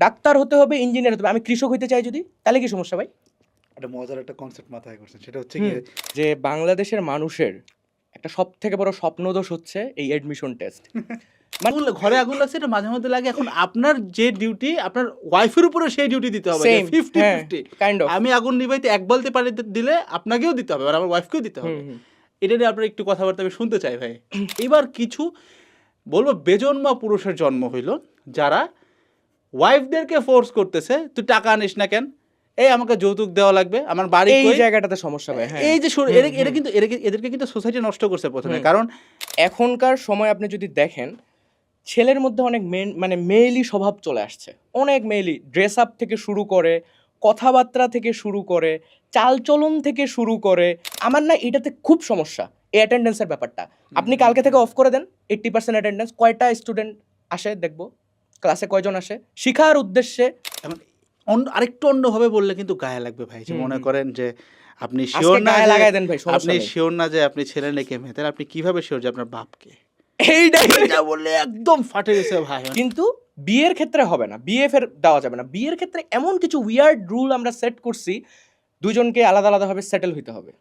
Doctor হতে হবে, engineer হতে হবে, আমি কৃষক হইতে চাই যদি, তাহলে কি সমস্যা ভাই? একটা মজার একটা কনসেপ্ট মাথায় করছেন, সেটা হচ্ছে হুম, গিয়ে যে বাংলাদেশের মানুষের একটা সব থেকে বড় স্বপ্নদোষ হচ্ছে এই অ্যাডমিশন টেস্ট। ঘরে আগুন লাগছে, এটা মাঝে মধ্যে লাগে। এখন আপনার যে ডিউটি আপনার ওয়াইফের উপরে সেই ডিউটি দিতে হবে, Same, 50-50। Kind of. আমি আগুন নিভাইতে এক বালতি পানি দিলে আপনাকেও দিতে হবে আর আমার ওয়াইফকেও দিতে হবে। এটা নিয়ে আপনার একটু কথাবার্তা আমি শুনতে চাই ভাই। এবার কিছু বলবো বেজন্মা পুরুষের জন্ম হইল যারা ওয়াইফদেরকে ফোর্স করতেছে, তুই টাকা আনিস না কেন, এই আমাকে যৌতুক দেওয়া লাগবে, আমার বাড়ি এই কই? জায়গাটাতে সমস্যা ভাই। হ্যাঁ, এই যে এরা কিন্তু এদেরকে কিন্তু সোসাইটি নষ্ট করছে প্রথমে। কারণ এখনকার সময় আপনি যদি দেখেন, ছেলের মধ্যে অনেক মানে মেয়েলি স্বভাব চলে আসছে, অনেক মেয়েলি। ড্রেস আপ থেকে শুরু করে, কথাবার্তা থেকে শুরু করে, চালচলন থেকে শুরু করে, আমার না এটাতে খুব সমস্যা এই অ্যাটেন্ডেন্সের ব্যাপারটা। আপনি কালকে থেকে অফ করে দেন 80% অ্যাটেন্ডেন্স, কয়টা স্টুডেন্ট আসে দেখবো, ক্লাসে কয়জন আসে শিখার উদ্দেশ্যে। আরেকটু অন্যভাবে বললে কিন্তু গায়ে লাগবে ভাই। যে মনে করেন যে আপনি আজকে শিওর না গায়ে যে লাগাই দেন ভাই, সমস্যা আপনি নেই। শিওর না যে আপনি ছেলে নাকি মেয়ে, তাহলে আপনি কিভাবে শিওর যে আপনার বাপকে? এইটাই এটা বললে একদম ফাটে গেছে ভাই। কিন্তু বিয়ের ক্ষেত্রে হবে না, বিয়ে ফের দেওয়া যাবে না। বিয়ের ক্ষেত্রে এমন কিছু উইয়ার্ড রুল আমরা সেট করছি, দুজনকে আলাদা আলাদাভাবে সেটেল হইতে হবে,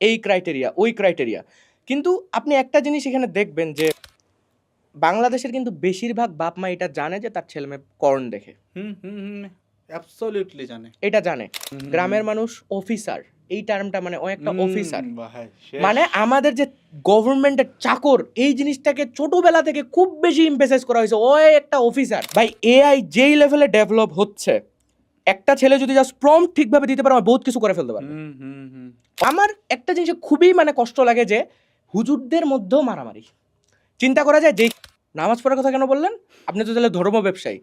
এই ক্রাইটেরিয়া ওই ক্রাইটেরিয়া। কিন্তু আপনি একটা জিনিস এখানে দেখবেন যে বাংলাদেশের কিন্তু বেশিরভাগ বাপ মা এটা জানে যে তার ছেলে মেয়ে কর্ন দেখে, অ্যাবসলিউটলি জানে, এটা জানে। গ্রামের মানুষ অফিসার, এই টার্মটা মানে ও একটা অফিসার, মানে আমাদের যে গভর্নমেন্টের চাকর, এই জিনিসটাকে ছোটবেলা থেকে খুব বেশি এমফেসাইজ করা হয়েছে, ও একটা অফিসার। ভাই এআই যেই লেভেলে ডেভেলপ হচ্ছে, একটা ছেলে যদি জাস্ট প্রম্পট ঠিকভাবে দিতে পারে, বহুত কিছু করে ফেলতে পারে। আমার একটা জিনিস খুবই মানে কষ্ট লাগে যে হুজুরদের মধ্যেও মারামারি। চিন্তা করা যায় যে নামাজ পড়ার কথা কেন বললেন, আপনি তো তাহলে ধর্ম ব্যবসায়ী।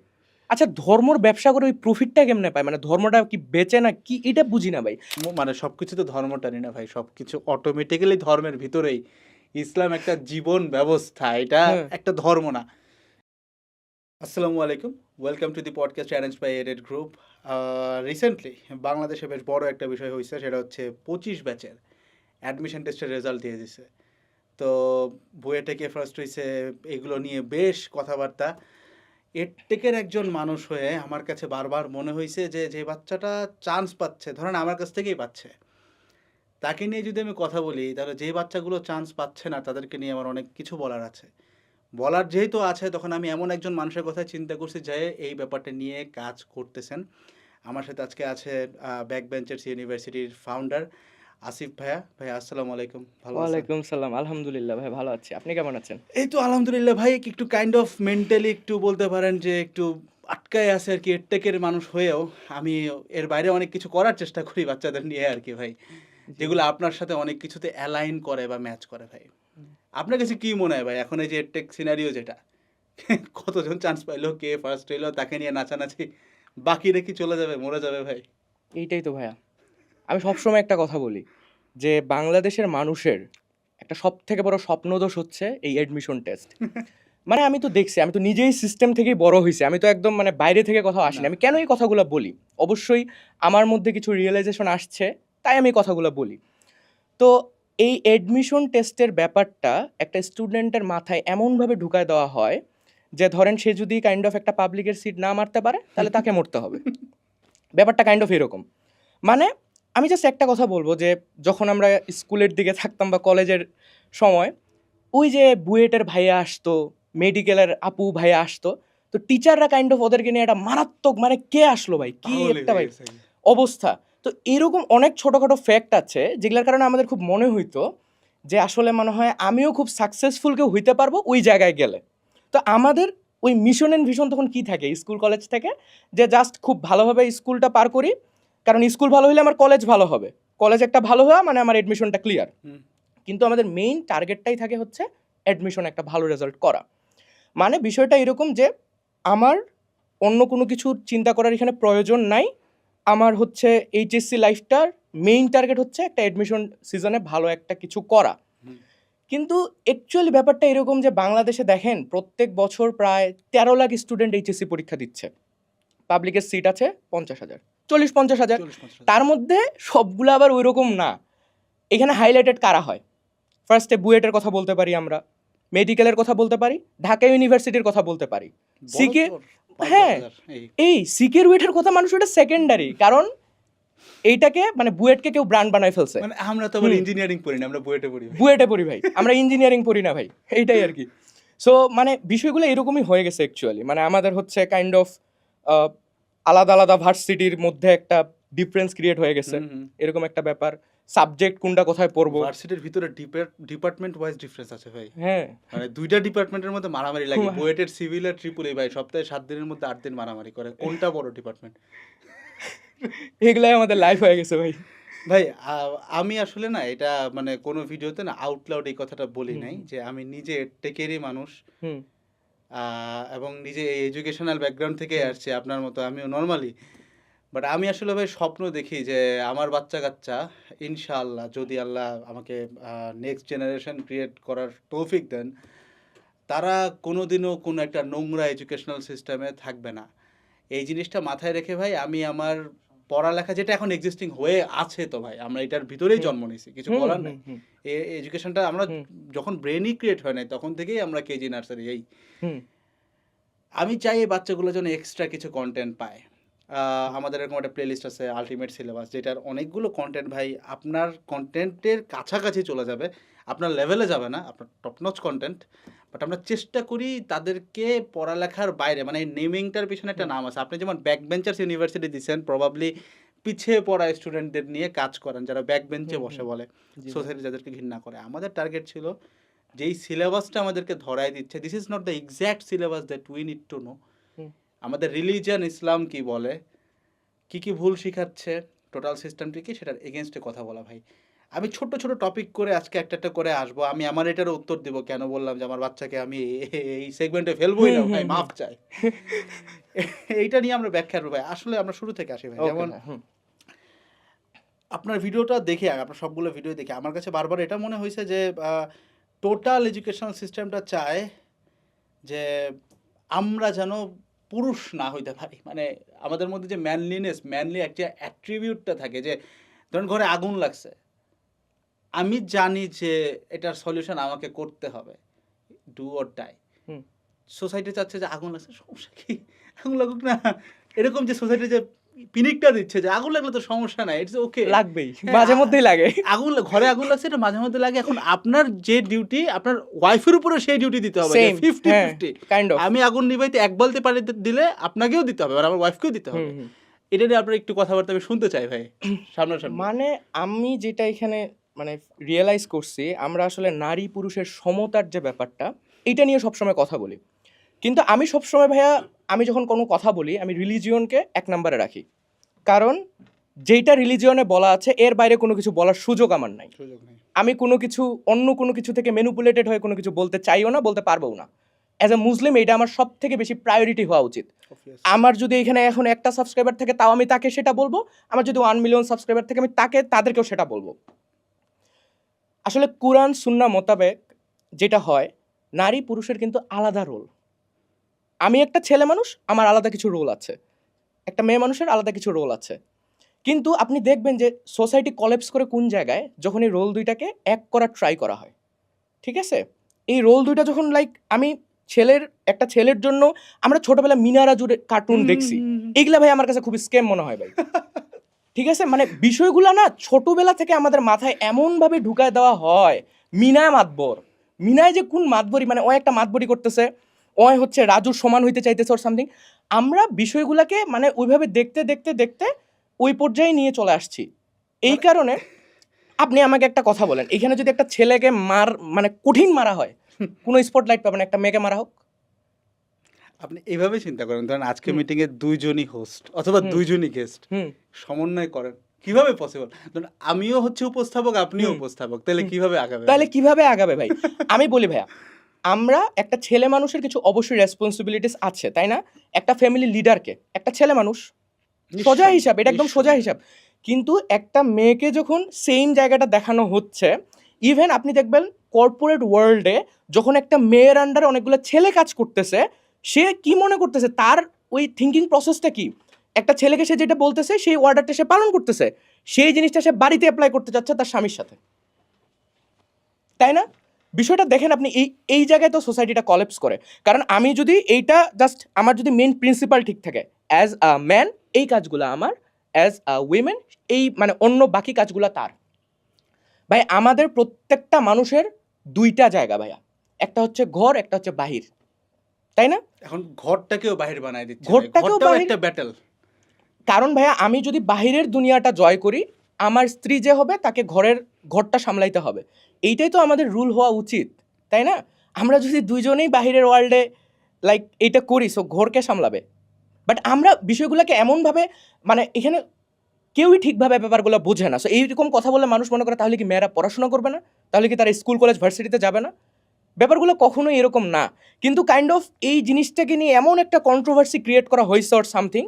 আচ্ছা, ধর্মর ব্যবসা করে ওই প্রফিটটা কেমনে পায়, মানে ধর্মটা কি বেচে না কি, এটা বুঝি না ভাই। মানে সবকিছু তো ধর্ম টানি না ভাই, সবকিছু অটোমেটিক্যালি ধর্মের ভিতরেই। ইসলাম একটা জীবন ব্যবস্থা, এটা একটা ধর্ম না। আসসালামু আলাইকুম, welcome to the podcast arrange by aided group. Recently বাংলাদেশে বেশ বড় একটা বিষয় হয়েছে, সেটা হচ্ছে 25 ব্যাচের অ্যাডমিশন টেস্টের রেজাল্ট দিয়ে দিছে। তো বুয়েটেকে ফার্স্ট হয়েছে, এগুলো নিয়ে বেশ কথাবার্তা। এডটেকের একজন মানুষ হয়ে আমার কাছে বারবার মনে হয়েছে যে যে বাচ্চাটা চান্স পাচ্ছে, ধরেন আমার কাছ থেকেই পাচ্ছে, তাকে নিয়ে যদি আমি কথা বলি, তাহলে যে বাচ্চাগুলো চান্স পাচ্ছে না তাদেরকে নিয়ে আমার অনেক কিছু বলার আছে। বলার যেহেতু আছে, তখন আমি এমন একজন মানুষের কথা চিন্তা করছি যে এই ব্যাপারটা নিয়ে কাজ করতেছেন। আমার সাথে আজকে আছে ব্যাক বেঞ্চার্স ইউনিভার্সিটির ফাউন্ডার আসিফ ভাইয়া। ভাইয়া আসসালামু আলাইকুম, ভালো আছেন? ওয়ালাইকুম সালাম, আলহামদুলিল্লাহ ভাই, ভালো আছি। আপনি কেমন আছেন? এই তো আলহামদুলিল্লাহ ভাই, একটু কাইন্ড অফ মেন্টালি একটু বলতে পারেন যে একটু আটকায় আছে আর কি। এডটেকের মানুষ হয়েও আমি এর বাইরে অনেক কিছু করার চেষ্টা করি বাচ্চাদের নিয়ে আর কি ভাই, যেগুলো আপনার সাথে অনেক কিছুতে অ্যালাইন করে বা ম্যাচ করে ভাই। আপনার কাছে কি মনে হয় ভাই, এখন এই যে এডটেক সিনারিও যেটা, কতজন চান্স পাইলো, কে ফার্স্ট হইলো, তাকে নিয়ে নাচানাচি, বাকিরা কি চলে যাবে, মরে যাবে ভাই? এইটাই তো ভাইয়া, আমি সবসময় একটা কথা বলি যে বাংলাদেশের মানুষের একটা সব থেকে বড় স্বপ্নদোষ হচ্ছে এই অ্যাডমিশন টেস্ট। মানে আমি তো দেখছি, আমি তো নিজেই সিস্টেম থেকেই বড় হয়েছি, আমি তো একদম মানে বাইরে থেকে কথা আসিনি। আমি কেন এই কথাগুলো বলি, অবশ্যই আমার মধ্যে কিছু রিয়েলাইজেশন আসছে, তাই আমি কথাগুলো বলি। তো এই অ্যাডমিশন টেস্টের ব্যাপারটা একটা স্টুডেন্টের মাথায় এমনভাবে ঢুকায় দেওয়া হয় যে ধরেন সে যদি কাইন্ড অফ একটা পাবলিকের সিট না মারতে পারে, তাহলে তাকে মরতে হবে। ব্যাপারটা কাইন্ড অফ এরকম। মানে আমি জাস্ট একটা কথা বলবো যে যখন আমরা স্কুলের দিকে থাকতাম বা কলেজের সময়, ওই যে বুয়েটের ভাইয়া আসতো, মেডিকেলের আপু ভাইয়া আসতো, তো টিচাররা কাইন্ড অফ ওদেরকে নিয়ে একটা মারাত্মক, মানে কে আসলো ভাই, কি একটা ভাই অবস্থা। তো এরকম অনেক ছোটোখাটো ফ্যাক্ট আছে যেগুলোর কারণে আমাদের খুব মনে হইতো যে আসলে মনে হয় আমিও খুব সাকসেসফুল কেউ হইতে পারবো ওই জায়গায় গেলে। তো আমাদের ওই মিশন অ্যান্ড ভিশন তখন কি থাকে স্কুল কলেজ থেকে, যে জাস্ট খুব ভালোভাবে স্কুলটা পার করি, কারণ স্কুল ভালো হলে আমার কলেজ ভালো হবে, কলেজ একটা ভালো হওয়া মানে আমার অ্যাডমিশনটা ক্লিয়ার। কিন্তু আমাদের মেইন টার্গেটটাই থাকে হচ্ছে অ্যাডমিশন একটা ভালো রেজাল্ট করা। মানে বিষয়টা এরকম যে আমার অন্য কোনো কিছুর চিন্তা করার এখানে প্রয়োজন নাই, আমার হচ্ছে এইচএসসি লাইফটার মেইন টার্গেট হচ্ছে একটা অ্যাডমিশন সিজনে ভালো একটা কিছু করা। কিন্তু অ্যাকচুয়ালি ব্যাপারটা এরকম যে বাংলাদেশে দেখেন প্রত্যেক বছর প্রায় 13 লাখ স্টুডেন্ট এইচএসসি পরীক্ষা দিচ্ছে, পাবলিকের সিট আছে 50,000, 40-50,000, তার মধ্যে সবগুলো আবার ওই রকম না। এখানে হাইলাইটেড কারা হয়, ফার্স্টে বুয়েটের কথা বলতে পারি, আমরা মেডিকেলের কথা বলতে পারি, ঢাকা ইউনিভার্সিটির কথা বলতে পারি, সিকে হ্যাঁ 5,000 এই এই সিকিউরিটির কথা মানুষ এটা সেকেন্ডারি, কারণ এইটাকে মানে বুয়েটকে কেউ ব্র্যান্ড বানায় ফেলছে। মানে আমরা তো আবার ইঞ্জিনিয়ারিং পড়ি না, আমরা বুয়েটে পড়ি ভাই। বুয়েটে পড়ি ভাই, আমরা ইঞ্জিনিয়ারিং পড়ি না ভাই, এইটাই আর কি। সো মানে বিষয়গুলো এরকমই হয়ে গেছে অ্যাকচুয়ালি। মানে আমাদের হচ্ছে কাইন্ড অফ আলাদা আলাদা ভার্সিটির মধ্যে একটা ডিফারেন্স ক্রিয়েট হয়ে গেছে, এরকম একটা ব্যাপার। সাবজেক্ট কোনটা কোথায় পড়বো, ভার্সিটির ভিতরে ডিপার্টমেন্ট ওয়াইজ ডিফারেন্স আছে ভাই। হ্যাঁ মানে দুইটা ডিপার্টমেন্টের মধ্যে মারামারি লাগে। বুয়েটের সিভিল আর ট্রিপল এই ভাই সপ্তাহে 7 দিনের মধ্যে 8 দিন মারামারি করে, কোনটা বড় ডিপার্টমেন্ট? এগুলাই আমাদের লাইফ হয়ে গেছে ভাই। ভাই আমি আসলে না এটা মানে কোনো ভিডিওতে না আউট লাউড এই কথাটা বলি নাই যে আমি নিজে টেকেরই মানুষ হুম এবং নিজে এই এডুকেশনাল ব্যাকগ্রাউন্ড থেকে আসছে আপনার মতো, আমিও নর্মালি। বাট আমি আসলে ভাই স্বপ্ন দেখি যে আমার বাচ্চা কাচ্চা ইনশাআল্লাহ যদি আল্লাহ আমাকে নেক্সট জেনারেশন ক্রিয়েট করার তৌফিক দেন, তারা কোনোদিনও কোনো একটা নোংরা এডুকেশনাল সিস্টেমে থাকবে না। এই জিনিসটা মাথায় রেখে ভাই আমি আমার পড়ালেখা যেটা এখন এক্সিস্টিং হয়ে আছে, তো ভাই আমরা এটার ভিতরেই জন্ম নিয়েছি, কিছু বলার নেই। এই এডুকেশনটা আমরা যখন ব্রেনই ক্রিয়েট হয় নাই তখন থেকেই আমরা কেজি নার্সারি এই আমি চাই এই বাচ্চাগুলো যেন এক্সট্রা কিছু কন্টেন্ট পায়। আমাদের এরকম একটা প্লেলিস্ট আছে আলটিমেট সিলেবাস, যেটার অনেকগুলো কন্টেন্ট ভাই আপনার কন্টেন্টের কাছাকাছি চলে যাবে, আপনার লেভেলে যাবে না, আপনার টপনচ কন্টেন্ট। বাট আমরা চেষ্টা করি তাদেরকে পড়ালেখার বাইরে, মানে নেমিংটার পিছনে একটা নাম আছে। আপনি যেমন ব্যাক বেঞ্চার্স ইউনিভার্সিটি দিচ্ছেন, প্রবাবলি পিছিয়ে পড়া স্টুডেন্টদের নিয়ে কাজ করেন, যারা ব্যাক বেঞ্চে বসে বলে, সোসাইটি যাদেরকে ঘৃণা করে। আমাদের টার্গেট ছিল যেই সিলেবাসটা আমাদেরকে ধরাই দিচ্ছে, this is not the exact syllabus that we need to know. আমাদের রিলিজিয়ান ইসলাম কি বলে, কি কি ভুল শিখাচ্ছে, টোটাল সিস্টেমটি কি, সেটার এগেনস্টে কথা বলা ভাই। আমি ছোট ছোট টপিক করে আজকে একটা একটা করে আসবো। আমি আমার এটারও উত্তর দিব কেন বললাম যে আমার বাচ্চাকে আমি এই সেগমেন্টে ফেলবোই না ভাই, মাফ চাই। এইটা নিয়ে আমরা ব্যাখ্যা করবো ভাই। আসলে আমরা শুরু থেকে আসি ভাই। যেমন আপনার ভিডিওটা দেখে, আপনার সবগুলো ভিডিও দেখে আমার কাছে বারবার এটা মনে হয়েছে যে টোটাল এডুকেশনাল সিস্টেমটা চায় যে আমরা যেন পুরুষ না হইতে পারি। মানে আমাদের মধ্যে যে ম্যানলি একটা অ্যাট্রিবিউটটা থাকে, যে ধরুন ঘরে আগুন লাগছে, আমি জানি যে এটার সলিউশন আমাকে করতে হবে, ডু অর ডাই। সোসাইটি চাচ্ছে যে আগুন লাগছে, সমস্যা কি, আগুন লাগুক না। এরকম যে সোসাইটি যে পিনিকটা দিচ্ছে যে আগুন লাগলে তো সমস্যা নাই, ইটস ওকে, লাগবেই, মাঝে মধ্যেই লাগে। আগুন ঘরে আগুন লাগছে, এটা মাঝে মধ্যে লাগে। এখন আপনার যে ডিউটি, আপনার ওয়াইফের উপরে সেই ডিউটি দিতে হবে 50-50 কাইন্ড অফ। আমি আগুন নিভাইতে 1 বালতি পানি দিলে আপনাকেও দিতে হবে, আর আমার ওয়াইফকেও দিতে হবে। এটা নিয়ে আপনার একটু কথাবার্তা আমি শুনতে চাই ভাই সামনাসামনি। মানে আমি যেটা এখানে মানে রিয়েলাইজ করছি, আমরা আসলে নারী পুরুষের সমতার যে ব্যাপারটা, এটা নিয়ে সবসময় কথা বলি। কিন্তু আমি সবসময় ভাইয়া, আমি যখন কোনো কথা বলি, আমি রিলিজিয়নকে 1 নম্বরে রাখি। কারণ যেইটা রিলিজিয়নে বলা আছে এর বাইরে কোনো কিছু বলার সুযোগ আমার নাই। আমি কোনো কিছু অন্য কোনো কিছু থেকে ম্যানিপুলেটেড হয়ে কোনো কিছু বলতে চাইও না, বলতে পারবো না। অ্যাজ এ মুসলিম এটা আমার সব থেকে বেশি প্রায়োরিটি হওয়া উচিত। আমার যদি এখানে এখন 1টা সাবস্ক্রাইবার থাকে, তাও আমি তাকে সেটা বলবো। আমার যদি 1 মিলিয়ন সাবস্ক্রাইবার থাকে, আমি তাদেরকেও সেটা বলবো। আসলে কুরআন সুন্নাহ মোতাবেক যেটা হয়, নারী পুরুষের কিন্তু আলাদা রোল। আমি একটা ছেলে মানুষ, আমার আলাদা কিছু রোল আছে, একটা মেয়ে মানুষের আলাদা কিছু রোল আছে। কিন্তু আপনি দেখবেন যে সোসাইটি কলেপস করে কোন জায়গায়, যখন এই রোল দুইটাকে এক করার ট্রাই করা হয়। ঠিক আছে, এই রোল দুইটা যখন আমি একটা ছেলের জন্য, আমরা ছোটবেলায় মিনারা জুড়ে কার্টুন দেখছি, এগুলা ভাই আমার কাছে খুব স্ক্যাম মনে হয় ভাই। ঠিক আছে, মানে বিষয়গুলো না ছোটবেলা থেকে আমাদের মাথায় এমনভাবে ঢুকায় দেওয়া হয়। মিনায় মাতবর, মিনায় যে কোন মাতবরি, মানে ও একটা মাতবরি করতেছে, ও হচ্ছে রাজুর সমান হইতে চাইতেছে ওর সামথিং। আমরা বিষয়গুলোকে মানে ওইভাবে দেখতে দেখতে দেখতে ওই পর্যায়ে নিয়ে চলে আসছি। এই কারণে আপনি আমাকে একটা কথা বলেন, এখানে যদি একটা ছেলেকে মানে কঠিন মারা হয়, কোনো স্পটলাইট পাবে না, একটা মেয়েকে মারা হোক। আপনি এইভাবে চিন্তা করেন, ধরেন আজকে মিটিং এ 2 জনই হোস্ট অথবা 2 জনই গেস্ট, সমন্বয় করেন, কিভাবে পসিবল? ধরেন আমিও হচ্ছে উপস্থাপক, আপনিও উপস্থাপক, তাহলে কিভাবে আগাবে ভাই? আমি বলি ভাইয়া, আমরা একটা ছেলে মানুষের কিছু অবশ্যই রেসপন্সিবিলিটিস আছে, তাই না? একটা ফ্যামিলি লিডারকে, একটা ছেলে মানুষ, সোজা হিসাব, এটা একদম সোজা হিসাব। কিন্তু একটা মেয়েকে যখন সেম জায়গাটা দেখানো হচ্ছে, ইভেন আপনি দেখবেন কর্পোরেট ওয়ার্ল্ডে যখন একটা মেয়ের আন্ডারে অনেকগুলো ছেলে কাজ করতেছে, সে কি মনে করতেছে, তার ওই থিঙ্কিং প্রসেসটা কি? একটা ছেলেকে সে যেটা বলতেছে, সেই অর্ডারটা সে পালন করতেছে, সেই জিনিসটা সে বাড়িতে অ্যাপ্লাই করতে চাচ্ছে তার স্বামীর সাথে, তাই না? বিষয়টা দেখেন আপনি, এই এই জায়গায় তো সোসাইটিটা কলেপস করে। কারণ আমি যদি এইটা জাস্ট, আমার যদি মেন প্রিন্সিপাল ঠিক থাকে, অ্যাজ আ ম্যান এই কাজগুলো আমার, অ্যাজ আ উইমেন এই মানে অন্য বাকি কাজগুলো তার। ভাই আমাদের প্রত্যেকটা মানুষের দুইটা জায়গা ভাইয়া, একটা হচ্ছে ঘর, একটা হচ্ছে বাহির, তাই না? এখন ঘরটাকেও বাহির বানায় দিচ্ছে ভাই। ঘরটাকেও ঘরটাও বাহির- একটা ব্যাটেল। কারণ ভাইয়া আমি যদি বাহিরের দুনিয়াটা জয় করি, আমার স্ত্রী যে হবে তাকে ঘরটা সামলাইতে হবে। এইটাই তো আমাদের রুল হওয়া উচিত, তাই না? আমরা যদি দুইজনেই বাহিরের ওয়ার্ল্ডে লাইক এইটা করি, সো ঘরকে সামলাবে। বাট আমরা বিষয়গুলোকে এমনভাবে, মানে এখানে কেউই ঠিকভাবে ব্যাপারগুলো বোঝে না। সো এইরকম কথা বলে মানুষ মনে করে তাহলে কি মেয়েরা পড়াশোনা করবে না, তাহলে কি তারা স্কুল কলেজ ভার্সিটিতে যাবে না? ব্যাপারগুলো কখনোই এরকম না। কিন্তু কাইন্ড অফ এই জিনিসটাকে নিয়ে এমন একটা কন্ট্রোভার্সি ক্রিয়েট করা হয়েছে অর সামথিং,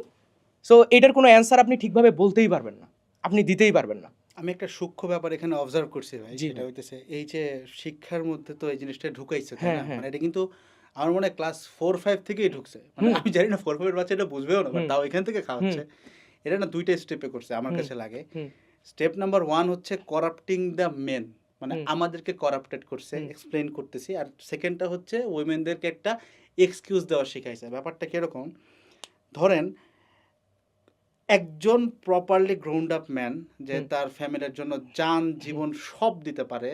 সো এটার কোনো অ্যান্সার আপনি ঠিকভাবে বলতেই পারবেন না, আপনি দিতেই পারবেন না। আমি একটা সূক্ষ্ম ব্যাপার এখানে অবজার্ভ করছি ভাই, জি সেটা ভাই। হইতেছে এই যে শিক্ষার মধ্যে তো এই জিনিসটা ঢুকাইছে, তাই হ্যাঁ, না? হ্যাঁ। মানে এটা কিন্তু আমার মনে হয় ক্লাস 4-5 থেকেই ঢুকছে। মানে হুম। আমি জানি না 4-5 এর বাচ্চা এটা বুঝবেও না, বাট হুম। তাও এখান থেকে খাওয়াচ্ছে। এটা না 2টা স্টেপে করছে আমার হুম। কাছে লাগে। হুম। স্টেপ নাম্বার 1 হচ্ছে করাপ্টিং দ্য মেন, মানে হুম। আমাদেরকে করাপ্টেড করছে, হুম। এক্সপ্লেইন করতেছি। আর সেকেন্ডটা হচ্ছে উইমেনদেরকে একটা এক্সকিউজ দেওয়া শিখাইছে। ব্যাপারটা কিরকম, ধরেন একজন প্রপারলি গ্রাউন্ড আপ ম্যান যে হুম। তার ফ্যামিলির জন্য জান জীবন সব দিতে পারে,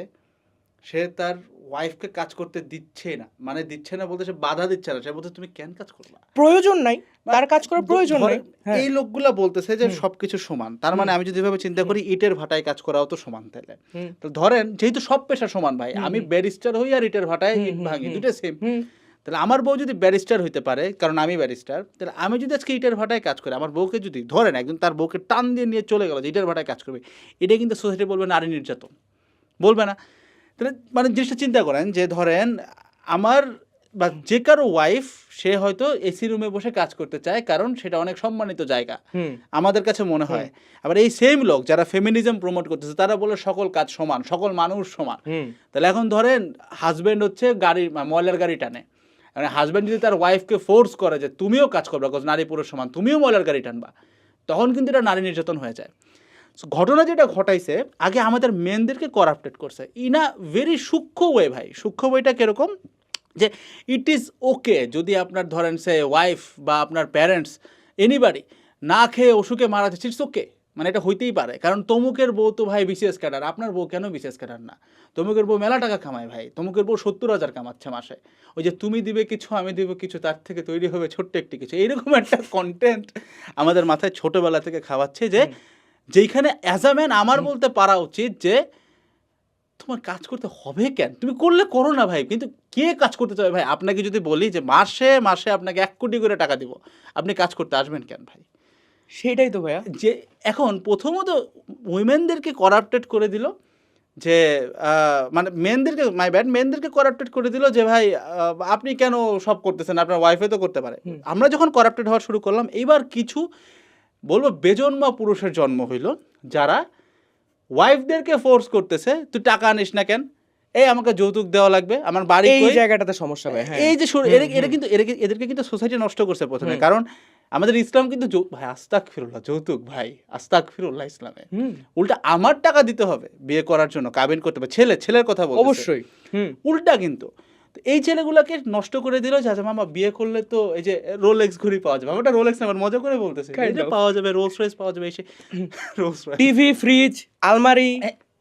সে তার ওয়াইফকে কাজ করতে দিচ্ছে না। মানে দিচ্ছে না বলতে সে বাধা দিচ্ছে না, সে বলতে তুমি কেন কাজ করবা, প্রয়োজন নাই, তার কাজ করার প্রয়োজন ধরেন নেই। হ্যাঁ। এই লোকগুলা বলতেছে যে হুম। সবকিছু সমান। তার মানে হুম। আমি যদি এভাবে চিন্তা করি ইটের ভাটায় কাজ করাও তো সমান তাহলে। হুম। তো ধরেন যেহেতু সব পেশা সমান ভাই, হুম, আমি হুম। ব্যারিস্টার হই আর ইটের ভাটায় হুম, ইট হুম, ভাঙি, হুম। দুটো সেম। হুম। তাহলে আমার বউ যদি ব্যারিস্টার হইতে পারে, কারণ আমি ব্যারিস্টার, তাহলে আমি যদি আজকে ইটের ভাটায় কাজ করি, আমার বউকে যদি ধরেন একজন তার বউকে টান দিয়ে নিয়ে চলে গেল যে ইটের ভাটায় কাজ করবে, এটা কিন্তু সোসাইটি বলবে নারী নির্যাতন, বলবে না? তাহলে মানে জিনিসটা চিন্তা করেন যে ধরেন আমার বা যে কারো ওয়াইফ, সে হয়তো এসি রুমে বসে কাজ করতে চায় কারণ সেটা অনেক সম্মানিত জায়গা হুম। আমাদের কাছে মনে হয়। আবার এই সেম লোক যারা ফেমিনিজম প্রমোট করতেছে তারা বলে সকল কাজ সমান, সকল মানুষ সমান। হুম। তাহলে এখন ধরেন হাজব্যান্ড হচ্ছে গাড়ি ময়লার গাড়ি টানে, মানে হাজব্যান্ড যদি তার ওয়াইফকে ফোর্স করে যে তুমিও কাজ করবে, নারী পুরুষ সমান, তুমিও ময়লার গাড়ি টানবা, তখন কিন্তু এটা নারী নির্যাতন হয়ে যায়। So, ঘটনা যেটা ঘটাইছে, আগে আমাদের মেনদেরকে করাপ্টেড করছে ইন আ ভেরি সূক্ষ্ম ওয়ে ভাই। সূক্ষ্ম ওয়েটা কীরকম, যে ইট ইজ ওকে যদি আপনার ধরেন সে ওয়াইফ বা আপনার প্যারেন্টস এনিবাডি না খেয়ে অসুখে মারা যাচ্ছে, ইটস ওকে, মানে এটা হইতেই পারে। কারণ তমুকের বউ তো ভাই বিসিএস ক্যাডার, আপনার বউ কেন বিসিএস ক্যাডার না? তমুকের বউ মেলা টাকা কামায় ভাই, তমুকের বউ 70,000 কামাচ্ছে মাসে। ওই যে তুমি দিবে কিছু আমি দিব কিছু, তার থেকে তৈরি হবে ছোট্ট একটি কিছু, এইরকম একটা কন্টেন্ট আমাদের মাথায় ছোটোবেলা থেকে খাওয়াচ্ছে, যে যেইখানে অ্যাজ আ ম্যান আমার বলতে পারা উচিত যে তোমার কাজ করতে হবে কেন, তুমি করলে করো না ভাই, কিন্তু কে কাজ করতে চাবে ভাই? আপনাকে যদি বলি যে মাসে মাসে আপনাকে 1 কোটি করে টাকা দিব, আপনি কাজ করতে আসবেন কেন ভাই? সেটাই তো ভাইয়া। যে এখন প্রথমত উইমেনদেরকে করাপ্টেড করে দিল, যে মানে মেনদেরকে, মাই ব্যাড, মেনদেরকে করাপ্টেড করে দিল যে ভাই আপনি কেন সব করতেছেন, আপনার ওয়াইফে তো করতে পারে। আমরা যখন করাপ্টেড হওয়া শুরু করলাম, এইবার কিছু বলবো বেজন্মা পুরুষের জন্ম হইল, যারা ওয়াইফদেরকে ফোর্স করতেছে তুই টাকা আনিস না কেন, এই আমাকে যৌতুক দেওয়া লাগবে, আমার বাড়ি এই কই? জায়গাটাতে সমস্যা ভাই। হ্যাঁ। এই যে এরা কিন্তু এদেরকে কিন্তু সোসাইটি নষ্ট করছে প্রথমে। কারণ আমাদের ইসলাম কিন্তু ভাই আস্তাগফিরুল্লাহ, যৌতুক ভাই আস্তাগফিরুল্লাহ ইসলামে। হুম। উল্টা আমার টাকা দিতে হবে বিয়ে করার জন্য, কাবিন করতে হবে, ছেলের কথা বলতেছে অবশ্যই। হুম। উল্টা কিন্তু। তো এই ছেলেগুলোকে নষ্ট করে দিল যে আচ্ছা মামা বিয়ে করলে তো এই যে রোলেক্স ঘড়ি পাওয়া যাবে, ওটা রোলেক্স আমার মজা করে বলতেছে, এই যে পাওয়া যাবে রোলস রয়েস পাওয়া যাবে, এসে রোলস রয়েস, টিভি, ফ্রিজ, আলমারি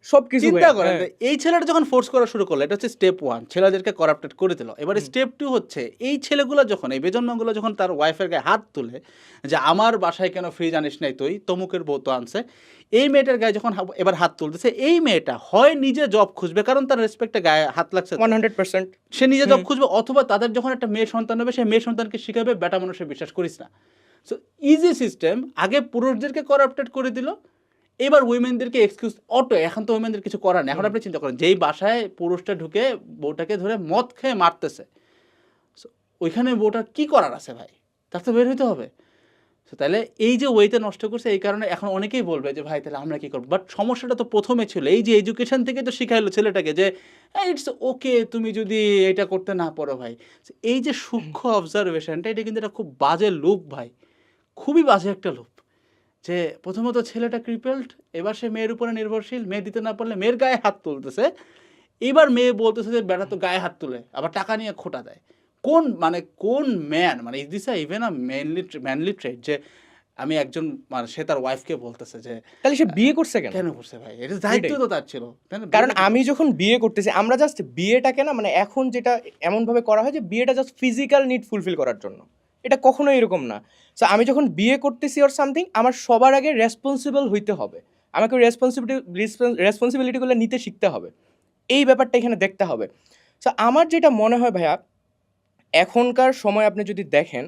সবকিছু। চিন্তা করেন এই ছেলেটা যখন ফোর্স করা শুরু করলো, এটা হচ্ছে স্টেপ 1, ছেলেদেরকে করাপ্টেড করে দিল। এবারে স্টেপ 2 হচ্ছে এই ছেলেগুলো যখন, এই বেজন্মাগুলো যখন তার ওয়াইফের গায়ে হাত তুলে যে আমার বাসায় কেন ফ্রিজ আনিস নাই তুই, তমুকের বউ তো আনছে, এই মেয়েটার গায়ে যখন এবার হাত তুলতেছে, এই মেয়েটা হয় নিজে জব খুঁজবে, কারণ তার রেসপেক্টে গায়ে হাত লাগছে 100%। সে নিজে জব খুঁজবে, অথবা তাদের যখন একটা মেয়ে সন্তান হবে, সেই মেয়ে সন্তানকে শিখাবে বেটা মানুষের বিশ্বাস করিস না। সো ইজি সিস্টেম, আগে পুরুষদেরকে করাপ্টেড করে দিল, এবার উইমেনদেরকে এক্সকিউজ অটো। এখন তো উইমেনদের কিছু করার নেই। এখন আপনি চিন্তা করেন, যেই বাসায় পুরুষটা ঢুকে বউটাকে ধরে মদ খেয়ে মারতেছে, ওইখানে বউটার কি করার আছে ভাই? তার তো বের হইতে হবে। সো তাহলে এই যে ওয়েতে নষ্ট করছে, এই কারণে এখন অনেকেই বলবে যে ভাই তাহলে আমরা কী করবো। বাট সমস্যাটা তো প্রথমে ছিল এই যে এডুকেশন থেকে তো শিখাইলো ছেলেটাকে যে ইটস ওকে তুমি যদি এটা করতে না পারো ভাই। এই যে সূক্ষ্ম অবজারভেশনটা, এটা কিন্তু একটা খুব বাজে লুপ ভাই, খুবই বাজে একটা লুপ। যে প্রথমত ছেলেটা ক্রিপেলড, এবার সে মেয়ের উপরে নির্ভরশীল, মেয়ে দিতে না পারলে মেয়ের গায়ে হাত তুলতেছে, এইবার মেয়ে বলতেছে যে বেটা তো গায়ে হাত তুলে আবার টাকা নিয়ে খোটা দেয়। কোন ম্যান মানে is this even a manly trade যে আমি একজন মানে সে তার ওয়াইফকে বলতেছে যে তাহলে সে বিয়ে করছে কেন? কেন করছে ভাই, এটা দায়িত্ব তো তার ছিল, তাই না? কারণ বিয়েটা আমি করছে। যখন বিয়ে করতেছি, আমরা জাস্ট বিয়েটাকে না মানে এখন যেটা এমনভাবে করা হয় যে বিয়েটা জাস্ট ফিজিক্যাল নিড ফুলফিল করার জন্য, এটা কখনো এরকম না। সো আমি যখন বিয়ে করতেছি অর সামথিং, আমার সবার আগে রেসপন্সিবল হইতে হবে, আমাকে রেসপন্সিবিলিটিগুলো নিতে শিখতে হবে, এই ব্যাপারটা এখানে দেখতে হবে। সো আমার যেটা মনে হয় ভাইয়া, এখনকার সময় আপনি যদি দেখেন,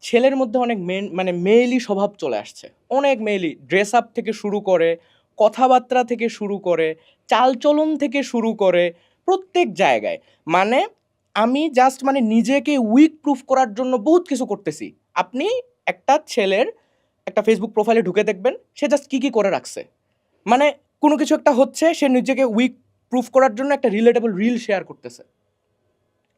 ছেলের মধ্যে অনেক মানে মেয়েলি স্বভাব চলে আসছে, অনেক মেয়েলি ড্রেস আপ থেকে শুরু করে, কথাবার্তা থেকে শুরু করে, চালচলন থেকে শুরু করে, প্রত্যেক জায়গায় মানে আমি জাস্ট মানে নিজেকে উইক প্রুফ করার জন্য বহুত কিছু করতেছি। আপনি একটা ছেলের একটা ফেসবুক প্রোফাইলে ঢুকে দেখবেন সে জাস্ট কী কী করে রাখছে, মানে কোনো কিছু একটা হচ্ছে, সে নিজেকে উইক প্রুফ করার জন্য একটা রিলেটেবল রিল শেয়ার করতেছে।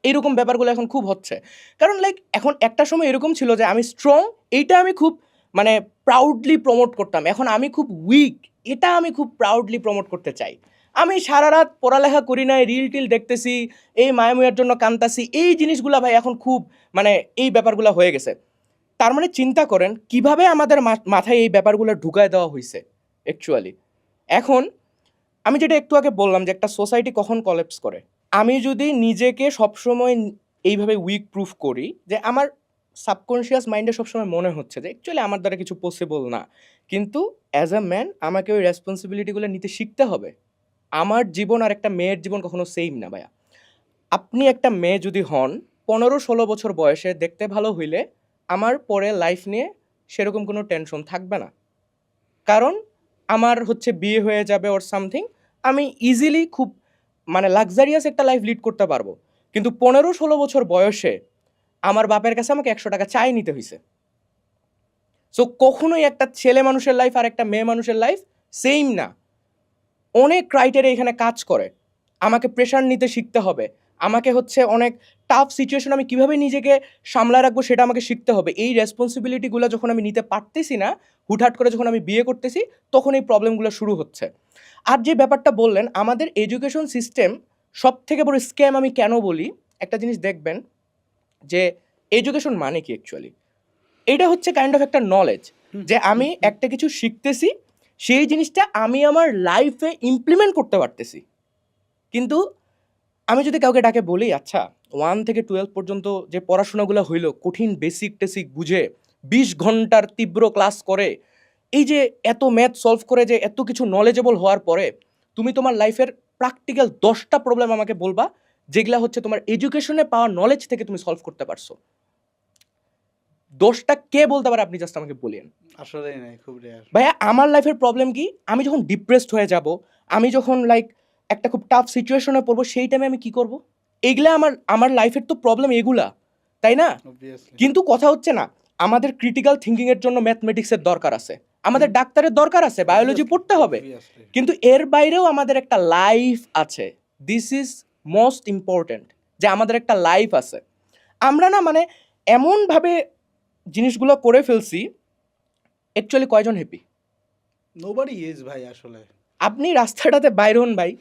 এইরকম ব্যাপারগুলো এখন খুব হচ্ছে, কারণ লাইক এখন একটা সময় এরকম ছিল যে আমি স্ট্রং, এইটা আমি খুব মানে প্রাউডলি প্রমোট করতাম, এখন আমি খুব উইক, এটা আমি খুব প্রাউডলি প্রমোট করতে চাই। আমি সারা রাত পড়ালেখা করি নাই, রিল টিল দেখতেছি, এই মায়ামুয়ার জন্য কান্তাছি, এই জিনিসগুলো ভাই এখন খুব মানে এই ব্যাপারগুলো হয়ে গেছে। তার মানে চিন্তা করেন কিভাবে আমাদের মাথায় এই ব্যাপারগুলো ঢুকায় দেওয়া হয়েছে অ্যাকচুয়ালি। এখন আমি যেটা একটু আগে বললাম যে একটা সোসাইটি কখন কলেপস করে, আমি যদি নিজেকে সবসময় এইভাবে উইক প্রুফ করি যে আমার সাবকনশিয়াস মাইন্ডে সবসময় মনে হচ্ছে যে অ্যাকচুয়ালি আমার দ্বারা কিছু পসিবল না, কিন্তু অ্যাজ আ ম্যান আমাকে ওই রেসপন্সিবিলিটিগুলো নিতে শিখতে হবে। আমার জীবন আর একটা মেয়ের জীবন কখনো সেম না ভাইয়া। আপনি একটা মেয়ে যদি হন 15-16 বছর বয়সে, দেখতে ভালো হইলে আমার পরে লাইফ নিয়ে সেরকম কোনো টেনশন থাকবে না, কারণ আমার হচ্ছে বিয়ে হয়ে যাবে ওর সামথিং, আমি ইজিলি খুব মানে লাক্সারিয়াস একটা লাইফ লিড করতে পারবো। কিন্তু 15-16 বছর বয়সে আমার বাপের কাছে আমাকে 100 টাকা চাই নিতে হয়েছে। সো কখনোই একটা ছেলে মানুষের লাইফ আর একটা মেয়ে মানুষের লাইফ সেম না, অনেক ক্রাইটেরিয়া এখানে কাজ করে। আমাকে প্রেশার নিতে শিখতে হবে, আমাকে হচ্ছে অনেক টাফ সিচুয়েশন আমি কিভাবে নিজেকে সামলায় রাখবো সেটা আমাকে শিখতে হবে। এই রেসপন্সিবিলিটিগুলো যখন আমি নিতে পারতেছি না, হুটহাট করে যখন আমি বিয়ে করতেছি, তখন এই প্রবলেমগুলো শুরু হচ্ছে। আর যে ব্যাপারটা বললেন আমাদের এডুকেশন সিস্টেম, সব থেকে বড় স্ক্যাম আমি কেন বলি, একটা জিনিস দেখবেন যে এডুকেশন মানে কি অ্যাকচুয়ালি, এটা হচ্ছে কাইন্ড অফ একটা নলেজ, যে আমি একটা কিছু শিখতেছি, সেই জিনিসটা আমি আমার লাইফে ইমপ্লিমেন্ট করতে পারতেছি। কিন্তু আমি যদি কাউকে ডাকে বলি আচ্ছা 1 থেকে 12 পর্যন্ত যে পড়াশোনাগুলো হইলো, কঠিন বেসিক টেসিক বুঝে 20 ঘন্টার তীব্র ক্লাস করে, এই যে এত ম্যাথ সলভ করে, যে এত কিছু নলেজেবল হওয়ার পরে তুমি তোমার লাইফের প্র্যাকটিক্যাল 10টা প্রবলেম আমাকে বলবা যেগুলা হচ্ছে তোমার এডুকেশনে পাওয়া নলেজ থেকে তুমি সলভ করতে পারছো, 10টা কে বলতে পারে? আপনি জাস্ট আমাকে বলেন। আসলেই নাই, খুব রেয়ার। ভাইয়া আমার লাইফের প্রবলেম কি, আমি যখন ডিপ্রেসড হয়ে যাব, আমি যখন লাইক একটা খুব টাফ সিচুয়েশনে পড়বো, সেই টাইমে আমি কি করব? এগুলা আমার আমার লাইফের তো প্রবলেম এগুলা, তাই না? Obviously. কিন্তু কথা হচ্ছে না, আমাদের ক্রিটিক্যাল থিঙ্কিং এর জন্য ম্যাথমেটিক্সের দরকার আছে, আমাদের ডাক্তারের দরকার আছে, বায়োলজি পড়তে হবে, Obviously. কিন্তু এর বাইরেও আমাদের একটা লাইফ আছে। দিস ইজ মোস্ট ইম্পর্ট্যান্ট, যে আমাদের একটা লাইফ আছে। আমরা না মানে এমনভাবে জিনিসগুলো করে ফেলছি, অ্যাকচুয়ালি কয়জন হ্যাপি? Nobody is ভাই আসলে। আপনি রাস্তাটাতে বাইর হন ভাই,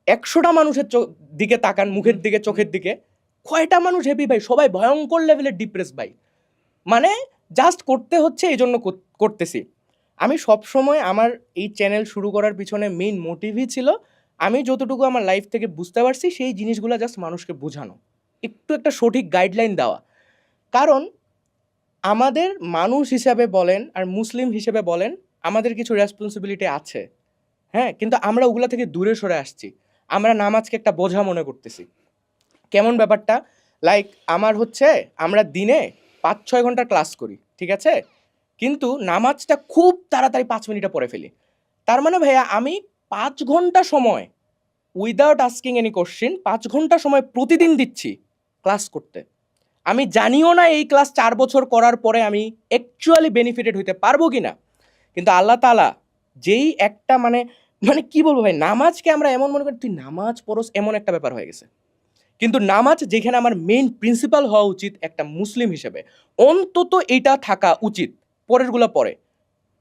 100টা মানুষের দিকে তাকান, মুখের দিকে, চোখের দিকে, কয়টা মানুষ হ্যাপি ভাই? সবাই ভয়ঙ্কর লেভেলের ডিপ্রেস ভাই, মানে জাস্ট করতে হচ্ছে এই জন্য করতেছি। আমি সবসময় আমার এই চ্যানেল শুরু করার পিছনে মেইন মোটিভই ছিল, আমি যতটুকু আমার লাইফ থেকে বুঝতে পারছি সেই জিনিসগুলো জাস্ট মানুষকে বোঝানো, একটু একটা সঠিক গাইডলাইন দেওয়া। কারণ আমাদের মানুষ হিসাবে বলেন আর মুসলিম হিসেবে বলেন, আমাদের কিছু রেসপন্সিবিলিটি আছে, হ্যাঁ, কিন্তু আমরা ওগুলা থেকে দূরে সরে আসছি। আমরা নামাজকে একটা বোঝা মনে করতেছি। কেমন ব্যাপারটা? লাইক আমার হচ্ছে, আমরা দিনে 5-6 ঘন্টা ক্লাস করি, ঠিক আছে, কিন্তু নামাজটা খুব তাড়াতাড়ি 5 মিনিটে পড়ে ফেলি। তার মানে ভাইয়া আমি 5 ঘন্টা সময় উইদাউট আস্কিং এনি কোশ্চেন 5 ঘন্টা সময় প্রতিদিন দিচ্ছি ক্লাস করতে। আমি জানিও না এই ক্লাস 4 বছর করার পরে আমি অ্যাকচুয়ালি বেনিফিটেড হইতে পারবো কি না, কিন্তু আল্লাহ তাআলা যেই একটা মানে মানে কি বলবো ভাই, নামাজকে আমরা এমন মনে করি তুই নামাজ পড়স, এমন একটা ব্যাপার হয়ে গেছে। কিন্তু নামাজ যেখানে আমার মেইন প্রিন্সিপাল হওয়া উচিত একটা মুসলিম হিসেবে, অন্তত এটা থাকা উচিত, পরেরগুলো পরে।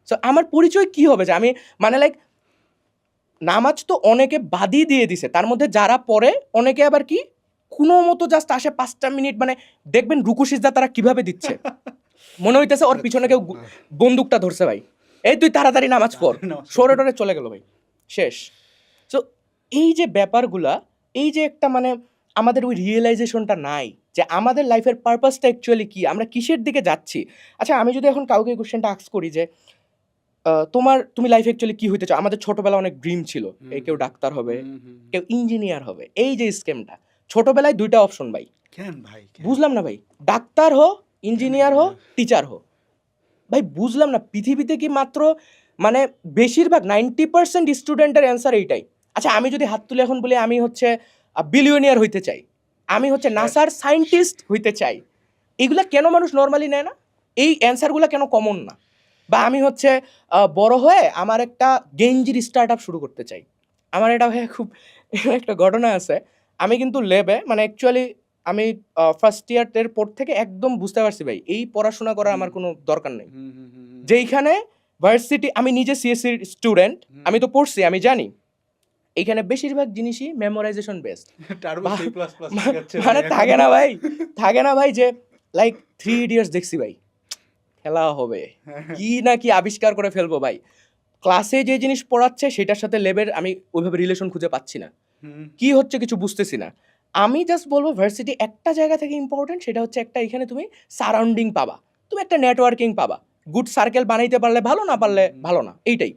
সো আমার পরিচয় কি হবে যে আমি মানে লাইক নামাজ তো অনেকে বাদই দিয়ে দিছে, তার মধ্যে যারা পড়ে অনেকে আবার কি কোনো মতো জাস্ট আসে 5টা মিনিট, মানে দেখবেন রুকু সিজদা তারা কিভাবে দিচ্ছে, মনে হইতেছে ওর পিছনে কেউ বন্দুকটা ধরছে ভাই, এই তুই তাড়াতাড়ি নামাজ পড়, সরে টরে চলে গেল ভাই, শেষ। তো এই যে ব্যাপারগুলা, এই যে একটা মানে আমাদের ওই রিয়েলাইজেশনটা নাই যে আমাদের লাইফের পারপাসটা অ্যাকচুয়ালি কি, আমরা কিসের দিকে যাচ্ছি। আচ্ছা, আমি যদি এখন কাউকে কোশ্চেনটা আস্ক করি যে তুমি লাইফে অ্যাকচুয়ালি কি হইতে চাও, আমাদের ছোটবেলা অনেক ড্রিম ছিল, এই কেউ ডাক্তার হবে, কেউ ইঞ্জিনিয়ার হবে, এই যে স্কেমটা ছোটবেলায় 2টা অপশন ভাই, কেন ভাই বুঝলাম না ভাই, ডাক্তার হো, ইঞ্জিনিয়ার হো, টিচার হো, ভাই বুঝলাম না পৃথিবীতে কি মাত্র মানে বেশিরভাগ 90% স্টুডেন্টের অ্যান্সার এইটাই। আচ্ছা, আমি যদি হাত তুলে এখন বলি আমি হচ্ছে বিলিয়নিয়ার হইতে চাই, আমি হচ্ছে নাসার সায়েন্টিস্ট হইতে চাই, এগুলা কেন মানুষ নর্মালি নেয় না, এই অ্যান্সারগুলো কেন কমন না? বা আমি হচ্ছে বড় হয়ে আমার একটা গেঞ্জির স্টার্ট আপ শুরু করতে চাই। আমার এটা ভাই খুব একটা ঘটনা আছে, আমি কিন্তু ল্যাবে মানে অ্যাকচুয়ালি আমি ফার্স্ট ইয়ারের পর থেকে একদম বুঝতে পারছি ভাই এই পড়াশোনা করার আমার কোনো দরকার নেই। যেইখানে ভার্সিটি, আমি নিজে সিএসসির স্টুডেন্ট, আমি তো পড়ছি, আমি জানি এইখানে বেশিরভাগ জিনিসই মেমোরাইজেশন বেসড, মানে থাকে না ভাই যে লাইক 3 ইডিয়টস দেখছি ভাই, খেলা হবে কি না কি আবিষ্কার করে ফেলবো ভাই, ক্লাসে যে জিনিস পড়াচ্ছে সেটার সাথে লেভেল আমি ওইভাবে রিলেশন খুঁজে পাচ্ছি না, কি হচ্ছে কিছু বুঝতেছি না। আমি জাস্ট বলবো ভার্সিটি একটা জায়গা থেকে ইম্পর্টেন্ট, সেটা হচ্ছে একটা এখানে তুমি সারাউন্ডিং পাবা, তুমি একটা নেটওয়ার্কিং পাবা, গুড সার্কেল বানাইতে পারলে ভালো, না পারলে ভালো না, এইটাই।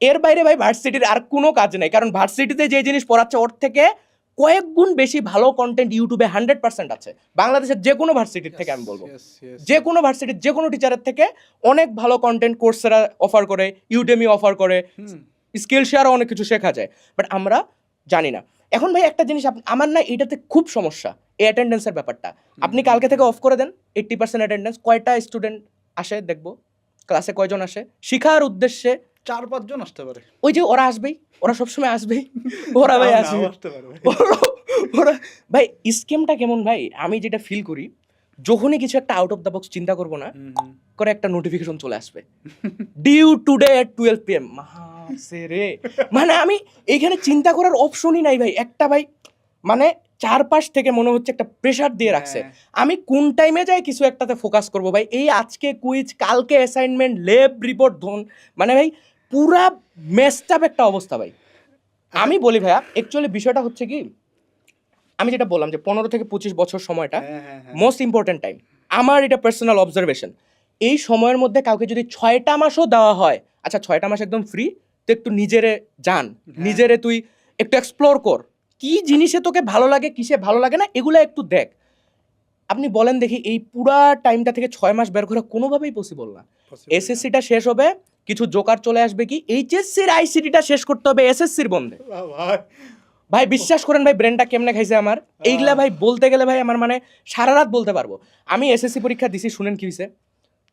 এর বাইরে ভাই ভার্সিটির আর কোনো কাজ নেই, কারণ ভার্সিটিতে যে জিনিস পড়াচ্ছে ওর থেকে কয়েক গুণ বেশি ভালো কন্টেন্ট ইউটিউবে 100% আছে, বাংলাদেশের যে কোনো ভার্সিটির থেকে আমি বলবো, যে কোনো ভার্সিটির যে কোনো টিচারের থেকে অনেক ভালো কন্টেন্ট কোর্সেরা অফার করে, ইউডেমি অফার করে, স্কিল শেয়ারও অনেক কিছু শেখা যায়, বাট আমরা জানি না। এখন ভাই একটা জিনিস আমার না এটাতে খুব সমস্যা, এই অ্যাটেন্ডেন্সের ব্যাপারটা। আপনি কালকে থেকে অফ করে দেন 80% অ্যাটেন্ডেন্স, কয়টা স্টুডেন্ট আসে দেখবো, ক্লাসে কয়জন আসে শিখার উদ্দেশ্যে? 4-5 জন আসতে পারে, ওই যে ওরা আসবেই, ওরা সবসময় আসবেই, ওরা ভাই আসবে, ওরা ভাই স্কিমটা কেমন ভাই, আমি যেটা ফিল করি যখনই কিছু একটা আউট অফ দ্য বক্স চিন্তা করবো না, করে একটা নোটিফিকেশন চলে আসবে, ডিউ টুডে এট 12 PM, রে মানে আমি এইখানে চিন্তা করার অপশনই নাই ভাই, একটা ভাই মানে চারপাশ থেকে মনে হচ্ছে একটা প্রেশার দিয়ে রাখছে, আমি কোন টাইমে যাই কিছু একটাতে ফোকাস করবো ভাই, এই আজকে কুইজ, কালকে অ্যাসাইনমেন্ট, ল্যাব রিপোর্ট, মানে ভাই পুরা মেসড আপ একটা অবস্থা ভাই। আমি বলি ভাইয়া অ্যাকচুয়ালি বিষয়টা হচ্ছে কি, আমি যেটা বললাম যে 15 থেকে 25 বছর সময়টা মোস্ট ইম্পর্টেন্ট টাইম, আমার এটা পার্সোনাল অবজারভেশন। এই সময়ের মধ্যে কাউকে যদি 6টা মাসও দেওয়া হয়, আচ্ছা 6টা মাস একদম ফ্রি, তো একটু নিজেরে জান, নিজেরে তুই একটু এক্সপ্লোর কর, কি জিনিসে তোকে ভালো লাগে, কিসে ভালো লাগে না, এগুলো একটু দেখ। আপনি বলেন দেখি এই পুরা টাইমটা থেকে 6 মাস বের করা কোনোভাবেই পসিবল না। এসএসসিটা শেষ হবে, কিছু জোকার চলে আসবে, কি এইচএসসির আইসিটিটা শেষ করতে হবে এসএসসির বন্ধে। ভাই বিশ্বাস করেন ভাই ব্রেনটা কেমনে খাইছে আমার, এইগুলা ভাই বলতে গেলে ভাই আমার মানে সারা রাত বলতে পারবো। আমি এসএসসি পরীক্ষা দিছি, শুনেন কি হয়েছে,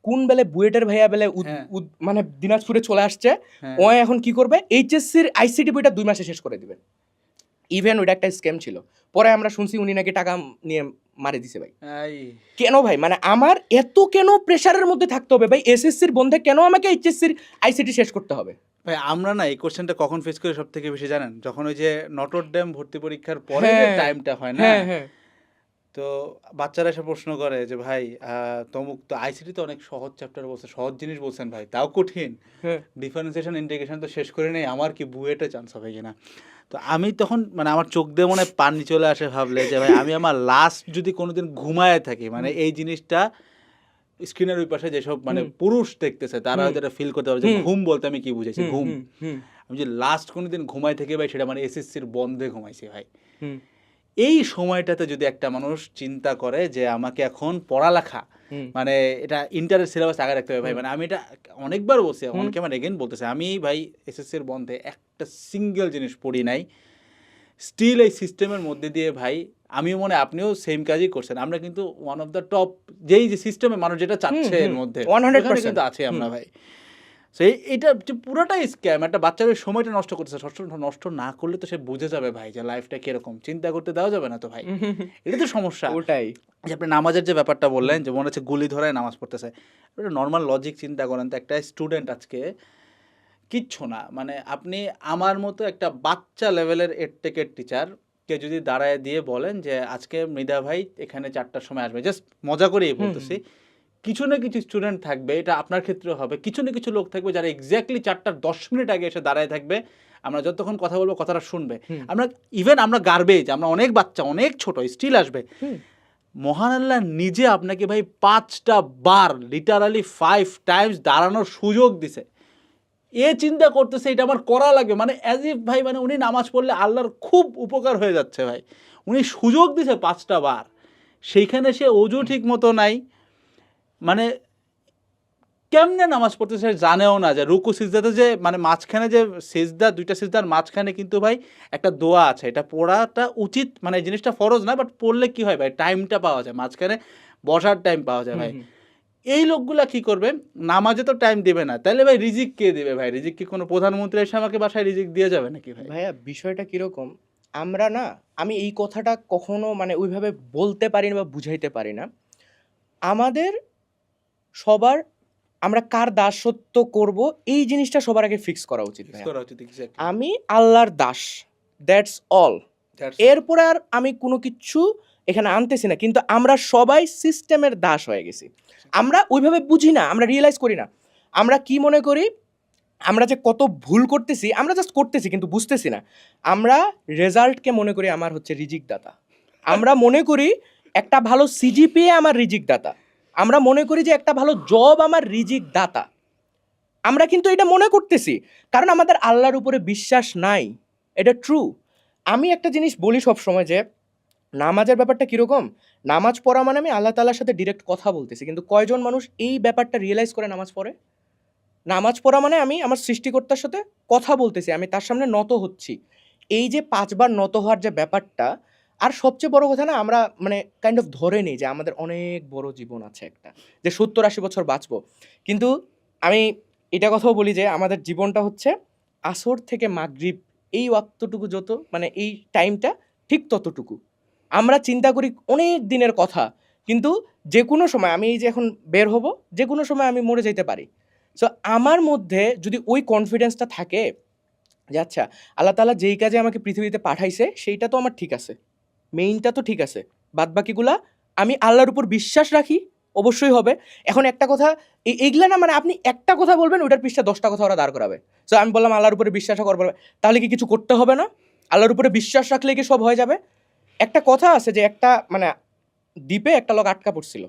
কোন বেলে বুয়েটের ভাইয়া বেলে মানে দিনাজপুরে চলে আসছে, ও এখন কি করবে, এইচএসসির আইসিটি বইটা 2 মাসে শেষ করে দিবে। ইভেন ওইটা একটা স্ক্যাম ছিল, পরে আমরা শুনছি উনি নাকি টাকা নিয়ে মারি দিছে ভাই। কেন ভাই, মানে আমার এত কেন প্রেশারের মধ্যে থাকতে হবে ভাই, এসএসসির বন্ধে কেন আমাকে এইচএসসির আইসিটি শেষ করতে হবে? ভাই আমরা না এই কোশ্চেনটা কখন ফেস করি সব থেকে বেশি জানেন, যখন ওই যে নটর ডেম ভর্তি পরীক্ষার পরে যে টাইমটা হয় না, তো বাচ্চারা এসে প্রশ্ন করে যে ভাই তমুক তো আইসিটি তো অনেক সহজ চ্যাপ্টার বলছে, সহজ জিনিস বলছেন ভাই, তাও কঠিন, ডিফারেন্সিয়েশন ইন্টিগ্রেশন তো শেষ করে নেই, আমার কি বুয়েটে চান্স হবে কিনা। তো আমি তখন মানে আমার চোখ দিয়ে মনে পানি চলে আসে ভাবলে যে ভাই আমি আমার লাস্ট যদি কোনোদিন ঘুমায় থাকি, মানে এই জিনিসটা স্ক্রিনের ওই পাশে যেসব মানে পুরুষ দেখতেছে তারা হয়তো এটা ফিল করতে পারে যে ঘুম বলতে আমি কি বুঝাইছি, ঘুম। আমি যে লাস্ট কোনোদিন ঘুমাই থেকে ভাই সেটা মানে এসএসসির বন্ধে ঘুমাইছি ভাই। এই সময়টাতে যদি একটা মানুষ চিন্তা করে যে আমাকে এখন পড়ালেখা মানে এটা ইন্টারের সিলেবাস আগে রাখতে হবে ভাই, মানে আমি এটা অনেকবার বলছি, অনেকে আমার এগেন বলতেছে, আমি ভাই এসএসসির বন্ধে একটা সিঙ্গেল জিনিস পড়ি নাই, স্টিল এই সিস্টেমের মধ্যে দিয়ে ভাই আমিও মনে আপনিও সেম কাজই করছেন, আমরা কিন্তু ওয়ান অফ দ্য টপ যেই যে সিস্টেমে মানুষ যেটা চাচ্ছে এর মধ্যে 100% কিন্তু আছে আমরা ভাই। সো এইটা পুরোটাই স্ক্যাম, একটা বাচ্চার ওই সময়টা নষ্ট করতেছে, নষ্ট না করলে তো সে বুঝে যাবে ভাই যে লাইফটা কিরকম, চিন্তা করতে দেওয়া যাবে না তো ভাই, এটা তো সমস্যা। ওটাই যে আপনি নামাজের যে ব্যাপারটা বললেন যে মনে হচ্ছে গুলি ধরায় নামাজ পড়তেছে, এটা নর্মাল লজিক চিন্তা করেন তো, একটা স্টুডেন্ট আজকে কিচ্ছু না, মানে আপনি আমার মতো একটা বাচ্চা লেভেলের এডটেকের টিচার কে যদি দাঁড়ায় দিয়ে বলেন যে আজকে মৃধা ভাই এখানে 4টার সময় আসবে, জাস্ট মজা করেই বলতেছি, কিছু না কিছু স্টুডেন্ট থাকবে, এটা আপনার ক্ষেত্রে হবে, কিছু না কিছু লোক থাকবে যারা এক্স্যাক্টলি 4:10 আগে এসে দাঁড়ায় থাকবে, আমরা যতক্ষণ কথা বলবো কথাটা শুনবে। আমরা ইভেন আমরা গার্বেজ, আমরা অনেক বাচ্চা অনেক ছোট স্টিল আসবে। মহান আল্লাহ নিজে আপনাকে ভাই 5টা বার লিটারালি 5 টাইমস দাঁড়ানোর সুযোগ দিছে। এ চিন্তা করতেছে এটা আমার করা লাগবে, মানে অ্যাজ ইফ ভাই মানে উনি নামাজ পড়লে আল্লাহর খুব উপকার হয়ে যাচ্ছে ভাই। উনি সুযোগ দিছে 5টা বার, সেইখানে সে অজু ঠিক মতো নাই, মানে কেমনে নামাজ পড়তেছে জানেও না যে রুকু সিজদাতে যে মানে মাঝখানে যে সিজদা, 2টা সিজদার মাঝখানে কিন্তু ভাই একটা দোয়া আছে, এটা পড়াটা উচিত, মানে এই জিনিসটা ফরজ না, বাট পড়লে কি হয় ভাই টাইমটা পাওয়া যায়, মাঝখানে বসার টাইম পাওয়া যায় ভাই। এই লোকগুলা কি করবে, নামাজে তো টাইম দিবে না, তাহলে ভাই রিজিক কে দিবে ভাই? রিজিক কি কোনো প্রধানমন্ত্রী এসে আমাকে বাসায় রিজিক দিয়ে যাবে নাকি ভাই? ভাইয়া বিষয়টা কিরকম, আমরা না, আমি এই কথাটা কখনো মানে ওইভাবে বলতে পারি না বা বুঝাইতে পারি না। আমাদের সবার, আমরা কার দাসত্ব করব এই জিনিসটা সবার আগে ফিক্স করা উচিত ভাইয়া। করা উচিত, exactly. আমি আল্লাহর দাস, দ্যাটস অল। That's- এরপরে আর আমি কোনো কিছু এখানে আনতেছি না, কিন্তু আমরা সবাই সিস্টেমের দাস হয়ে গেছি। আমরা ওইভাবে বুঝি না, আমরা রিয়েলাইজ করি না। আমরা কি মনে করি, আমরা যে কত ভুল করতেছি, আমরা জাস্ট করতেছি কিন্তু বুঝতেছি না। আমরা রেজাল্টকে মনে করি আমার হচ্ছে রিজিক দাতা। আমরা মনে করি একটা ভালো সিজিপিএ আমার রিজিক দাতা। আমরা মনে করি যে একটা ভালো জব আমার রিজিক দাতা। আমরা কিন্তু এটা মনে করতেছি কারণ আমাদের আল্লাহর উপরে বিশ্বাস নাই। এটা ট্রু। আমি একটা জিনিস বলি সবসময় যে নামাজের ব্যাপারটা কীরকম, নামাজ পড়া মানে আমি আল্লাহ তাআলার সাথে ডিরেক্ট কথা বলতেছি, কিন্তু কয়জন মানুষ এই ব্যাপারটা রিয়েলাইজ করে নামাজ পড়ে? নামাজ পড়া মানে আমি আমার সৃষ্টিকর্তার সাথে কথা বলতেছি, আমি তার সামনে নত হচ্ছি। এই যে 5বার নত হওয়ার যে ব্যাপারটা, আর সবচেয়ে বড় কথা না, আমরা মানে কাইন্ড অফ ধরে নিই যে আমাদের অনেক বড় জীবন আছে একটা, যে 70-80 বছর বাঁচবো। কিন্তু আমি এটা কথাও বলি যে আমাদের জীবনটা হচ্ছে আসর থেকে মাগরিব, এই ওয়াক্তটুকু যত মানে এই টাইমটা ঠিক ততটুকু। আমরা চিন্তা করি অনেক দিনের কথা, কিন্তু যে কোনো সময়, আমি এই যে এখন বের হব, যে কোনো সময় আমি মরে যেতে পারি। সো আমার মধ্যে যদি ওই কনফিডেন্সটা থাকে যে আচ্ছা আল্লাহ তাআলা যেই কাজে আমাকে পৃথিবীতে পাঠাইছে সেইটা তো আমার ঠিক আছে, মেইনটা তো ঠিক আছে, বাদবাকিগুলা আমি আল্লাহর উপর বিশ্বাস রাখি, অবশ্যই হবে। এখন একটা কথা, এইগুলা না মানে আপনি একটা কথা বলবেন, ওইটার পৃষ্ঠা 10টা কথা ওরা দাঁড় করাবে। সো আমি বললাম আল্লাহর উপরে বিশ্বাস করবো, তাহলে কি কিছু করতে হবে না? আল্লাহর উপরে বিশ্বাস রাখলে কি সব হয়ে যাবে? একটা কথা আছে যে একটা মানে দ্বীপে একটা লোক আটকা পড়ছিল,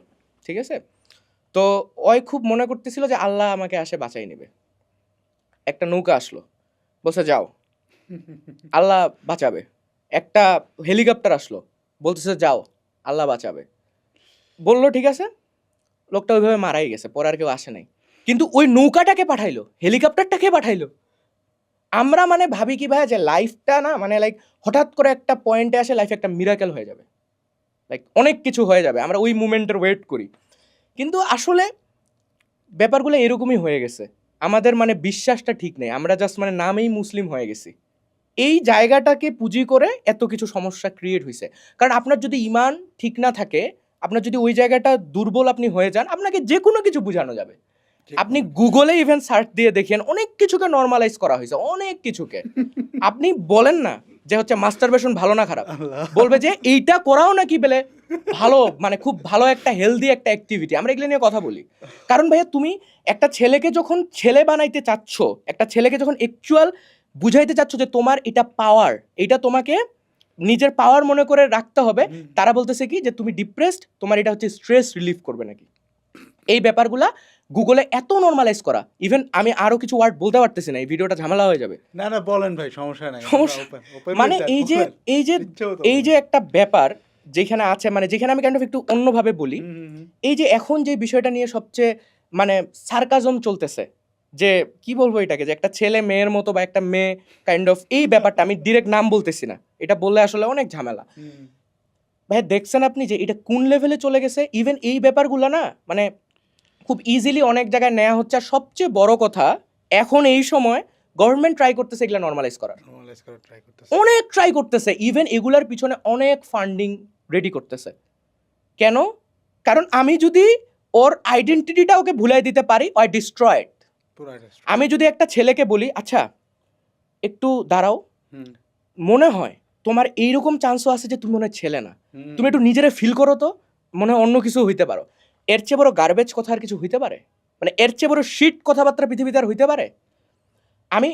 ঠিক আছে? তো ওই খুব মনে করতেছিল যে আল্লাহ আমাকে আসে বাঁচাই নেবে। একটা নৌকা আসলো, বলছে যাও, আল্লাহ বাঁচাবে। একটা হেলিকপ্টার আসলো, বলতেছে যাও, আল্লাহ বাঁচাবে। বললো ঠিক আছে, লোকটা ওইভাবে মারাই গেছে, পরে আর কেউ আসে নাই। কিন্তু ওই নৌকাটাকে পাঠাইলো, হেলিকপ্টারটাকে পাঠাইলো। আমরা মানে ভাবি কি ভাই যে লাইফটা না মানে লাইক হঠাৎ করে একটা পয়েন্টে আসে লাইফে একটা মিরাকেল হয়ে যাবে, লাইক অনেক কিছু হয়ে যাবে, আমরা ওই মুমেন্টের ওয়েট করি। কিন্তু আসলে ব্যাপারগুলো এরকমই হয়ে গেছে, আমাদের মানে বিশ্বাসটা ঠিক নেই, আমরা জাস্ট মানে নামেই মুসলিম হয়ে গেছি। এই জায়গাটাকে পুঁজি করে এত কিছু সমস্যা ক্রিয়েট হয়েছে। কারণ আপনার যদি ঈমান ঠিক না থাকে, আপনার যদি ওই জায়গাটা দুর্বল আপনি হয়ে যান, আপনাকে যে কোনো কিছু বোঝানো যাবে। আপনি গুগলে ইভেন সার্চ দিয়ে দেখেন, অনেক কিছুকে নর্মালাইজ করা হয়েছে, অনেক কিছুকে। আপনি বলেন না যে হচ্ছে মাস্টারবেশন ভালো না খারাপ, বলবে যে এইটা করাও নাকি বেলে ভালো, মানে খুব ভালো একটা হেলদি একটা অ্যাক্টিভিটি। আমরা এগুলো নিয়ে কথা বলি কারণ ভাইয়া তুমি একটা ছেলেকে যখন ছেলে বানাইতে চাচ্ছ, একটা ছেলেকে যখন অ্যাকচুয়াল বুঝাইতে চাচ্ছ যে তোমার এটা পাওয়ার, এটা তোমাকে নিজের পাওয়ার মনে করে রাখতে হবে, তারা বলতেছে কি যে তুমি ডিপ্রেসড, তোমার এটা হচ্ছে স্ট্রেস রিলিফ করবে নাকি। এই ব্যাপারগুলা গুগলে এত নর্মালাইজ করা, ইভেন আমি আরো কিছু ওয়ার্ড বলতে পারতেছি না, এই ভিডিওটা ঝামেলা হয়ে যাবে। না না বলেন ভাই, সমস্যা নাই, সমস্যা মানে এই যে একটা ব্যাপার যেখানে আছে, মানে যেখানে আমি কাইন্ড অফ একটু অন্যভাবে বলি, এই যে এখন যে বিষয়টা নিয়ে সবচেয়ে মানে সার্কাজম চলতেছে, যে কি বলবো এটাকে, যে একটা ছেলে মেয়ের মতো বা একটা মেয়ে কাইন্ড অফ, এই ব্যাপারটা আমি ডিরেক্ট নাম বলতেছি না, এটা বললে আসলে অনেক ঝামেলা। ভাই দেখছেন আপনি যে এটা কোন লেভেলে চলে গেছে? ইভেন এই ব্যাপারগুলো না মানে খুব ইজিলি অনেক জায়গায় নেওয়া হচ্ছে। আর সবচেয়ে বড় কথা, এখন এই সময় গভর্নমেন্ট ট্রাই করতেছে এগুলো নর্মালাইজ করার, অনেক ট্রাই করতেছে, ইভেন এগুলার পিছনে অনেক ফান্ডিং রেডি করতেছে। কেন? কারণ আমি যদি ওর আইডেন্টিটিটা ওকে ভুলাই দিতে পারি, আই ডিস্ট্রয়েড। পুরো industry। আমি যদি একটা ছেলেকে বলি আচ্ছা একটু দাঁড়াও, হুম, মনে হয় তোমার এইরকম চান্সও আছে যে তুমি মনে হয় ছেলে না, হুম। তুমি একটু নিজেরে ফিল করো তো, মনে হয় অন্য কিছু হইতে পারো। এর চেয়ে বড় গার্বেজ কথা আর কিছু হইতে পারে? মানে এর চেয়ে বড় শিট কথাবার্তা পৃথিবীতে আর হইতে পারে? আমি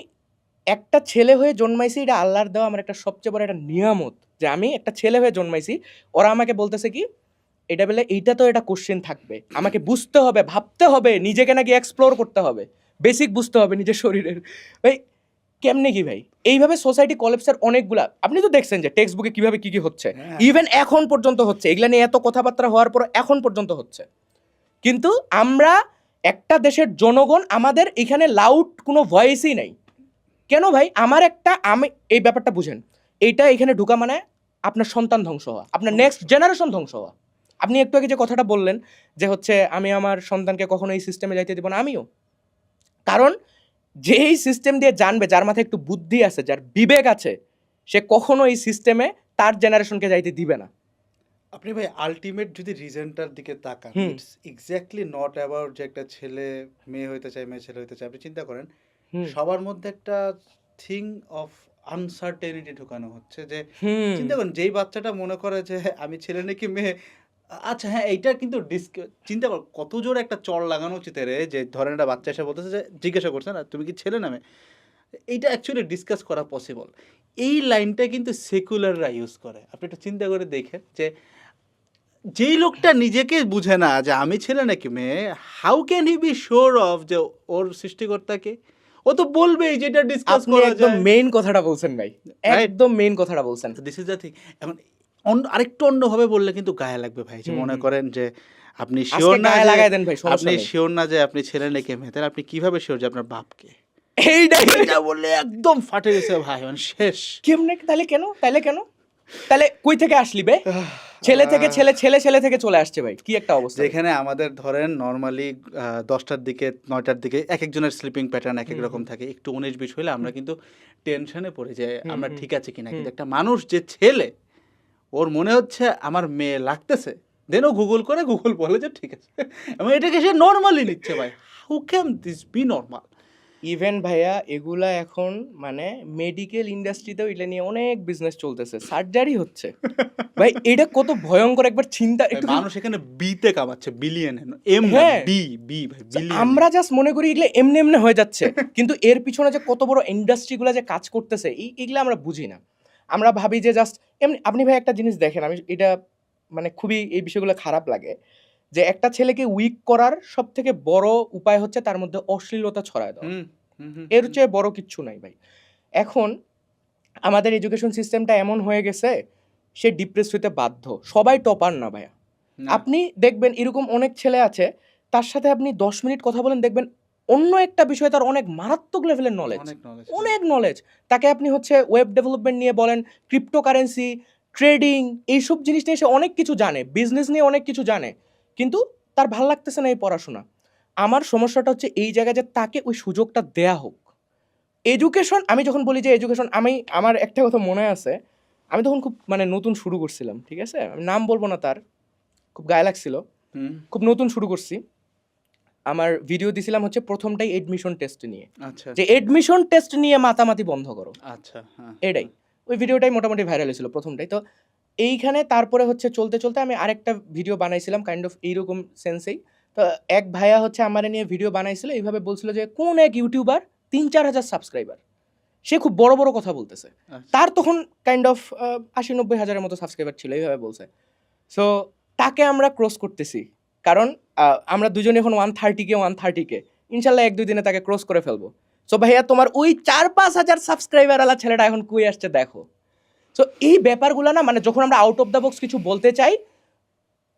একটা ছেলে হয়ে জন্মাইছি, এটা আল্লাহর দেওয়া আমার একটা সবচেয়ে বড় একটা নিয়ামত, যে আমি একটা ছেলে হয়ে জন্মাইছি। ওরা আমাকে বলতেছে কি এটা বলে এইটা তো এটা কোশ্চেন থাকবে, আমাকে বুঝতে হবে, ভাবতে হবে, নিজেকে নাকি এক্সপ্লোর করতে হবে, বেসিক বুঝতে হবে নিজের শরীরের। ভাই কেমনে কি ভাই? এইভাবে সোসাইটি কলেপসের অনেকগুলা, আপনি তো দেখছেন যে টেক্সট বুকে কিভাবে কি কি হচ্ছে, হ্যাঁ। ইভেন এখন পর্যন্ত হচ্ছে, এগুলা নিয়ে এত কথাবার্তা হওয়ার পর এখন পর্যন্ত হচ্ছে। কিন্তু আমরা একটা দেশের জনগণ, আমাদের এখানে লাউড কোনো ভয়েসই নাই। কেন ভাই? আমি এই ব্যাপারটা বুঝেন, এইটা এখানে ঢুকা মানে আপনার সন্তান ধ্বংস হওয়া, আপনার নেক্সট জেনারেশন ধ্বংস হওয়া। আপনি একটু আগে যে কথাটা বললেন যে হচ্ছে আমি আমার সন্তানকে কখনো এই সিস্টেমে যাইতে দিব না, আমিও। কারণ যেই সিস্টেম দিয়ে জানবে, যার মাথায় একটু বুদ্ধি আছে, যার বিবেক আছে, সে কখনো এই সিস্টেমে তার জেনারেশনকে যাইতে দিবে না। আপনি ভাই আলটিমেট যদি রিজনটার দিকে তাকান, হুম। ইটস এক্স্যাক্টলি নট অ্যাবাউট যে একটা ছেলে মেয়ে হইতে চায়, মেয়ে ছেলে হইতে চায়। আপনি চিন্তা করেন হুম সবার মধ্যে একটা থিং অফ আনসার্টেনিটি ঢুকানো হচ্ছে, যে হুম চিন্তা করেন যেই বাচ্চাটা মনে করে যে আমি ছেলে নাকি মেয়ে, আচ্ছা হ্যাঁ এইটা কিন্তু চিন্তা কর কত জোরে একটা চড় লাগানো উচিত রে, যে ধরেন একটা বাচ্চা এসে বলতেছে যে জিজ্ঞাসা করছে না তুমি কি ছেলে না মেয়ে, এইটা অ্যাকচুয়ালি ডিসকাস করা পসিবল। এই লাইনটা কিন্তু সেকুলাররা ইউজ করে। আপনি একটু চিন্তা করে দেখেন যে যেই লোকটা নিজেকে বুঝে না যে আমি ছেলে নাকি মেয়ে, how can he be sure of যে ওর সৃষ্টিকর্তাকে? ও তো বলবেই যেটা ডিসকাস আপনি করা একদম যায়। মেইন কথাটা বলছেন ভাই, Right? একদম মেইন কথাটা বলছেন। This is the thing. এখন আরেকটু অন্যভাবে বললে কিন্তু গায়ে লাগবে ভাই, যে হুম, মনে হুম। করেন যে আপনি আজকে শিওর না গায়ে যে লাগাই দেন ভাই, সমস্যা আপনি নেই। শিওর না যে আপনি ছেলে নাকি মেয়ে, তাহলে আপনি কিভাবে শিওর যে আপনার বাপকে? এইটাই এটা বললে একদম ফাটে গেছে ভাই, মানে শেষ। কেমনে? তাহলে কেন? তাহলে কই থেকে আসলি বে? ছেলে থেকে ছেলে, ছেলে থেকে চলে আসছে ভাই, কি একটা অবস্থা ভাই। যেখানে আমাদের ধরেন নর্মালি 10টার দিকে 9টার দিকে এক একজনের স্লিপিং প্যাটার্ন এক এক রকম থাকে, একটু 19-20 হলে আমরা কিন্তু টেনশনে পড়ি যে আমরা ঠিক আছে কিনা। কিন্তু একটা মানুষ যে ছেলে, ওর মনে হচ্ছে আমার মেয়ে লাগতেছে, দেন ও গুগল করে, গুগল বলে যে ঠিক আছে, এবং এটাকে সে নর্মালি নিচ্ছে ভাই। How can this be normal? Even ভাইয়া এগুলা এখন মানে মেডিকেল ইন্ডাস্ট্রিতেও এটা নিয়ে অনেক বিজনেস চলতেছে, সার্জারি হচ্ছে। ভাই এটা কত ভয়ঙ্কর একবার চিন্তা একটু। মানুষ এখানে বিতে কামাচ্ছে, বিলিয়ন, এম না, হ্যাঁ। বি বি ভাই, বিলিয়ন। আমরা জাস্ট মনে করি এগুলো এমনি এমনি হয়ে যাচ্ছে, কিন্তু এর পিছনে যে কত বড় ইন্ডাস্ট্রিগুলো যে কাজ করতেছে, এগুলো আমরা বুঝি না। আমরা ভাবি যে জাস্ট এমনি। আপনি ভাই একটা জিনিস দেখেন, আমি এটা মানে খুবই এই বিষয়গুলো খারাপ লাগে, যে একটা ছেলেকে উইক করার সব থেকে বড় উপায় হচ্ছে তার মধ্যে অশ্লীলতা ছড়ায় দেওয়া। হুম, হুম, হুম, এর চেয়ে বড় কিচ্ছু নাই ভাই। এখন আমাদের এডুকেশন সিস্টেমটা এমন হয়ে গেছে, সে ডিপ্রেস হইতে বাধ্য। সবাই টপার না ভাইয়া। না, আপনি দেখবেন এরকম অনেক ছেলে আছে, তার সাথে আপনি 10 মিনিট কথা বলেন, দেখবেন অন্য একটা বিষয়ে তার অনেক মারাত্মক লেভেলের নলেজ, অনেক নলেজ। অনেক নলেজ। তাকে আপনি হচ্ছে ওয়েব ডেভেলপমেন্ট নিয়ে বলেন, ক্রিপ্টোকারেন্সি, ট্রেডিং, এইসব জিনিস নিয়ে সে অনেক কিছু জানে, বিজনেস নিয়ে অনেক কিছু জানে, কিন্তু তার ভাল লাগতেছে না এই পড়াশোনা। আমার সমস্যাটা হচ্ছে এই জায়গায় যে তাকে ওই সুযোগটা দেয়া হোক। এডুকেশন, আমি যখন বলি যে এডুকেশন, আমার একটা কথা মনে আছে, আমি তখন খুব মানে নতুন শুরু করছিলাম, ঠিক আছে, আমি নাম বলবো না তার, খুব গায়ে লাগছিল, হুম, খুব নতুন শুরু করছি। আমার ভিডিও দিছিলাম হচ্ছে প্রথমটাই এডমিশন টেস্ট নিয়ে, আচ্ছা, যে এডমিশন টেস্ট নিয়ে মাতামাতি বন্ধ করো, আচ্ছা, হ্যাঁ, এটাই। ওই ভিডিওটাই মোটামুটি ভাইরাল হয়েছিল প্রথমটাই। তো এইখানে তারপরে হচ্ছে চলতে চলতে আমি আরেকটা ভিডিও বানাইছিলাম কাইন্ড অফ এইরকম সেন্সেই। তো এক ভাইয়া হচ্ছে আমারে নিয়ে ভিডিও বানাইছিল, এইভাবে বলছিল যে কোন এক ইউটিউবার 3-4 হাজার সাবস্ক্রাইবার, সে খুব বড় বড় কথা বলতেছে, আচ্ছা। তার তখন কাইন্ড অফ 80-90 হাজারের মতো সাবস্ক্রাইবার ছিল, এইভাবে বলছে। সো তাকে আমরা ক্রস করতেছি, কারণ আমরা দুজনে এখন 130K ইনশাল্লাহ 1-2 দিনে তাকে ক্রস করে ফেলবো। সো ভাইয়া তোমার ওই 4-5 হাজার সাবস্ক্রাইবার আলা ছেলেটা এখন কই আসছে দেখো। সো এই ব্যাপারগুলো না, মানে যখন আমরা আউট অফ দ্য বক্স কিছু বলতে চাই,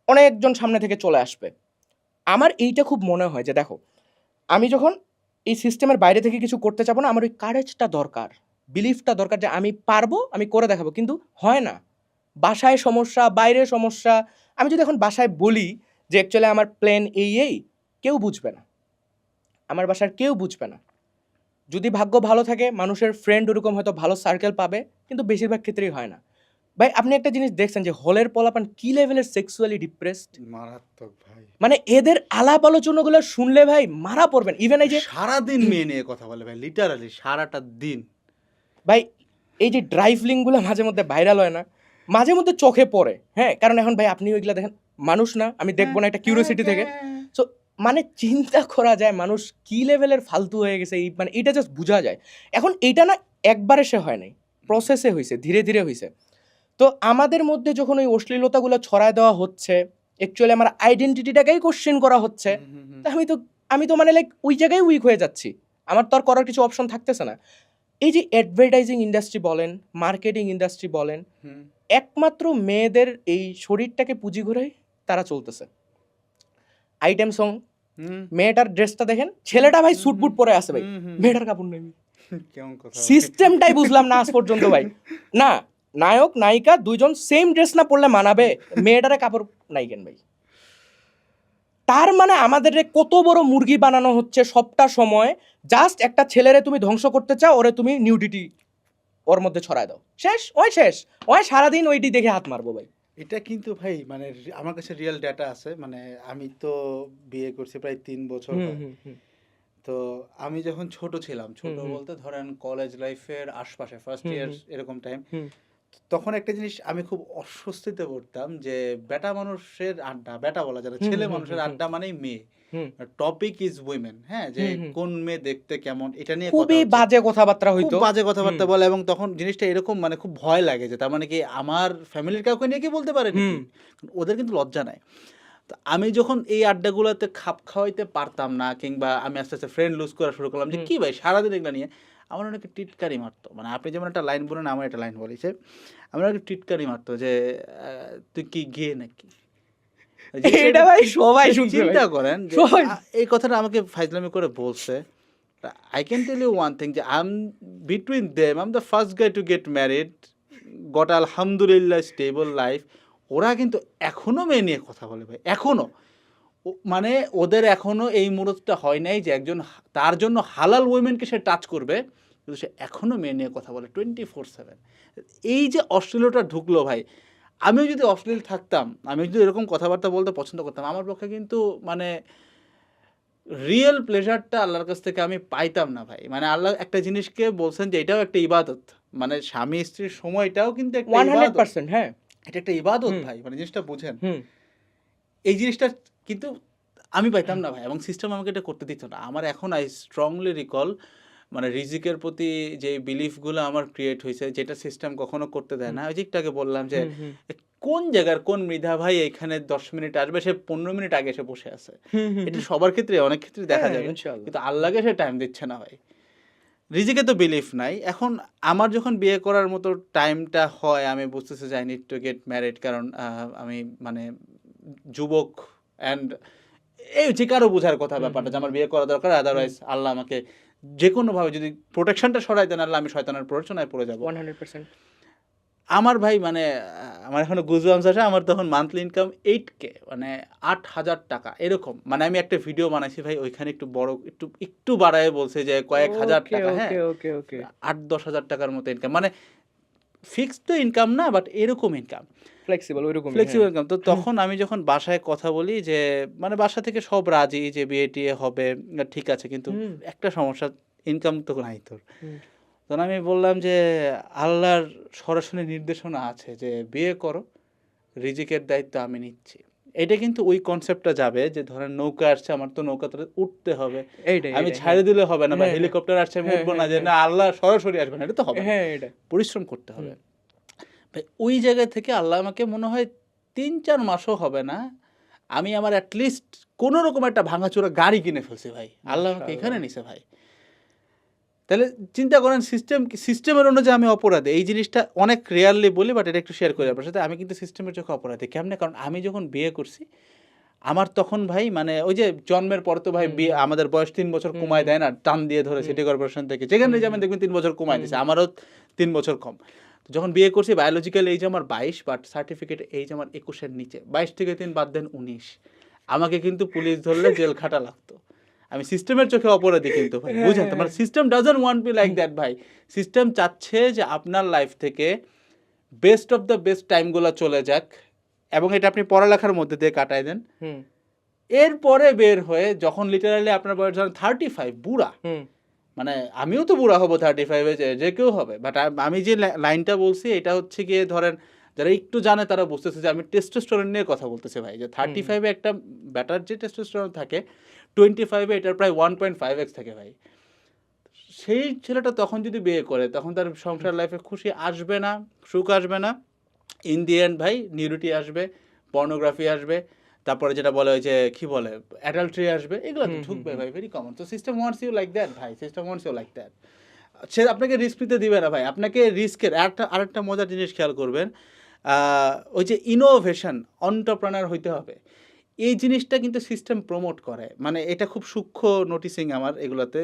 অনেকজন সামনে থেকে চলে আসবে। আমার এইটা খুব মনে হয় যে দেখো, আমি যখন এই সিস্টেমের বাইরে থেকে কিছু করতে চাবো না, আমার ওই কারেজটা দরকার, বিলিফটা দরকার, যে আমি পারবো, আমি করে দেখাবো। কিন্তু হয় না, বাসায় সমস্যা, বাইরে সমস্যা। আমি যদি এখন বাসায় বলি যে অ্যাকচুয়ালি আমার প্ল্যান এই, কেউ বুঝবে না, আমার বাসার কেউ বুঝবে না। যদি ভাগ্য ভালো থাকে, মানুষের ফ্রেন্ড ওরকম হয়তো ভালো সার্কেল পাবে, কিন্তু বেশিরভাগ ক্ষেত্রেই হয় না। ভাই আপনি একটা জিনিস দেখছেন যে হলের পোলাপান কি লেভেলের সেক্সুয়ালি ডিপ্রেসড, মারাত্মক ভাই। মানে এদের আলাপ আলোচনাগুলো শুনলে ভাই মারা পড়বেন। ইভেন এই যে সারাদিন মেয়ে নিয়ে কথা বলে ভাই, লিটারালি সারাটা দিন। ভাই এই যে ড্রাইভ লিঙ্কগুলো মাঝে মধ্যে ভাইরাল হয় না, মাঝে মধ্যে চোখে পড়ে, হ্যাঁ, কারণ এখন ভাই আপনি ওইগুলা দেখেন, মানুষ না আমি দেখবো না একটা কিউরিওসিটি থেকে। সো মানে চিন্তা করা যায় মানুষ কি লেভেলের ফালতু হয়ে গেছে, এই মানে এটা জাস্ট বোঝা যায়। এখন এইটা না একবারে সে হয় নাই, প্রসেসে হয়েছে, ধীরে ধীরে হয়েছে। তো আমাদের মধ্যে যখন ওই অশ্লীলতাগুলো ছড়ায় দেওয়া হচ্ছে, অ্যাকচুয়ালি আমার আইডেন্টিটিটাকেই কোশ্চেন করা হচ্ছে, তা আমি তো মানে লাইক ওই জায়গায় উইক হয়ে যাচ্ছি, আমার তো আর করার কিছু অপশন থাকতেছে না। এই যে অ্যাডভার্টাইজিং ইন্ডাস্ট্রি বলেন, মার্কেটিং ইন্ডাস্ট্রি বলেন, একমাত্র মেয়েদের এই শরীরটাকে পুঁজি ঘুরে তারা চলতেছে। আইটেম সং, মেয়েটার ড্রেসটা দেখেন, ছেলেটা ভাই স্যুট বুট পরে আছে ভাই, মেয়েটার কাপড় নেই। কেমন কথা। সিস্টেমটাই বুঝলাম না আজ পর্যন্ত ভাই। না, নায়ক নায়িকা দুইজন সেম ড্রেস না পরলে মানাবে, মেয়েটারে কাপড় নাই কেন ভাই? তার মানে আমাদের কত বড় মুরগি বানানো হচ্ছে সবটা সময়, জাস্ট একটা ছেলেরে তুমি ধ্বংস করতে চাও, ওরে তুমি নিউডিটি ওর মধ্যে ছড়ায় দাও, শেষ। ওই সারাদিন ওইটি দেখে হাত মারবো ভাই। এটা কিন্তু ভাই মানে আমার কাছে রিয়েল ডেটা আছে। মানে আমি তো বিয়ে করছি প্রায় 3 বছর হয়। তো আমি যখন ছোট ছিলাম, ছোট বলতে ধরেন কলেজ লাইফের আশপাশে ফার্স্ট ইয়ার এরকম টাইম, তখন একটা জিনিস আমি খুব অস্বস্তিতে পড়তাম যে বেটা মানুষের আড্ডা, বেটা বলা যায় না, ছেলে মানুষের আড্ডা মানেই মেয়ে, টপিক ইজ উইমেন, হ্যাঁ, যে কোন মেয়ে দেখতে কেমন, এটা নিয়ে খুবই বাজে কথাবার্তা হইতো, খুব বাজে কথাবার্তা বলে। এবং তখন জিনিসটা এরকম মানে খুব ভয় লাগে যে তার মানে কি আমার ফ্যামিলির কাউকে নিয়ে কি বলতে পারে নাকি? ওদের কিন্তু লজ্জা নাই। তো আমি যখন এই আড্ডাগুলোতে খাপ খাওয়াইতে পারতাম না, কিংবা আমি আস্তে আস্তে ফ্রেন্ড লুজ করা শুরু করলাম যে কি ভাই সারাদিন এগুলো নিয়ে, আমার অনেকে টিটকারি মারতো। মানে আপনি যেমন একটা লাইন বলেন, আমার একটা লাইন বলেছে, আমার অনেকে টিটকারি মারতো যে তুই কি গে নাকি। এটা ভাই সবাই শুনছে, চিন্তা করেন যে এই কথাটা আমাকে ফাইজলামি করে বলছে। I can tell you one thing, যে I'm between them, I'm the first guy to get married, got alhamdulillah stable life. ওরা কিন্তু এখনো মেয়ে নিয়ে কথা বলে ভাই, এখনো। মানে ওদের এখনো এই মুহূর্তটা হয় নাই যে একজন তার জন্য হালাল উইমেনকে সে টাচ করবে, কিন্তু সে এখনো মেয়ে নিয়ে কথা বলে 24/7। এই যে অশ্লীলতা ঢুকলো ভাই, আমিও যদি অশ্লীল থাকতাম, আমি যদি এরকম কথাবার্তা বলতে পছন্দ করতাম, আমার পক্ষে কিন্তু মানে রিয়েল প্লেজারটা আল্লাহর কাছ থেকে আমি পাইতাম না ভাই। মানে আল্লাহ একটা জিনিসকে বলছেন যে এটাও একটা ইবাদত, মানে স্বামী স্ত্রীর সময়টাও কিন্তু একটা 100%, হ্যাঁ, এটা একটা ইবাদত ভাই, মানে জিনিসটা বুঝেন। এই জিনিসটা কিন্তু আমি পাইতাম না ভাই, এবং সিস্টেম আমাকে এটা করতে দিত না। আমার এখন আই স্ট্রংলি রিকল মানে রিজিকের প্রতি যে বিলিফগুলো আমার ক্রিয়েট হয়েছে, যেটা সিস্টেম কখনো করতে দেয় না। ওই যে একটু আগে বললাম যে কোন জায়গার কোন মৃধা ভাই এখানে 10 মিনিট আসবে, সে 15 মিনিট আগে এসে বসে আছে। এটা সবার ক্ষেত্রে অনেক ক্ষেত্রে দেখা যাবে, কিন্তু আল্লাহকে সে টাইম দিচ্ছে না ভাই। রিজিকে তো বিলিফ নাই। এখন আমার যখন বিয়ে করার মতো টাইমটা হয়, আমি বুঝতেছি যে I need to get married, কারণ আমি মানে যুবক, অ্যান্ড এই যে কারো বোঝার কথা ব্যাপারটা যে আমার বিয়ে করা দরকার, আদারওয়াইজ আল্লাহ আমাকে যে কোনোভাবে যদি প্রোটেকশনটা সরাই দেন, আল্লাহ আমি শয়তানের প্ররোচনায় পড়ে যাবো। 100%। আমার ভাই মানে আমার এখনো গুজবাম্স আসে। আমার তখন মান্থলি ইনকাম 8K, মানে 8,000 টাকা এরকম। মানে আমি একটা ভিডিও বানাইছি ভাই, ওইখানে একটু বড় একটু বাড়ায় বলছে যে কয়েক হাজার টাকা, হ্যাঁ 8-10 হাজার টাকার মতো ইনকাম, মানে ফিক্সড তো ইনকাম না, বাট এরকম ইনকাম, ফ্লেক্সিবল ইনকাম। তো তখন আমি যখন বাসায় কথা বলি যে মানে বাসা থেকে সব রাজি যে বিয়ে টিয়ে হবে, ঠিক আছে, কিন্তু একটা সমস্যা, ইনকাম তো নাই তোর। তখন আমি বললাম যে আল্লাহর সরাসরি নির্দেশনা আছে যে বিয়ে করো, রিজিকের দায়িত্ব আমি নিচ্ছি। এটা কিন্তু ওই কনসেপ্টটা যাবে যে ধরেন নৌকা আসছে, আমার তো নৌকাতে উঠতে হবে, আমি ছাড়ে দিলে হবে না, বা হেলিকপ্টার আসছে আমি উঠবো না, যে না আল্লাহ সরাসরি আসবে না, এটা তো হবে, পরিশ্রম করতে হবে। ওই জায়গা থেকে আল্লাহ আমাকে মনে হয় 3-4 মাসও হবে না, আমি আমার অ্যাটলিস্ট কোনো রকম একটা ভাঙাচোরা গাড়ি কিনে ফেলছি ভাই। আল্লাহ আমাকে এখানে নিছে ভাই। তাহলে চিন্তা করেন সিস্টেমের অনুযায়ী আমি অপরাধী। এই জিনিসটা অনেক রেয়ারলি বলি, বাট এটা একটু শেয়ার করি আপনার সাথে। আমি কিন্তু সিস্টেমের চোখে অপরাধী। কেমনে? কারণ আমি যখন বিয়ে করছি, আমার তখন ভাই মানে ওই যে জন্মের পর তো ভাই বিয়ে আমাদের বয়স 3 বছর কমায় দেয় না, টান দিয়ে ধরে সিটি কর্পোরেশন থেকে, যেখানে যেমন দেখবেন 3 বছর কমায় দিয়েছে, আমারও 3 বছর কম। যখন বিয়ে করছি বায়োলজিক্যাল এইজ আমার 22, বাট সার্টিফিকেট এইজ আমার 21-এর নিচে। 22 থেকে 3 বাদ দেন 19। আমাকে কিন্তু পুলিশ ধরলে জেল খাটা লাগতো। আমি সিস্টেমের চোখে অপরাধী কিন্তু ভাই, বুঝেন তো? মানে system doesn't want me like that ভাই। সিস্টেম চাচ্ছে যে আপনার লাইফ থেকে বেস্ট অফ দ্য বেস্ট টাইমগুলো চলে যাক এবং এটা আপনি পড়ালেখার মধ্যে দিয়ে কাটাই দেন। হুম এরপরে বের হয়ে যখন লিটারালি আপনার বয়স ধরেন 35, বুড়া, হুম মানে আমিও তো বুড়া হবো 35-এ, যে কেউ হবে, বাট আমি যে লাইনটা বলছি এটা হচ্ছে গিয়ে ধরেন যারা একটু জানে তারা বুঝতেছে যে আমি টেস্টোস্টেরন নিয়ে কথা বলতেছি ভাই, যে 35-এ একটা ব্যাটার যে টেস্টোস্টেরন থাকে 25-এ এটার প্রায় 1.5x থাকে ভাই। সেই ছেলেটা তখন যদি বিয়ে করে তখন তার সংসার লাইফে খুশি আসবে না, সুখ আসবে না, ইন দি এন্ড ভাই নিউডিটি আসবে, পর্নোগ্রাফি আসবে, তারপরে যেটা বলে ওই যে কি বলে অ্যাডাল্টারি আসবে, এগুলো তো ঢুকবে ভাই, ভেরি কমন। তো system wants you like that ভাই, system wants you like that. সে আপনাকে রিস্ক নিতে দিবে না ভাই, আপনাকে রিস্কের আরেকটা মজার জিনিস খেয়াল করবেন, ওই যে ইনোভেশন, অন্টারপ্রেনার হইতে হবে, এই জিনিসটা কিন্তু সিস্টেম প্রমোট করে। মানে এটা খুব সূক্ষ্ম নোটিসিং আমার এগুলোতে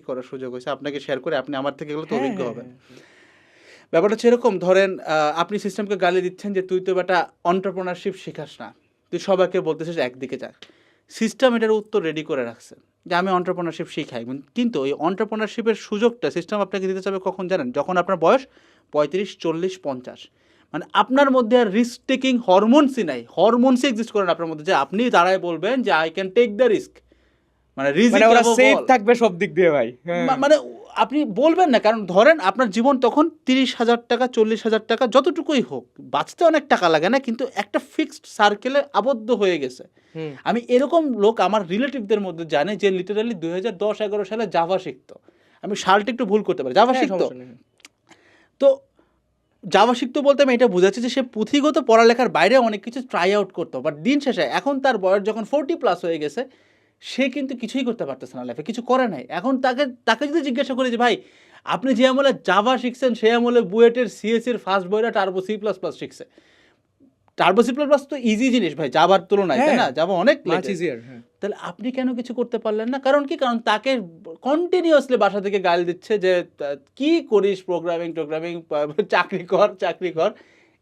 করার সুযোগ হয়েছে, আপনাকে শেয়ার করে আপনি আমার থেকে এগুলো তো অভিজ্ঞ হবেন। ব্যাপারটা হচ্ছে এরকম, ধরেন আপনি সিস্টেমকে গালি দিচ্ছেন যে তুই তো বেটা অন্টারপ্রেনারশিপ শিখাস না, তুই সবাইকে বলতেছিস একদিকে যা। সিস্টেম এটার উত্তর রেডি করে রাখছে যে আমি অন্টারপ্রেনারশিপ শিখাই, কিন্তু ওই অন্টারপ্রেনারশিপের সুযোগটা সিস্টেম আপনাকে দিতে চাবে কখন জানেন? যখন আপনার বয়স 35, 40, 50, মানে আপনার মধ্যে আর রিস্ক টেকিং হরমোনসই নাই, হরমোনসই এক্সিস্ট করেন আপনার মধ্যে, যে আপনি দাঁড়ায় বলবেন যে I can take the risk, মানে মানে ওরা সেফ থাকবে সব দিক দিয়ে ভাই। মানে আপনি বলবেন না, কারণ ধরেন আপনার জীবন তখন 30,000 টাকা, 40,000 টাকা, যতটুকুই হোক, বাঁচতে অনেক টাকা লাগে না, কিন্তু একটা ফিক্সড সার্কেলে আবদ্ধ হয়ে গেছে। আমি এরকম লোক আমার রিলেটিভদের মধ্যে জানি যে লিটারালি 2010-11 সালে জাভা শিখতো, আমি সালটা একটু ভুল করতে পারি, জাভা শিখতো। তো জাভা শিখতো বলতে আমি এটা বোঝাচ্ছি যে সে পুঁথিগত পড়ালেখার বাইরে অনেক কিছু ট্রাই আউট করতো, বাট দিন শেষে এখন তার বয়স যখন 40+ হয়ে গেছে, সে কিন্তু কিছুই করতে পারতেছে না লাইফে, কিছু করে নাই। এখন তাকে যদি জিজ্ঞাসা করি যে ভাই আপনি যে আমলে জাভা শিখছেন সেই আমলে বুয়েটের সিএসির ফার্স্ট বইটা টার্বো সি প্লাস প্লাস শিখছে, টার্বো সি প্লাস প্লাস তো ইজি জিনিস ভাই জাভার তুলনায়, তাই না? জাভা অনেক ইজিয়ার। তাহলে আপনি কেন কিছু করতে পারলেন না? কারণ কি? কারণ তাকে কন্টিনিউয়াসলি বাসা থেকে গালি দিচ্ছে যে কি করিস, প্রোগ্রামিং চাকরি কর।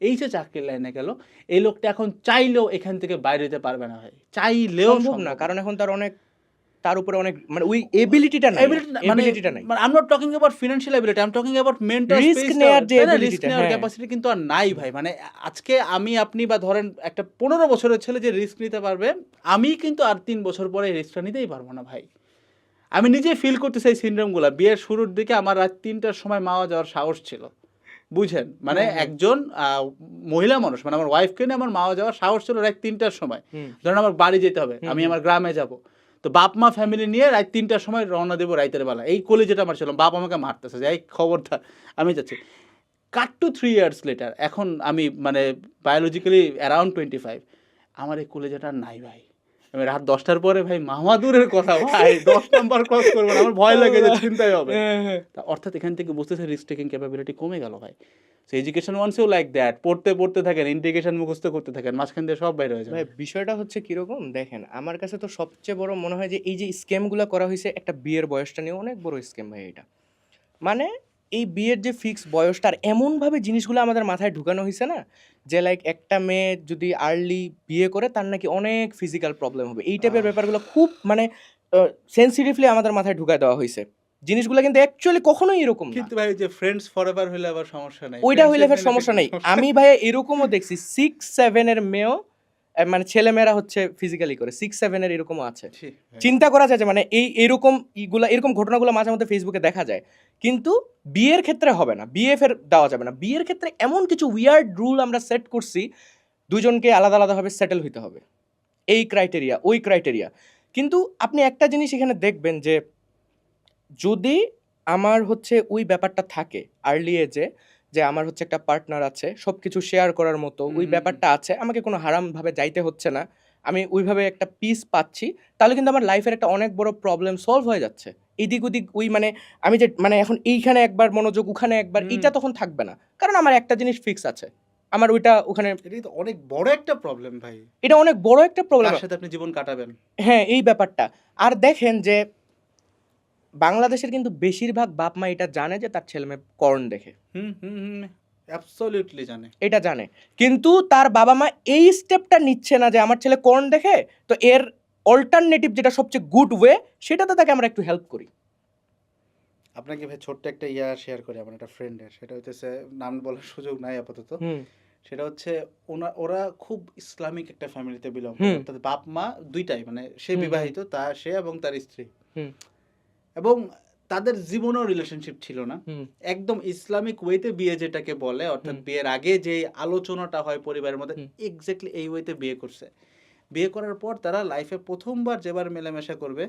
এই যে চাকরির লাইনে গেল, এই লোকটা এখন চাইলেও এখান থেকে বাইরে যেতে পারবে না ভাই, চাইলেও সম্ভব না, কারণ এখন তার উপরে অনেক মানে ওই এবিলিটিটা নাই। মানে I am not talking about financial ability, I am talking about mental risk নেয়ার যে এবিলিটিটা, ক্যাপাসিটি কিন্তু আর নাই ভাই। মানে আজকে আপনি বা ধরেন একটা 15 বছরের ছেলে যে রিস্ক নিতে পারবে, আমি কিন্তু আর 3 বছর পরে রিস্কটা নিতেই পারবো না ভাই। আমি নিজে ফিল করতেছি এই সিনড্রোমগুলো। বিয়ের শুরুর দিকে আমার রাত 3টার সময় মাওয়া যাওয়ার সাহস ছিল, বুঝেন? মানে একজন মহিলা মানুষ, মানে আমার ওয়াইফকে নিয়ে আমার মাওয়া যাওয়ার সাহস ছিল রাত 3টার সময়। ধরেন আমার বাড়ি যেতে হবে, আমি আমার গ্রামে যাব, তো বাপ মা ফ্যামিলি নিয়ে রাত 3টার সময় রওনা দেবো রাইতের বেলা, এই কলে যেটা আমার ছিল, বাপ আমাকে মারতেছে যে এই খবরদার, আমি যাচ্ছি। কাট টু 3 ইয়ার্স লেটার, এখন আমি মানে বায়োলজিক্যালি অ্যারাউন্ড 25, আমার এই কলেজাটা নাই ভাই। আমি রাত 10টার পরে ভাই মামা দূরের কথা ভাই 10 নাম্বার ক্রস করবো না, আমার ভয় লাগে যে চিন্তাই হবে। অর্থাৎ এখান থেকে বুঝতেছে রিস্ক টেকিং ক্যাপাবিলিটি কমে গেল ভাই। সো এডুকেশন ওয়ান্সও লাইক দ্যাট, পড়তে থাকেন, ইন্টিগ্রেশন মুখস্থ করতে থাকেন, মাঝখান দিয়ে সব বাইরে হয়ে যায়। ভাই বিষয়টা হচ্ছে কিরকম দেখেন, আমার কাছে তো সবচেয়ে বড় মনে হয় যে এই যে স্ক্যামগুলো করা হয়েছে একটা বিয়ের বয়সটা নিয়ে, অনেক বড় স্ক্যাম ভাই এটা। মানে এই বিয়ের যে ফিক্স বয়সটার এমনভাবে জিনিসগুলো আমাদের মাথায় ঢুকানো হয়েছে না, যে লাইক একটা মেয়ে যদি আর্লি বিয়ে করে তার নাকি অনেক ফিজিক্যাল প্রবলেম হবে, এই টাইপের ব্যাপারগুলো খুব মানে সেন্সিটিভলি আমাদের মাথায় ঢুকায় দেওয়া হয়েছে। জিনিসগুলো কিন্তু অ্যাকচুয়ালি কখনোই এরকম না। কিন্তু ভাই যে ফ্রেন্ডস ফরএভার হইলে আবার সমস্যা নাই, ওইটা হইলে ফের সমস্যা নেই। আমি ভাই এরকমও দেখছি 6-7 এর মেয়েও মানে ছেলেমেয়েরা হচ্ছে ফিজিক্যালি করে, 6-7 এর এরকমও আছে। চিন্তা করা যায় যে মানে এরকম ঘটনাগুলো মাঝে মধ্যে ফেসবুকে দেখা যায়। কিন্তু বিয়ের ক্ষেত্রে হবে না, বিয়ে ফের দেওয়া যাবে না। বিয়ের ক্ষেত্রে এমন কিছু উইয়ার্ড রুল আমরা সেট করছি, দুজনকে আলাদা আলাদাভাবে সেটেল হইতে হবে, এই ক্রাইটেরিয়া ওই ক্রাইটেরিয়া। কিন্তু আপনি একটা জিনিস এখানে দেখবেন যে যদি আমার হচ্ছে ওই ব্যাপারটা থাকে আর্লি এজে, যে আমার হচ্ছে একটা পার্টনার আছে, সব কিছু শেয়ার করার মতো ওই ব্যাপারটা আছে, আমাকে কোনো হারামভাবে যাইতে হচ্ছে না, আমি ওইভাবে একটা পিস পাচ্ছি, তাহলে কিন্তু আমার লাইফের একটা অনেক বড় প্রবলেম সলভ হয়ে যাচ্ছে। এদিক ওদিক ওই মানে আমি যে মানে এখন এইখানে একবার মনোযোগ, ওখানে একবার, এটা তখন থাকবে না, কারণ আমার একটা জিনিস ফিক্স আছে, আমার ওইটা ওখানে। এটা তো অনেক বড় একটা প্রবলেম ভাই, এটা অনেক বড় একটা প্রবলেম, কার সাথে আপনি জীবন কাটাবেন। হ্যাঁ এই ব্যাপারটা। আর দেখেন যে বাংলাদেশের কিন্তু বেশিরভাগ বাপ মা এটা জানে যে তার ছেলে মেয়ে কর্ন দেখে, অ্যাবসলিউটলি জানে, এটা জানে, কিন্তু তার বাবা মা এই স্টেপটা নিচ্ছে না যে আমার ছেলে কর্ন দেখে, তো এর অল্টারনেটিভ যেটা সবচেয়ে গুড ওয়ে, সেটাতে তাকে আমরা একটু হেল্প করি। আপনাকে ভাই ছোট্ট একটা শেয়ার করি আমার একটা ফ্রেন্ডের, সেটা হচ্ছে নাম বলার সুযোগ নাই আপাতত। হুম সেটা হচ্ছে ওরা খুব ইসলামিক একটা ফ্যামিলিতে বিলং করে, হুম অর্থাৎ বাপ মা দুইটাই, মানে সে হুম হুম বিবাহিত, সে এবং তার স্ত্রী, হুম এবং তাদের জীবনেও রিলেশনশিপ ছিল না। হুম একদম ইসলামিক ওয়েতে বিয়ে যেটাকে বলে, অর্থাৎ হুম বিয়ের আগে যে আলোচনাটা হয় পরিবারের মধ্যে, হুম এক্স্যাক্টলি এই ওয়েতে বিয়ে করছে। বিয়ে করার পর তারা লাইফে প্রথমবার যেবার মেলামেশা করবে,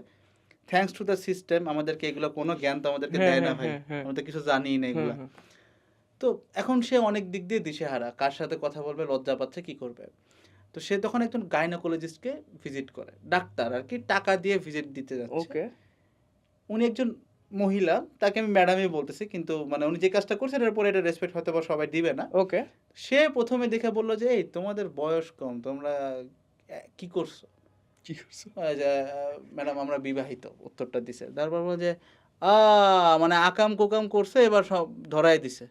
থ্যাঙ্কস টু দ্য সিস্টেম, আমাদেরকে এগুলো কোনো জ্ঞান তো আমাদেরকে হ্যাঁ দেয় না হ্যাঁ ভাই, হ্যাঁ হ্যাঁ আমরা তো কিছু জানিই না হুম এগুলা। হুম তো এখন সে অনেক দিক দিয়ে দিশেহারা, কার সাথে কথা বলবে, লজ্জা পাচ্ছে, কি করবে। তো সে তখন একজন গাইনোকোলজিস্টকে ভিজিট করে, ডাক্তার আর কি, টাকা দিয়ে ভিজিট দিতে যাচ্ছে। ওকে উনি একজন মহিলা, তাকে আমি ম্যাডামই বলতেছি, কিন্তু মানে উনি যে কাজটা করছে এটার পরে এটা রেসপেক্ট হয়তো বা সবাই দিবে না। ওকে সে প্রথমে দেখে বললো যে, এই তোমাদের বয়স কম, তোমরা কি করছো? কি করছো ম্যাডাম আমরা বিবাহিত, উত্তরটা দিছে। তারপর বললো যে মানে আকাম কুকাম করছে, এবার সব ধরাই দিছে,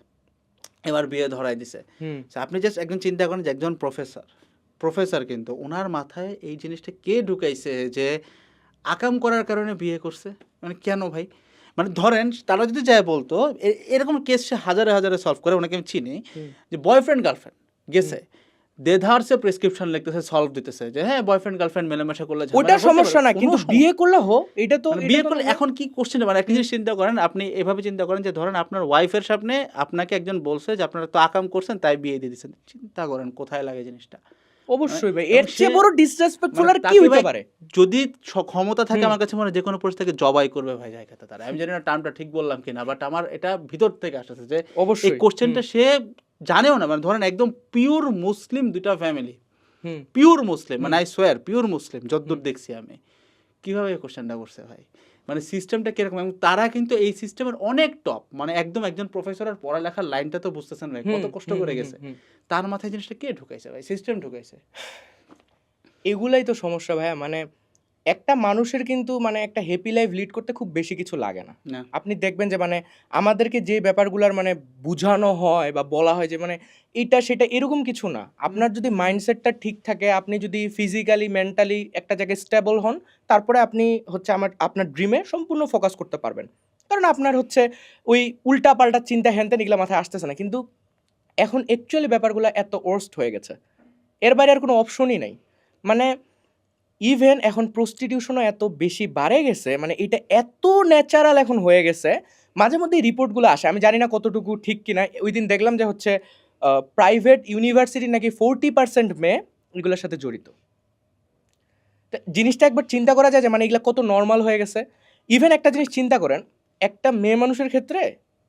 এবার বিয়ে ধরাই দিছে। হুম So, আপনি জাস্ট একজন চিন্তা করেন যে একজন প্রফেসর কিন্তু ওনার মাথায় এই জিনিসটা কে ঢুকাইছে যে আকাম করার কারণে বিয়ে করছে? মানে কেন ভাই? মানে ধরেন তারা যদি যায় বলতো, এরকম কেস সে হাজারে হাজারে সলভ করে, ওনাকে আমি চিনি, হুম যে বয়ফ্রেন্ড গার্লফ্রেন্ড গেছে, দেধারসে প্রেসক্রিপশন লিখতেছে, সলভ দিতেছে যে হ্যাঁ বয়ফ্রেন্ড গার্লফ্রেন্ড মেলামেশা করলে ঝামেলা ওটা হতে সমস্যা পারে, না, কোনো কিন্তু সমস্যা বিয়ে করলে হো এটা তো মানে এটা বিয়ে তো করলে না। এখন কি কোশ্চেন, মানে একটা জিনিস চিন্তা করেন, আপনি এভাবে চিন্তা করেন যে ধরেন আপনার ওয়াইফের সামনে আপনাকে একজন বলছে যে আপনারা তো আকাম করছেন তাই বিয়ে দিয়ে দিচ্ছেন, চিন্তা করেন কোথায় লাগে জিনিসটা। অবশ্যই ভাই, এবং এর চেয়ে সে- বড় ডিসরেসপেক্টফুল মানে আর কি তাকে হইতে ভাই পারে? যদি ক্ষমতা থাকে, হুম। আমার কাছে মনে হয় যে কোনো পরিস্থিতিকে জবাই করবে ভাই জায়গাতে তারা। আমি জানি না টার্মটা ঠিক বললাম কিনা, বাট আমার এটা ভিতর থেকে আসছে যে এই অবশ্যই কোশ্চেনটা সে জানেও না, মানে ধরেন একদম পিওর মুসলিম দুইটা ফ্যামিলি, হুম পিওর মুসলিম, মানে হুম। আই সোয়ার পিওর মুসলিম যতদূর দেখছি আমি, কিভাবে এই কোশ্চেনটা করছে ভাই? মানে সিস্টেমটা কিরকম, এবং তারা কিন্তু এই সিস্টেমের অনেক টপ, মানে একদম একজন প্রফেসরের পড়ালেখার লাইনটা তো বুঝতেছেন ভাই কত কষ্ট করে গেছে, তার মাথায় জিনিসটা কে ঢুকাইছে ভাই? সিস্টেম ঢুকাইছে। এগুলাই তো সমস্যা ভাইয়া। মানে একটা মানুষের কিন্তু মানে একটা হ্যাপি লাইফ লিড করতে খুব বেশি কিছু লাগে না। না আপনি দেখবেন যে মানে আমাদেরকে যে ব্যাপারগুলার মানে বুঝানো হয় বা বলা হয় যে মানে এটা সেটা এরকম কিছু না। আপনার যদি মাইন্ডসেটটা ঠিক থাকে, আপনি যদি ফিজিক্যালি মেন্টালি একটা জায়গায় স্টেবল হন, তারপরে আপনি হচ্ছে আপনার ড্রিমে সম্পূর্ণ ফোকাস করতে পারবেন। কারণ আপনার হচ্ছে ওই উল্টাপাল্টা চিন্তা হ্যান-ত্যান এগুলা মাথায় আসতেছে না। কিন্তু এখন অ্যাকচুয়ালি ব্যাপারগুলো এত ওর্স্ট হয়ে গেছে, এর বাইরে আর কোনো অপশনই নাই। মানে ইভেন এখন প্রস্টিটিউশনও এত বেশি বাড়ে গেছে, মানে এটা এত ন্যাচারাল এখন হয়ে গেছে। মাঝে মধ্যে রিপোর্টগুলো আসে, আমি জানি না কতটুকু ঠিক কিনা। ওই দিন দেখলাম যে হচ্ছে প্রাইভেট ইউনিভার্সিটি নাকি 40% মেয়ে এগুলোর সাথে জড়িত। তা জিনিসটা একবার চিন্তা করা যায় যে মানে এগুলো কত নর্মাল হয়ে গেছে। ইভেন একটা জিনিস চিন্তা করেন, একটা মেয়ে মানুষের ক্ষেত্রে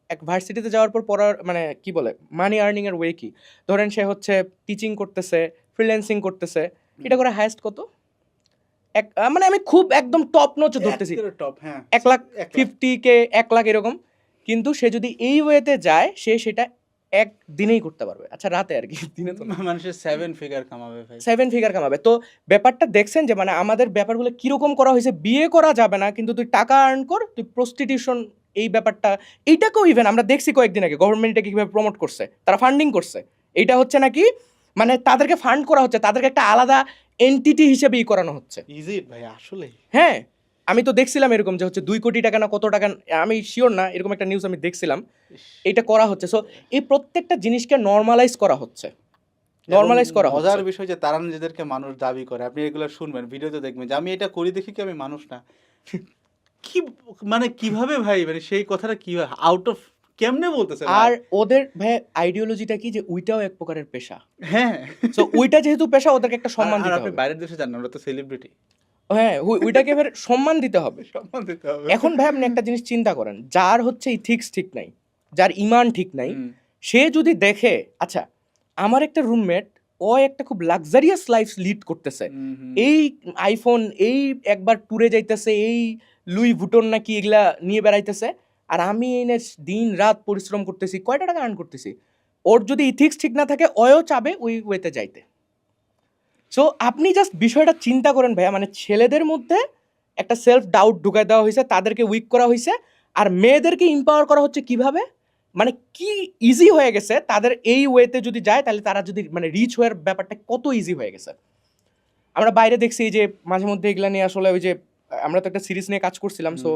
এক ভার্সিটিতে যাওয়ার পর পড়ার মানে কি বলে মানি আর্নিং এর ওয়ে কি? ধরেন সে হচ্ছে টিচিং করতেছে, ফ্রিল্যান্সিং করতেছে, এটা করে হাইয়েস্ট কত? মানে আমি খুব একদম টপ নচ ধরতেছি, টপ, হ্যাঁ 1,50,000 1,00,000 এরকম। কিন্তু সে যদি এই ওয়েতে যায়, সে সেটা এক দিনেই করতে পারবে। আচ্ছা রাতে আর কি, দিনে তো না। মানুষের 7 ফিগার কামাবে ভাই। 7 ফিগার কামাবে। তো ব্যাপারটা দেখছেন যে মানে আমাদের ব্যাপারগুলো কিরকম করা হয়েছে? বিয়ে করা যাবে না, কিন্তু তুই টাকা আর্ন কর, তুই প্রস্টিটিউশন, এই ব্যাপারটা এইটাকেও ইভেন আমরা দেখছি কয়েকদিন আগে গভর্নমেন্ট এটাকে কিভাবে প্রমোট করছে, তারা ফান্ডিং করছে। এইটা হচ্ছে নাকি মানে তাদেরকে ফান্ড করা হচ্ছে, তাদেরকে একটা আলাদা এন্টিটি হিসেবেই করানো হচ্ছে। ইজ ইট ভাই আসলে? হ্যাঁ, আমি তো দেখছিলাম এরকম যে হচ্ছে 2 কোটি টাকা না কত টাকা, আমি শিওর না, এরকম একটা নিউজ আমি দেখছিলাম। এটা করা হচ্ছে। সো এই প্রত্যেকটা জিনিসকে নরমালাইজ করা হচ্ছে, নরমালাইজ করা হচ্ছে। মজার বিষয় যে তারা নিজেদেরকে মানুষ দাবি করে, আপনি এগুলো শুনবেন, ভিডিওতে দেখবেন যে আমি এটা করি দেখি কি আমি মানুষ না। কি মানে কিভাবে ভাই, মানে সেই কথাটা কিভাবে আউট অফ কেমনে বলতেছে? আর ওদের ভাই আইডিওলজিটা কি যে ওইটাও এক প্রকারের পেশা। হ্যাঁ, সো ওইটা যেহেতু পেশা, ওদেরকে একটা সম্মান আর দিতে আপনি হবে। বাইরের দেশে যান না, ওরা তো সেলিব্রিটি, হ্যাঁ, ওইটাকে এবার সম্মান দিতে হবে। সম্মান দিতে হবে। এখন ভাই আপনি একটা জিনিস চিন্তা করেন, যার হচ্ছে ইথিক্স ঠিক নাই, যার ইমান ঠিক নাই, সে যদি দেখে আচ্ছা আমার একটা রুমমেট ও একটা খুব লাক্সারিয়াস লাইফ লিড করতেছে, এই আইফোন, এই একবার ট্যুরে যাইতেছে, এই লুই ভুটন নাকি এগুলা নিয়ে বেড়াইতেছে, আর আমি এনে দিন রাত পরিশ্রম করতেছি, কয়টা টাকা আর্ন করতেছি। ওর যদি ইথিক্স ঠিক না থাকে, ওও চাবে ওই ওয়েতে যাইতে। সো আপনি জাস্ট বিষয়টা চিন্তা করেন ভাইয়া, মানে ছেলেদের মধ্যে একটা সেলফ ডাউট ঢুকাই দেওয়া হয়েছে, তাদেরকে উইক করা হয়েছে, আর মেয়েদেরকে ইম্পাওয়ার করা হচ্ছে কিভাবে? মানে কি ইজি হয়ে গেছে তাদের এই ওয়েতে যদি যায়, তাহলে তারা যদি মানে রিচ হওয়ার ব্যাপারটা কত ইজি হয়ে গেছে। আমরা বাইরে দেখছি যে মাঝে মধ্যে এগুলা নিয়ে আসলে ওই যে আমরা তো একটা সিরিজ নিয়ে কাজ করছিলাম, সো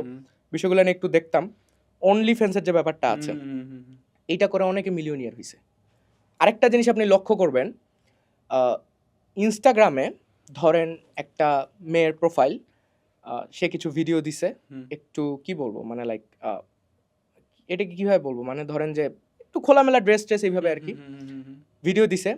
বিষয়গুলো নিয়ে একটু দেখতাম। অনলি ফ্যান্সের যে ব্যাপারটা আছে, এইটা করে অনেকে মিলিয়নিয়ার হয়েছে। আরেকটা জিনিস আপনি লক্ষ্য করবেন, ইনস্টাগ্রামে ধরেন একটা মেয়ের প্রোফাইল, সে কিছু ভিডিও দিছে, একটু কি বলবো মানে লাইক এটাকে কীভাবে বলবো, মানে ধরেন যে একটু খোলামেলা ড্রেস ট্রেস এইভাবে আর কি ভিডিও দিছে।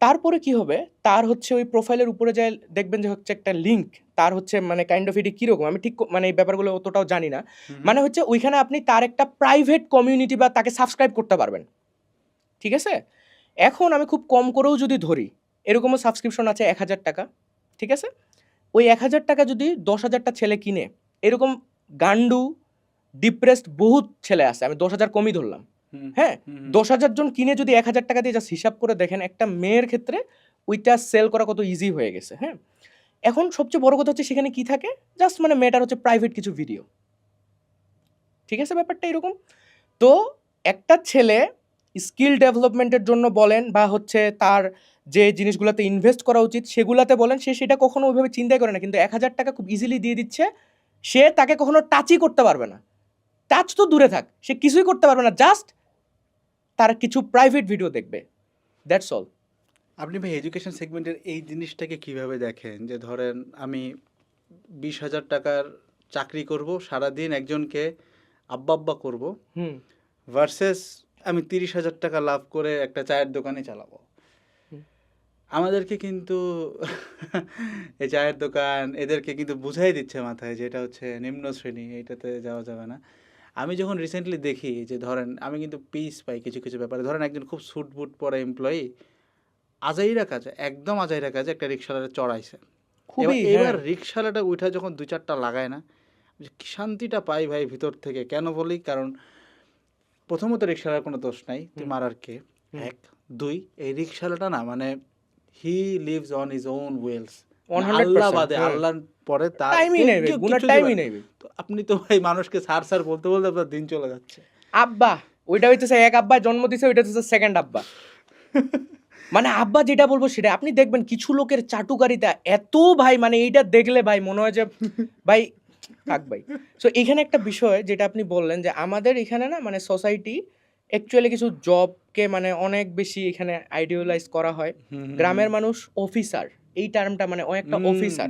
তারপরে কি হবে, তার হচ্ছে ওই প্রোফাইলের উপরে যায় দেখবেন যে হচ্ছে একটা লিঙ্ক, তার হচ্ছে মানে কাইন্ড অফ এটি কীরকম আমি ঠিক মানে এই ব্যাপারগুলো অতটাও জানি না, মানে হচ্ছে ওইখানে আপনি তার একটা প্রাইভেট কমিউনিটি বা তাকে সাবস্ক্রাইব করতে পারবেন, ঠিক আছে? এখন আমি খুব কম করেও যদি ধরি, এরকমও সাবস্ক্রিপশন আছে 1,000 টাকা, ঠিক আছে? ওই 1,000 টাকা যদি 10,000টা ছেলে কিনে, এরকম গান্ডু ডিপ্রেসড বহুত ছেলে আছে, আমি 10,000 কমই ধরলাম, হ্যাঁ, 10,000 জন কিনে যদি 1,000 টাকা দিয়ে জাস্ট হিসাব করে দেখেন, একটা মেয়ের ক্ষেত্রে ওইটা সেল করা কত ইজি হয়ে গেছে। হ্যাঁ, এখন সবচেয়ে বড় কথা হচ্ছে সেখানে কি থাকে, জাস্ট মানে মেয়েটার হচ্ছে প্রাইভেট কিছু ভিডিও, ঠিক আছে? ব্যাপারটা এরকম। তো একটা ছেলে স্কিল ডেভেলপমেন্টের জন্য বলেন বা হচ্ছে তার যে জিনিসগুলোতে ইনভেস্ট করা উচিত সেগুলাতে বলেন, সে সেটা কখনো ওইভাবে চিন্তাই করে না, কিন্তু 1,000 টাকা খুব ইজিলি দিয়ে দিচ্ছে, সে তাকে কখনো টাচই করতে পারবে না, টাচ তো দূরে থাক, সে কিছুই করতে পারবে না, জাস্ট তার কিছু প্রাইভেট ভিডিও দেখবে, দ্যাটস অল। আপনি ভাই এডুকেশন সেগমেন্টের এই জিনিসটাকে কিভাবে দেখেন, যে ধরেন আমি 20,000 টাকার চাকরি করব, সারাদিন একজনকে আব্বা আব্বা করবো, ভার্সেস আমি 30,000 টাকা লাভ করে একটা চায়ের দোকানে চালাবো। আমাদেরকে কিন্তু এই চায়ের দোকান এদেরকে কিন্তু বুঝাই দিচ্ছে মাথায় যে এটা হচ্ছে নিম্ন শ্রেণী, এইটাতে যাওয়া যাবে না। আমি যখন রিসেন্টলি দেখি যে ধরেন আমি কিন্তু পিস পাই কিছু কিছু ব্যাপারে, ধরেন একজন খুব স্যুট বুট পরা এমপ্লয়ি আজাইরা কাজে, একদম আজাইরা কাজে একটা রিক্সাওয়ালা চড়াইছে, এবার রিক্সাওয়ালাটা উঠা যখন 2-4টা লাগায় না, কি শান্তিটা পাই ভাই ভিতর থেকে। কেন বলি, কারণ প্রথমত রিক্সাওয়ালার কোনো দোষ নাই, তুই মারার কে, 1, 2 এই রিক্সাওয়ালাটা না মানে he lives on his own wells, আল্লাহ বাদে আল্লাহর পরে তার টাইমই নেই, গুনার টাইমই নেই। তো আপনি তো ভাই মানুষকে স্যার স্যার বলতে বলতে আপনার দিন চলে যাচ্ছে। আব্বা ওইটা হইতেছে এক আব্বা জন্ম দিছে, ওইটা হচ্ছে সেকেন্ড আব্বা। মানে আব্বা যেটা বলবো সেটা, আপনি দেখবেন কিছু লোকের চাটুকারিতা এত ভাই, মানে এইটা দেখলে ভাই মনে হয় যে ভাই থাক ভাই। সো এখানে একটা বিষয় যেটা আপনি বললেন যে আমাদের এখানে না মানে সোসাইটি অ্যাকচুয়ালি কিছু জবকে মানে অনেক বেশি এখানে আইডিয়ালাইজ করা হয়। গ্রামের মানুষ অফিসার, এই টার্মটা মানে ও একটা অফিসার,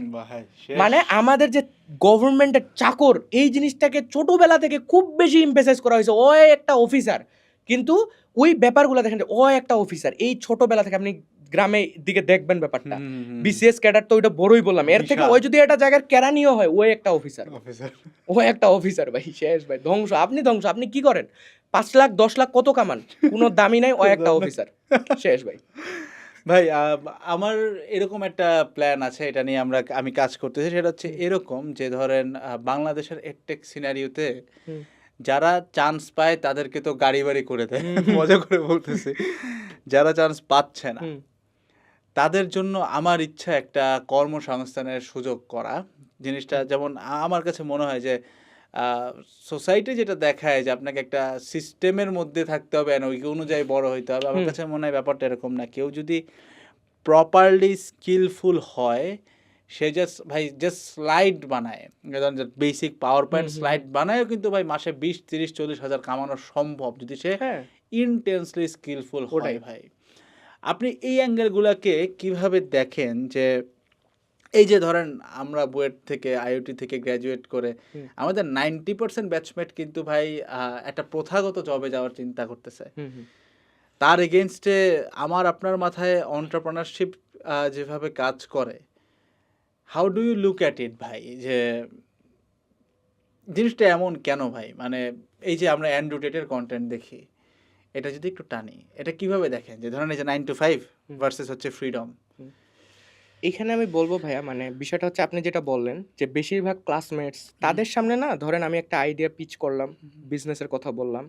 মানে আমাদের যে গভর্নমেন্টের চাকর, এই জিনিসটাকে ছোটবেলা থেকে খুব বেশি এমফেসাইজ করা হয়েছে, ও একটা অফিসার। কিন্তু ওই ব্যাপারগুলো দেখেন যে ও একটা অফিসার, এই ছোটবেলা থেকে আপনি গ্রামে দিকে দেখবেন ব্যাপারটা। বিসিএস ক্যাডার তো ওইটা বড়ই বললাম, এর থেকে ওই যদি একটা জায়গার কেরানিও হয়, ও একটা অফিসার, ও একটা অফিসার ভাই, শেষ ভাই, ধ্বংস, আপনি ধ্বংস। আপনি কি করেন, 5 লাখ 10 লাখ কত কামান, কোনো দামি নাই, ও একটা অফিসার, শেষ ভাই। ভাই আমার এরকম একটা প্ল্যান আছে, এটা নিয়ে আমি কাজ করতেছি, সেটা হচ্ছে এরকম যে ধরেন বাংলাদেশের এডটেক সিনারিওতে যারা চান্স পায় তাদেরকে তো গাড়ি বাড়ি করে দেয়, মজা করে বলতেছি, যারা চান্স পাচ্ছে না তাদের জন্য আমার ইচ্ছা একটা কর্মসংস্থানের সুযোগ করা। জিনিসটা যেমন আমার কাছে মনে হয় যে সোসাইটি যেটা দেখায় যে আপনাকে একটা সিস্টেমের মধ্যে থাকতে হবে, ওই অনুযায়ী বড় হইতে হবে, আমার কাছে মনে হয় ব্যাপারটা এরকম না। কেউ যদি প্রপারলি স্কিলফুল হয়, সে জাস্ট স্লাইড বানায়, বেসিক পাওয়ার পয়েন্ট স্লাইড বানায়ও কিন্তু ভাই মাসে 20-30-40 হাজার কামানো সম্ভব, যদি সে ইনটেন্সলি স্কিলফুল হয়। ভাই আপনি এই অ্যাঙ্গেলগুলোকে কিভাবে দেখেন, যে এই যে ধরেন আমরা বুয়েট থেকে আইওটি থেকে গ্র্যাজুয়েট করে আমাদের 90% ব্যাচমেট কিন্তু ভাই একটা প্রথাগত জবে যাওয়ার চিন্তা করতেছে, তার এগেনস্টে আমার আপনার মাথায় এন্টারপ্রেনারশিপ যেভাবে কাজ করে, how do you look at it ভাই, যে জিনিসটা এমন কেন ভাই? মানে এই যে আমরা অ্যান্ড্রু টেটের কন্টেন্ট দেখি, এটা যদি একটু টানি, এটা কিভাবে দেখেন, যে ধরেন এই যে 9 to 5 ভার্সেস হচ্ছে ফ্রিডম? এখানে আমি বলবো ভাইয়া, মানে বিষয়টা হচ্ছে আপনি যেটা বললেন যে বেশিরভাগ ক্লাসমেটস তাদের সামনে না, ধরেন আমি একটা আইডিয়া পিচ করলাম, বিজনেসের কথা বললাম,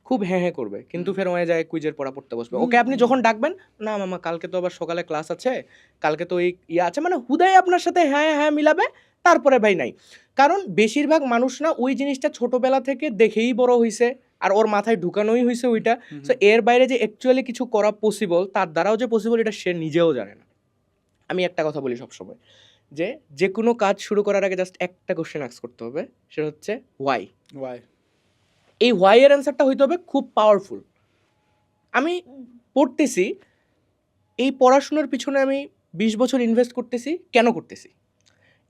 খুব হ্যাঁ হ্যাঁ করবে, কিন্তু ফের হয়ে যায় কুইজের পড়া পড়তে বসবে। ওকে আপনি যখন ডাকবেন, না মামা কালকে তো আবার সকালে ক্লাস আছে, কালকে তো এই ইয়ে আছে, মানে হুদাই আপনার সাথে হ্যাঁ হ্যাঁ মিলাবে, তারপরে ভাই নাই। কারণ বেশিরভাগ মানুষ না ওই জিনিসটা ছোটবেলা থেকে দেখেই বড় হয়েছে, আর ওর মাথায় ঢুকানোই হয়েছে ওইটা। সো এর বাইরে যে অ্যাকচুয়ালি কিছু করা পসিবল, তার দ্বারাও যে পসিবল, এটা সে নিজেও জানে না। আমি একটা কথা বলি সবসময়, যে কোনো কাজ শুরু করার আগে জাস্ট একটা কোশ্চেন আস্ক করতে হবে, সেটা হচ্ছে ওয়াই। এই হোয়াই এর অ্যান্সারটা হইতে হবে খুব পাওয়ারফুল। আমি পড়তেছি, এই পড়াশোনার পিছনে আমি 20 বছর ইনভেস্ট করতেছি, কেন করতেছি?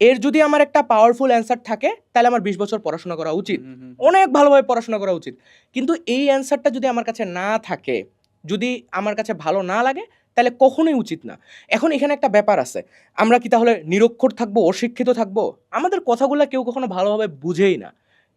এর যদি আমার একটা পাওয়ারফুল অ্যান্সার থাকে তাহলে আমার 20 বছর পড়াশোনা করা উচিত, অনেক ভালোভাবে পড়াশোনা করা উচিত। কিন্তু এই অ্যান্সারটা যদি আমার কাছে না থাকে, যদি আমার কাছে ভালো না লাগে, তাহলে কখনোই উচিত না। এখন এখানে একটা ব্যাপার আছে, আমরা কি তাহলে নিরক্ষর থাকবো, অশিক্ষিত থাকবো? আমাদের কথাগুলো কেউ কখনো ভালোভাবে বুঝেই না।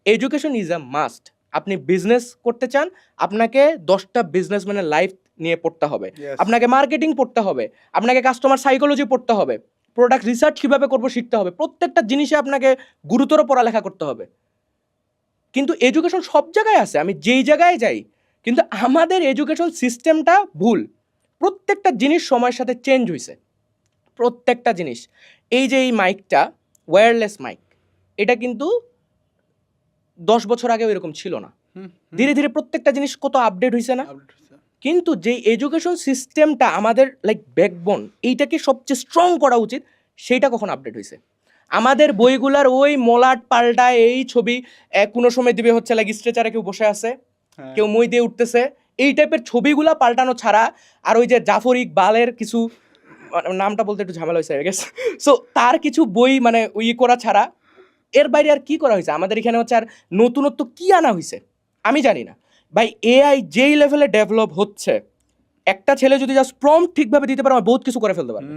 Education is a must. আপনি বিজনেস করতে চান, আপনাকে 10টা বিজনেসম্যানের লাইফ নিয়ে পড়তে হবে, Yes. আপনাকে মার্কেটিং পড়তে হবে, আপনাকে কাস্টমার সাইকোলজি পড়তে হবে, প্রোডাক্ট রিসার্চ কীভাবে করবো শিখতে হবে, প্রত্যেকটা জিনিসে আপনাকে গুরুতর পড়ালেখা করতে হবে। কিন্তু এডুকেশন সব জায়গায় আছে, আমি যেই জায়গায় যাই, কিন্তু আমাদের এডুকেশন সিস্টেমটা ভুল। প্রত্যেকটা জিনিস সময়ের সাথে চেঞ্জ হয়েছে, প্রত্যেকটা জিনিস। এই যে এই মাইকটা, ওয়্যারলেস মাইক, এটা কিন্তু 10 বছর আগেও এরকম ছিল না। ধীরে ধীরে প্রত্যেকটা জিনিস কত আপডেট হয়েছে না? কিন্তু যেই এডুকেশন সিস্টেমটা আমাদের লাইক ব্যাকবোন, এইটাকে সবচেয়ে স্ট্রং করা উচিত, সেইটা কখন আপডেট হয়েছে? আমাদের বইগুলার ওই মলাট পাল্টা এই ছবি, কোনো সময় দিবে হচ্ছে লাইক স্ট্রেচারে কেউ বসে আছে, কেউ মই দিয়ে উঠতেছে, এই টাইপের ছবিগুলা পাল্টানো ছাড়া, আর ওই যে জাফর ইকবালের কিছু, নামটা বলতে একটু ঝামেলা হয়েছে গেছে, সো তার কিছু বই মানে ওই করা ছাড়া এর বাইরে আর কি করা হয়েছে? আমাদের এখানে হচ্ছে আর নতুনত্ব কি আনা হয়েছে আমি জানি না ভাই। এআই যেই লেভেলে ডেভেলপ হচ্ছে, একটা ছেলে যদি জাস্ট প্রম্পট ঠিকভাবে দিতে পারে, আমার বহুত কিছু করে ফেলতে পারবে।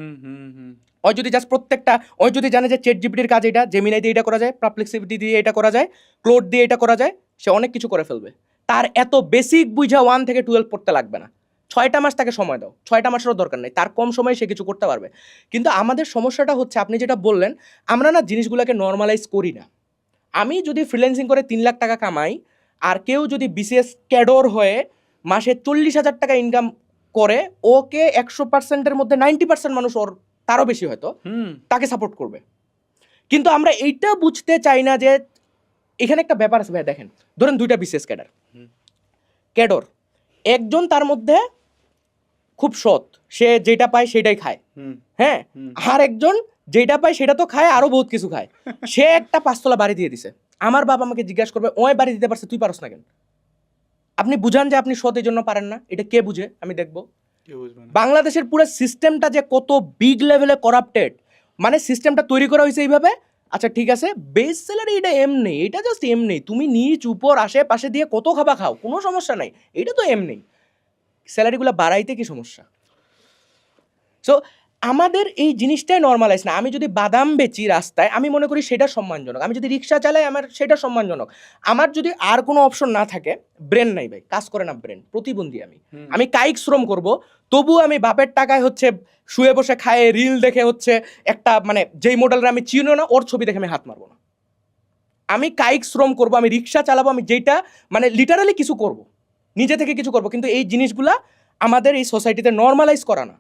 ওই যদি জাস্ট প্রত্যেকটা, ওই যদি জানে যে চ্যাট জিপিটির কাজ এটা, জেমিনাই দিয়ে এটা করা যায়, পারপ্লেক্সিটি দিয়ে এটা করা যায়, ক্লোড দিয়ে এটা করা যায়, সে অনেক কিছু করে ফেলবে। তার এত বেসিক বুঝা 1 থেকে 12 পড়তে লাগবে না। 6টা মাস তাকে সময় দাও, 6টা মাসেরও দরকার নেই, তার কম সময়ে সে কিছু করতে পারবে। কিন্তু আমাদের সমস্যাটা হচ্ছে, আপনি যেটা বললেন, আমরা না জিনিসগুলোকে নর্মালাইজ করি না। আমি যদি ফ্রিল্যান্সিং করে 3 লাখ টাকা কামাই, আর কেউ যদি বিসিএস ক্যাডর হয়ে মাসে 40,000 টাকা ইনকাম করে, ওকে 100%-এর মধ্যে 90% মানুষ, ওর তারও বেশি হয়তো, তাকে সাপোর্ট করবে। কিন্তু আমরা এইটা বুঝতে চাই না যে এখানে একটা ব্যাপার আছে ভাই। দেখেন, ধরেন 2টা বিসিএস ক্যাডর, একজন তার মধ্যে খুব সৎ, সে যেটা পায় সেটাই খায়, হ্যাঁ, আর একজন যেটা পায় সেটা তো খায়, আরো বহুত কিছু খায়। সে একটা 5 তলা বাড়ি দিয়ে দিছে, আমার বাবা আমাকে জিজ্ঞাসা করবে, ওই বাড়ি দিতে পারছে, তুই পারস না কেন? আপনি বুঝান যে আপনি সৎ এই জন্য পারেন না, এটা কে বুঝে? আমি দেখবো। বাংলাদেশের পুরো সিস্টেমটা যে কত বিগ লেভেলে করাপ্টেড, মানে সিস্টেমটা তৈরি করা হয়েছে এইভাবে। আচ্ছা ঠিক আছে, বেস স্যালারি এটা এমনি, এটা জাস্ট এমনি, তুমি নিচ উপর আশেপাশে দিয়ে কত খাবা খাও, কোনো সমস্যা নাই, এটা তো এমনি। স্যালারিগুলো বাড়াইতে কি সমস্যা? সো আমাদের এই জিনিসটাই নর্মালাইজ না। আমি যদি বাদাম বেচি রাস্তায়, আমি মনে করি সেটা সম্মানজনক। আমি যদি রিক্সা চালাই, আমার সেটা সম্মানজনক। আমার যদি আর কোনো অপশন না থাকে, ব্রেন নাই ভাই, কাজ করে না ব্রেন, প্রতিবন্ধী আমি কায়িক শ্রম করব, তবু আমি বাপের টাকায় হচ্ছে শুয়ে বসে খায় রিল দেখে হচ্ছে একটা, মানে যেই মডেলরা আমি চিনো না, ওর ছবি দেখে আমি হাত মারবো না। আমি কায়িক শ্রম করব, আমি রিক্সা চালাবো, আমি যেটা মানে লিটারালি কিছু করব, নিজে থেকে কিছু করব। কিন্তু এই জিনিসগুলা আমাদের এই সোসাইটিতে নর্মালাইজ করা না।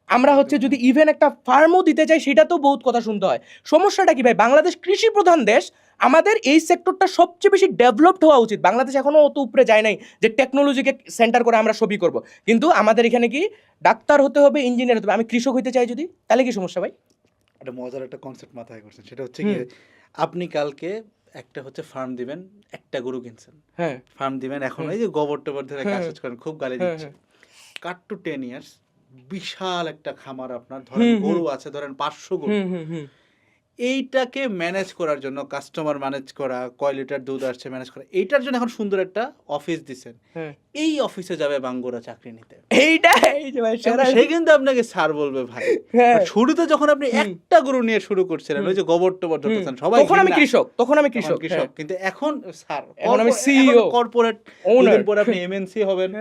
আমরা হচ্ছে যদি ইভেন একটা ফার্মও দিতে চাই, সেটা তো বহুত কথা শুনতে হয়। সমস্যাটা কি ভাই? বাংলাদেশ কৃষি প্রধান দেশ, আমাদের এই সেক্টরটা সবচেয়ে বেশি ডেভেলপড হওয়া উচিত। বাংলাদেশ এখনো অত উপরে যায় নাই যে টেকনোলজিকে সেন্টার করে আমরা সবই করব। কিন্তু আমাদের এখানে কি ডাক্তার হতে হবে, ইঞ্জিনিয়ার হতে হবে। আমি কৃষক হতে চাই যদি, তাহলে কি সমস্যা ভাই? একটা মজার একটা কনসেপ্ট মাথায় করছেন, সেটা হচ্ছে কি, আপনি কালকে একটা হচ্ছে ফার্ম দিবেন, একটা গরু কিনছেন, হ্যাঁ, ফার্ম দিবেন, এখন এই যে গোবর টোবর ধরে কাজ করেন, খুব গালি দিচ্ছে। কাট টু 10 ইয়ার্স, বিশাল একটা খামার আপনার, ধরেন গরু আছে, ধরেন 500 গরু। এইটাকে ম্যানেজ করার জন্য, কাস্টমার ম্যানেজ করা, কয় লিটার দুধ আসছে ম্যানেজ করা, এইটার জন্য এখন সুন্দর একটা অফিস দিছেন। এই অফিসে যাবে বাঙ্গুরা চাকরি নিতে, সে কিন্তু আপনাকে স্যার বলবে ভাই। শুরুতে যখন আপনি একটা গরু নিয়ে শুরু করছিলেন, ওই যে গোবর টোবর ধরতেছেন সবাই, তখন আমি কৃষক। কিন্তু এখন স্যার, এখন আমি সিইও, কর্পোরেট, ওনার পরে আপনি এমএনসি হবেন,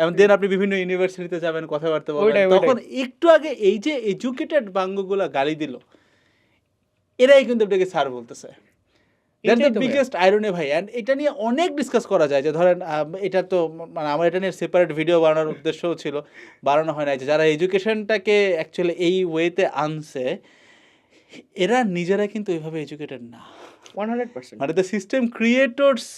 এবং দেন আপনি বিভিন্ন ইউনিভার্সিটিতে যাবেন, কথাবার্তা বলবেন। তখন একটু আগে এই যে এডুকেটেড বাঙ্গুগুলা গালি দিল, এরাই কিন্তু আপনাকে স্যার বলতেছে। দ্যাটস দ্য বিগেস্ট আইরনি ভাই। অ্যান্ড এটা নিয়ে অনেক ডিসকাস করা যায়, যে ধরেন এটা তো মানে আমার এটা নিয়ে সেপারেট ভিডিও বানানোর উদ্দেশ্যও ছিল, বানানো হয় না। যে যারা এডুকেশনটাকে অ্যাকচুয়ালি এই ওয়েতে আনছে, এরা নিজেরা কিন্তু এইভাবে এডুকেটেড না 100%। মানে দ্য সিস্টেম ক্রিয়েটরস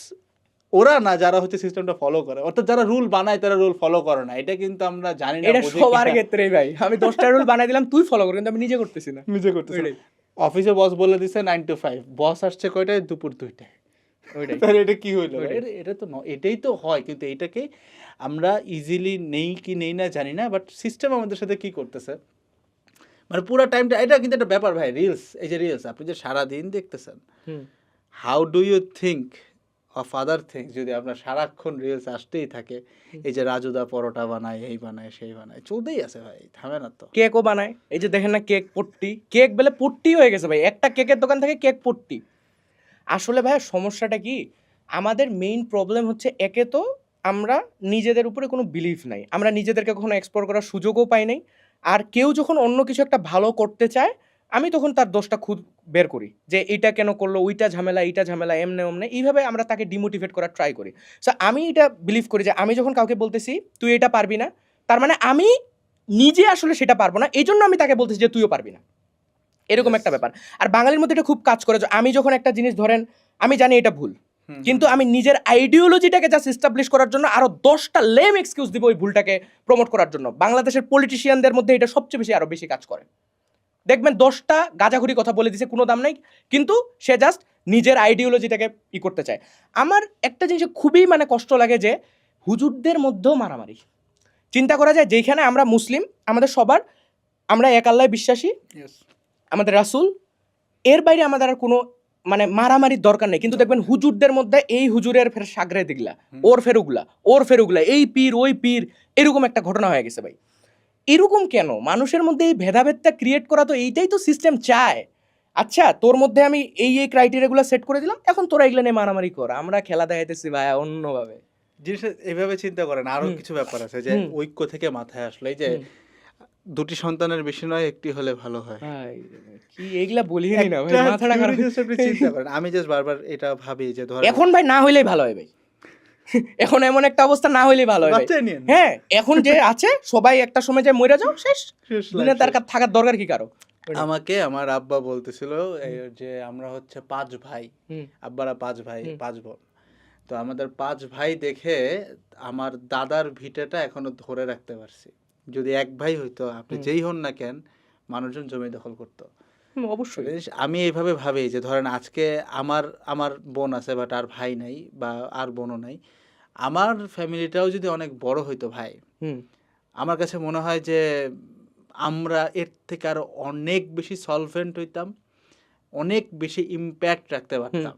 ওরা না, যারা হচ্ছে সিস্টেমটা ফলো করে, অর্থাৎ যারা রুল বানায় তারা রুল ফলো করে না। এটা কিন্তু আমরা জানি না, এটা সবার ক্ষেত্রেই ভাই। আমি 10টা রুল বানাই দিলাম, তুই ফলো কর, কিন্তু আমি নিজে করতেছি না। অফিসে বস বলে দিছে 9 to 5, বস আসছে কয়টায়? দুপুর 2টায়। ওইটাই। তাহলে এটা কি হইলো? ওইটাই। এটা তো এটাই তো হয়, কিন্তু এটাকে আমরা ইজিলি নেই কি নেই না জানি না, বাট সিস্টেম আমাদের সাথে কি করতেছে, মানে পুরো টাইমটা এটা কিন্তু একটা ব্যাপার ভাই। রিলস, এই যে রিলস আপনি যে সারাদিন দেখতেছেন, hmm. How do you think of other things যদি আপনার সারাক্ষণ রিলস আসতেই থাকে? এই যে রাজুদা পরোটা বানায়, এই বানায়, সেই বানায়, চলতেই আছে ভাই, থামে না তো। কেকও বানায়, এই যে দেখেন না কেক পট্টি, কেক বেলে পট্টি হয়ে গেছে ভাই, একটা কেকের দোকান থেকে কেক পট্টি। আসলে ভাই সমস্যাটা কি, আমাদের মেইন প্রবলেম হচ্ছে একে তো আমরা নিজেদের উপরে কোনো বিলিফ নাই, আমরা নিজেদেরকে কখনো এক্সপ্লোর করার সুযোগও পাই নাই। আর কেউ যখন অন্য কিছু একটা ভালো করতে চায়, আমি তখন তার দোষটা খুদ বের করি যে এইটা কেন করলো, ওইটা ঝামেলা, এইটা ঝামেলা, এমনে ওমনে, এইভাবে আমরা তাকে ডিমোটিভেট করার ট্রাই করি। সো আমি এটা বিলিভ করি যে আমি যখন কাউকে বলতেছি তুই এটা পারবি না, তার মানে আমি নিজে আসলে সেটা পারবো না, এই জন্য আমি তাকে বলতেছি যে তুইও পারবি না, এরকম একটা ব্যাপার। আর বাঙালির মধ্যে এটা খুব কাজ করে যে আমি যখন একটা জিনিস ধরেন আমি জানি এটা ভুল, কিন্তু আমি নিজের আইডিওলজিটাকে জাস্ট এস্টাবলিশ করার জন্য আরো 10টা লেম এক্সকিউজ দিব ওই ভুলটাকে প্রমোট করার জন্য। বাংলাদেশের পলিটিশিয়ানদের মধ্যে এটা সবচেয়ে বেশি আরো বেশি কাজ করে। দেখবেন 10টা গাঁজাখুরি কথা বলে দিছে, কোনো দাম নাই, কিন্তু সে জাস্ট নিজের আইডিওলজিটাকে ই করতে চায়। আমার একটা জিনিস খুবই মানে কষ্ট লাগে যে হুজুরদের মধ্যেও মারামারি। চিন্তা করা যায় যেখানে আমরা মুসলিম, আমাদের সবার, আমরা এক আল্লাহ বিশ্বাসী, আমাদের রাসূল, এর বাইরে আমাদের আর কোনো মানে মারামারির দরকার নেই, কিন্তু দেখবেন হুজুরদের মধ্যে এই হুজুরের ফের সাগরে দিগলা, ওর ফেরুগুলা, ওর ফেরুগুলা, এই পীর ওই পীর, এরকম একটা ঘটনা হয়ে গেছে ভাই। এরকম কেন? মানুষের মধ্যে এই ভেদাভেদটা ক্রিয়েট করা, তো এইটাই তো সিস্টেম চায়। আচ্ছা তোর মধ্যে আমি এই এই ক্রাইটেরিয়াগুলো সেট করে দিলাম, এখন তোরা এগুলো নিয়ে মারামারি কর, আমরা খেলা দেখাইতেছি ভাই অন্যভাবে। জিনিসটা এভাবে চিন্তা করেন, আরো কিছু ব্যাপার আছে যে ঐক্য থেকে মাথায় আসলো, এই যে দুটি সন্তানের বেশি নয়, একটি হলে ভালো হয়। ভাই কি এইগুলা বলিনি না ভাই, একটা মাথাটা খারাপ। theory just আপনি চিন্তা করেন, আমি জাস্ট বারবার এটা ভাবি যে ধর এখন ভাই না হইলেই ভালো হয় ভাই, এখন এমন একটা অবস্থা না হইলেই ভালো হয় ভাই। বাচ্চাই নিয়েন। হ্যাঁ এখন যে আছে সবাই একটা সময় যায় মরে যাও, শেষ, শেষ দুনিয়া তার থাকার দরকার কি কারো। আমাকে আমার আব্বা বলতেছিল যে আমরা হচ্ছে 5 ভাই, হুম। আব্বারা 5 ভাই, 5 বোন। তো আমাদের 5 ভাই দেখে আমার দাদার ভিটেটা এখনো ধরে রাখতে পারছি। যদি এক ভাই হইতো, আপনি যেই হন না কেন, মানুষজন জমি দখল করতো। অবশ্যই। আমি এইভাবে ভাবি যে ধরেন আজকে আমার আমার বোন আছে বাট আর ভাই নাই, বা আর বোনও নাই, আমার ফ্যামিলিটাও যদি অনেক বড় হইতো ভাই, হুম। আমার কাছে মনে হয় যে আমরা এর থেকে আরো অনেক বেশি সলভেন্ট হইতাম, অনেক বেশি ইম্প্যাক্ট রাখতে পারতাম।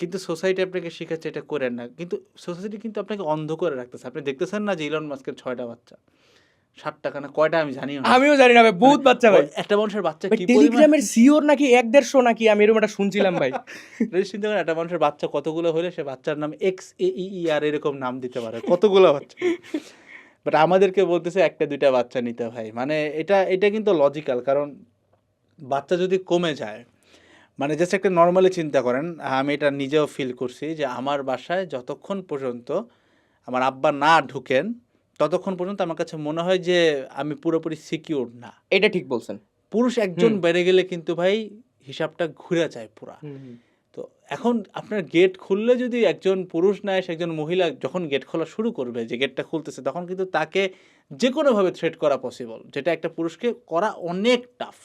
কিন্তু সোসাইটি আপনাকে শেখাচ্ছে এটা করেন না, কিন্তু সোসাইটি কিন্তু আপনাকে অন্ধ করে রাখতেছে। আপনি দেখতেছেন না যে ইলন মাস্কের 6টা বাচ্চা, 7 টাকা না কয়টা আমি জানিও না, আমিও জানি না ভাই, বহুত বাচ্চা ভাই। একটা মানুষের বাচ্চা ভাই কি পরিমাণ টেলিগ্রামের সিওর নাকি 1-150 নাকি, আমি এরকম একটা শুনছিলাম ভাই। চিন্তা করেন, একটা মানুষের বাচ্চা কতগুলো হলে সে বাচ্চার নাম XAEER এরকম নাম দিতে পারে, কতগুলো বাচ্চা। বাট আমাদেরকে বলতেছে 1-2টা বাচ্চা নিতে ভাই, মানে এটা কিন্তু লজিক্যাল, কারণ বাচ্চা যদি কমে যায়, মানে জাস্ট একটা নর্মালি চিন্তা করেন, আমি এটা নিজেও ফিল করছি যে আমার বাসায় যতক্ষণ পর্যন্ত আমার আব্বা না ঢুকেন, ততক্ষণ পর্যন্ত আমার কাছে মনে হয় যে আমি পুরোপুরি সিকিউর না। এটা ঠিক বলছেন। পুরুষ একজন বেড়ে গেলে কিন্তু ভাই হিসাবটা ঘুরে যায় পুরা। তো এখন আপনার গেট খুললে যদি একজন পুরুষ না এসে একজন মহিলা যখন গেট খোলা শুরু করবে, যে গেটটা খুলতেছে, তখন কিন্তু তাকে যে কোনোভাবে থ্রেট করা পসিবল, যেটা একটা পুরুষকে করা অনেক টাফ।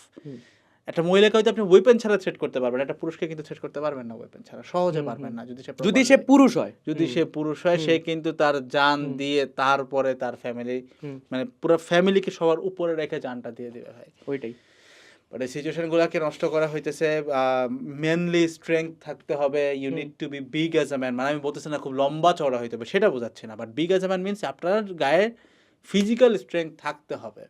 একটা মহিলাকে হয়তো আপনি ওয়েপেন ছাড়া থ্রেট করতে পারবেন, একটা পুরুষকে কিন্তু থ্রেট করতে পারবেন না ওয়েপেন ছাড়া, সহজে পারবেন না। যদি সে পুরুষ হয়, যদি সে পুরুষ হয়, সে কিন্তু তার জান দিয়ে তারপরে তার ফ্যামিলি, মানে পুরো ফ্যামিলিকে সবার উপরে রেখে জানটা দিয়ে দিবে ভাই। ওইটাই। বাট এই সিচুয়েশনগুলোকে নষ্ট করা হইতেছে। মেনলি স্ট্রেংথ থাকতে হবে, you need to be big as a man. মানে আমি বলতেছি না খুব লম্বা চওড়া হইতে হবে, সেটা বোঝাচ্ছে না, but big as a man means আপনার গায়ে ফিজিক্যাল স্ট্রেংথ থাকতে হবে।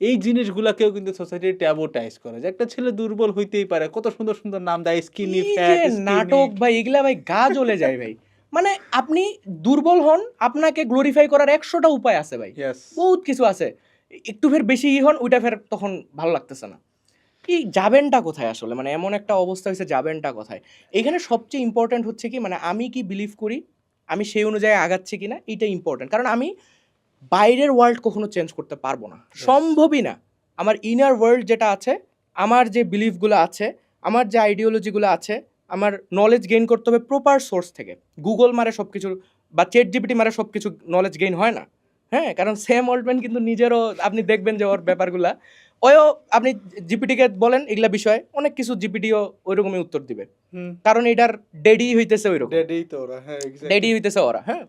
এই জিনিসগুলোকেও কিন্তু সোসাইটি ট্যাবুটাইজ করে, যে একটা ছেলে দুর্বল হইতেই পারে, কত সুন্দর সুন্দর নাম দেয়, স্কিনি ফ্যাট, নাটক ভাই, এগুলা ভাই গা জ্বলে যায় ভাই। মানে আপনি দুর্বল হন, আপনাকে গ্লোরিফাই করার 100টা উপায় আছে ভাই, বহুত কিছু আছে। একটু ফের বেশি হন, ওইটা ফের তখন ভালো লাগতেছে না। কি যাবেনটা কোথায় আসলে, মানে এমন একটা অবস্থা হয়েছে, যাবেনটা কোথায়? এখানে সবচেয়ে ইম্পর্টেন্ট হচ্ছে কি, মানে আমি কি বিলিভ করি, আমি সেই অনুযায়ী আগাচ্ছি কিনা, এইটা ইম্পর্টেন্ট। কারণ আমি বাইরের ওয়ার্ল্ড কখনো চেঞ্জ করতে পারবো না, সম্ভবই না। আমার ইনার ওয়ার্ল্ড যেটা আছে, আমার যে বিলিফগুলো আছে, আমার যে আইডিওলজিগুলো আছে, আমার নলেজ গেইন করতে হবে প্রপার সোর্স থেকে। গুগল মারে সব কিছু বা ChatGPT মারে সব কিছু নলেজ গেইন হয় না। হ্যাঁ, কারণ স্যাম অল্টম্যান কিন্তু নিজেরও, আপনি দেখবেন যে ওর ব্যাপারগুলা, ওয়ও আপনি জিপিটিকে বলেন এগুলা বিষয়ে অনেক কিছু জিপিটিও ওইরকমই উত্তর দিবে, কারণ এটার ডেডি হইতেছে ওইরকম, ডেডি তো ওরা, হ্যাঁ ডেডি হইতেছে ওরা। হ্যাঁ,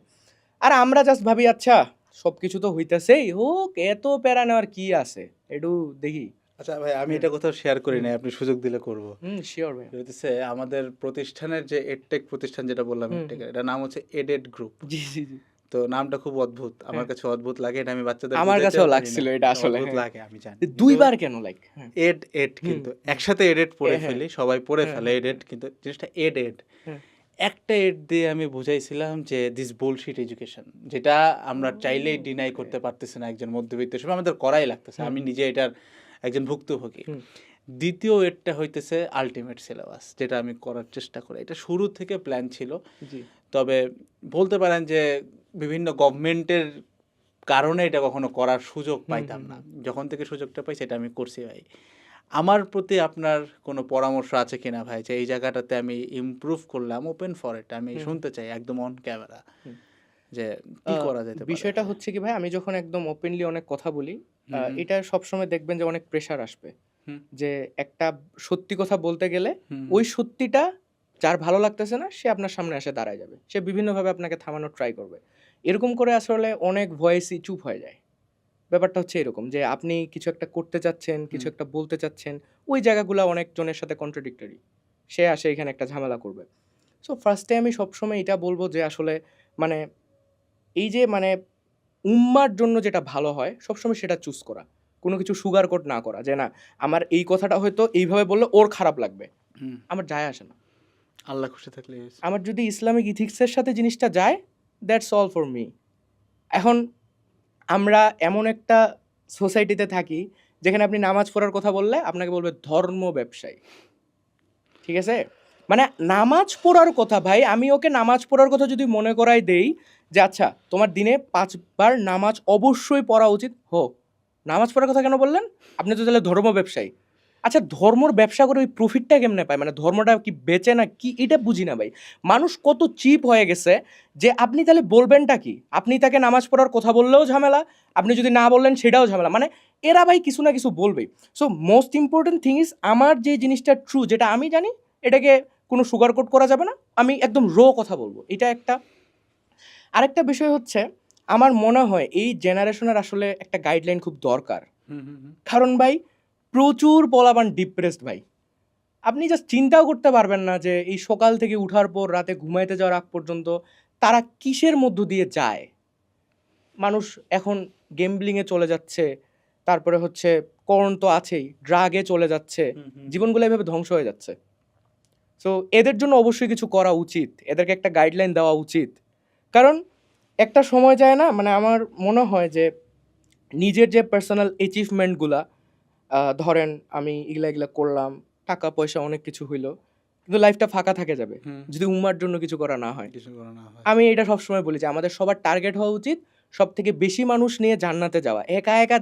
আর আমরা জাস্ট ভাবি আচ্ছা সবকিছু তো হইতেছেই হোক, এত প্যারা নেওয়ার কি আছে, একটু দেখি। আচ্ছা ভাই, আমি এটা কোথাও শেয়ার করি নাই, আপনি সুযোগ দিলে করব। শিওর ভাই। এটা হচ্ছে আমাদের প্রতিষ্ঠানের যে এডটেক প্রতিষ্ঠান যেটা বললাম, এডটেক, এটার নাম হচ্ছে এডেড গ্রুপ। জি জি জি। তো নামটা খুব অদ্ভুত, আমার কাছে অদ্ভুত লাগে, এটা আমি বাচ্চাদের আমার বুঝাইতেও কাছেও পারি লাগছিল না। এটা আসলে, অদ্ভুত হ্যাঁ। লাগে, আমি জানি। দুইবার কেন লাইক এড এড কিন্তু একসাথে এডেড পড়ে হ্যাঁ। ফেলি, সবাই পড়ে হ্যাঁ, ফেলে এডেড, কিন্তু জিনিসটা এড এড। হ্যাঁ। একটা এড দিয়ে আমি বুঝাইছিলাম যে দিস বুলশিট এডুকেশন, যেটা আমরা চাইলেই ডিনাই করতে পারতেছি না একজন মধ্যবিত্ত হিসেবে, আমাদের করাই লাগতেছে, আমি নিজে এটার একজন ভুক্তভোগী। দ্বিতীয় এডটা হইতেছে আলটিমেট সিলেবাস, যেটা আমি করার চেষ্টা করি। এটা শুরু থেকে প্ল্যান ছিল, তবে বলতে পারেন যে বিভিন্ন গভর্নমেন্টের কারণে এটা কখনো করার সুযোগ পাইতাম না। যখন থেকে সুযোগটা পাই সেটা আমি করছি ভাই। আমার প্রতি আপনার কোনো পরামর্শ আছে কিনা ভাই, যে এই জায়গাটাতে আমি ইমপ্রুভ করলাম, ওপেন ফর ইট, আমি শুনতে চাই একদম অন ক্যামেরা, যে কি করা যেতে পারে। বিষয়টা হচ্ছে কি ভাই, আমি যখন একদম ওপেনলি অনেক কথা বলি, এটা সবসময় দেখবেন যে অনেক প্রেশার আসবে, যে একটা সত্যি কথা বলতে গেলে ওই সত্যিটা যার ভালো লাগতেছে না সে আপনার সামনে এসে দাঁড়ায় যাবে, সে বিভিন্নভাবে আপনাকে থামানোর ট্রাই করবে। এরকম করে আসলে অনেক ভয়েসই চুপ হয়ে যায়। ব্যাপারটা হচ্ছে এরকম যে আপনি কিছু একটা করতে চাচ্ছেন, কিছু একটা বলতে চাচ্ছেন, ওই জায়গাগুলো অনেকজনের সাথে কন্ট্রাডিক্টরি, সে আসে এখানে একটা ঝামেলা করবে। সো ফার্স্টে আমি সবসময় এটা বলবো যে আসলে মানে এই যে মানে উম্মার জন্য যেটা ভালো হয় সবসময় সেটা চুজ করা, কোনো কিছু সুগার কোট না করা, যে না আমার এই কথাটা হয়তো এইভাবে বললে ওর খারাপ লাগবে, আমার যায় আসে না। আল্লাহ খুশি থাকলে আমার যদি ইসলামিক ইথিক্সের সাথে জিনিসটা যায়, দ্যাটস অল ফর মি। এখন আমরা এমন একটা সোসাইটিতে থাকি যেখানে আপনি নামাজ পড়ার কথা বললে আপনাকে বলবে ধর্ম ব্যবসায়ী, ঠিক আছে? মানে নামাজ পড়ার কথা ভাই, আমি ওকে নামাজ পড়ার কথা যদি মনে করাই দেই যে আচ্ছা তোমার দিনে 5 বার নামাজ অবশ্যই পড়া উচিত, নামাজ পড়ার কথা কেন বললেন? আপনি তো তাহলে ধর্ম ব্যবসায়ী। আচ্ছা ধর্মর ব্যবসা করে ওই প্রফিটটা কেমনে পায়, মানে ধর্মটা কি বেচে না কি, এটা বুঝি না ভাই। মানুষ কত চিপ হয়ে গেছে যে আপনি তাহলে বলবেনটা কি, আপনি তাকে নামাজ পড়ার কথা বললেও ঝামেলা, আপনি যদি না বললেন সেটাও ঝামেলা, মানে এরা ভাই কিছু না কিছু বলবেই। So most important thing is আমার যে জিনিসটা ট্রু, যেটা আমি জানি, এটাকে কোনো সুগার কোট করা যাবে না, আমি একদম কথা বলবো, এটা একটা। আরেকটা বিষয় হচ্ছে আমার মনে হয় এই জেনারেশনের আসলে একটা গাইডলাইন খুব দরকার, কারণ ভাই প্রচুর পোলাপান ডিপ্রেসড ভাই। আপনি জাস্ট চিন্তাও করতে পারবেন না যে এই সকাল থেকে উঠার পর রাতে ঘুমাইতে যাওয়ার আগ পর্যন্ত তারা কিসের মধ্য দিয়ে যায়। মানুষ এখন গেমব্লিংয়ে চলে যাচ্ছে, তারপরে হচ্ছে করণ তো আছেই, ড্রাগে চলে যাচ্ছে, জীবনগুলো এভাবে ধ্বংস হয়ে যাচ্ছে। সো এদের জন্য অবশ্যই কিছু করা উচিত, এদেরকে একটা গাইডলাইন দেওয়া উচিত, কারণ একটা সময় যায় না, মানে আমার মনে হয় যে নিজের যে পার্সোনাল অ্যাচিভমেন্টগুলা, ধরেন আমি এগুলা করলাম, টাকা পয়সা অনেক কিছু হইলো, কিন্তু লাইফটা ফাঁকা থাকে যাবে যদি উম্মার জন্য কিছু করা না হয়। আমি এটা সবসময় বলি যে আমাদের সবার টার্গেট হওয়া উচিত সব থেকে বেশি মানুষ নিয়ে জান্নাতে যাওয়া। একা একা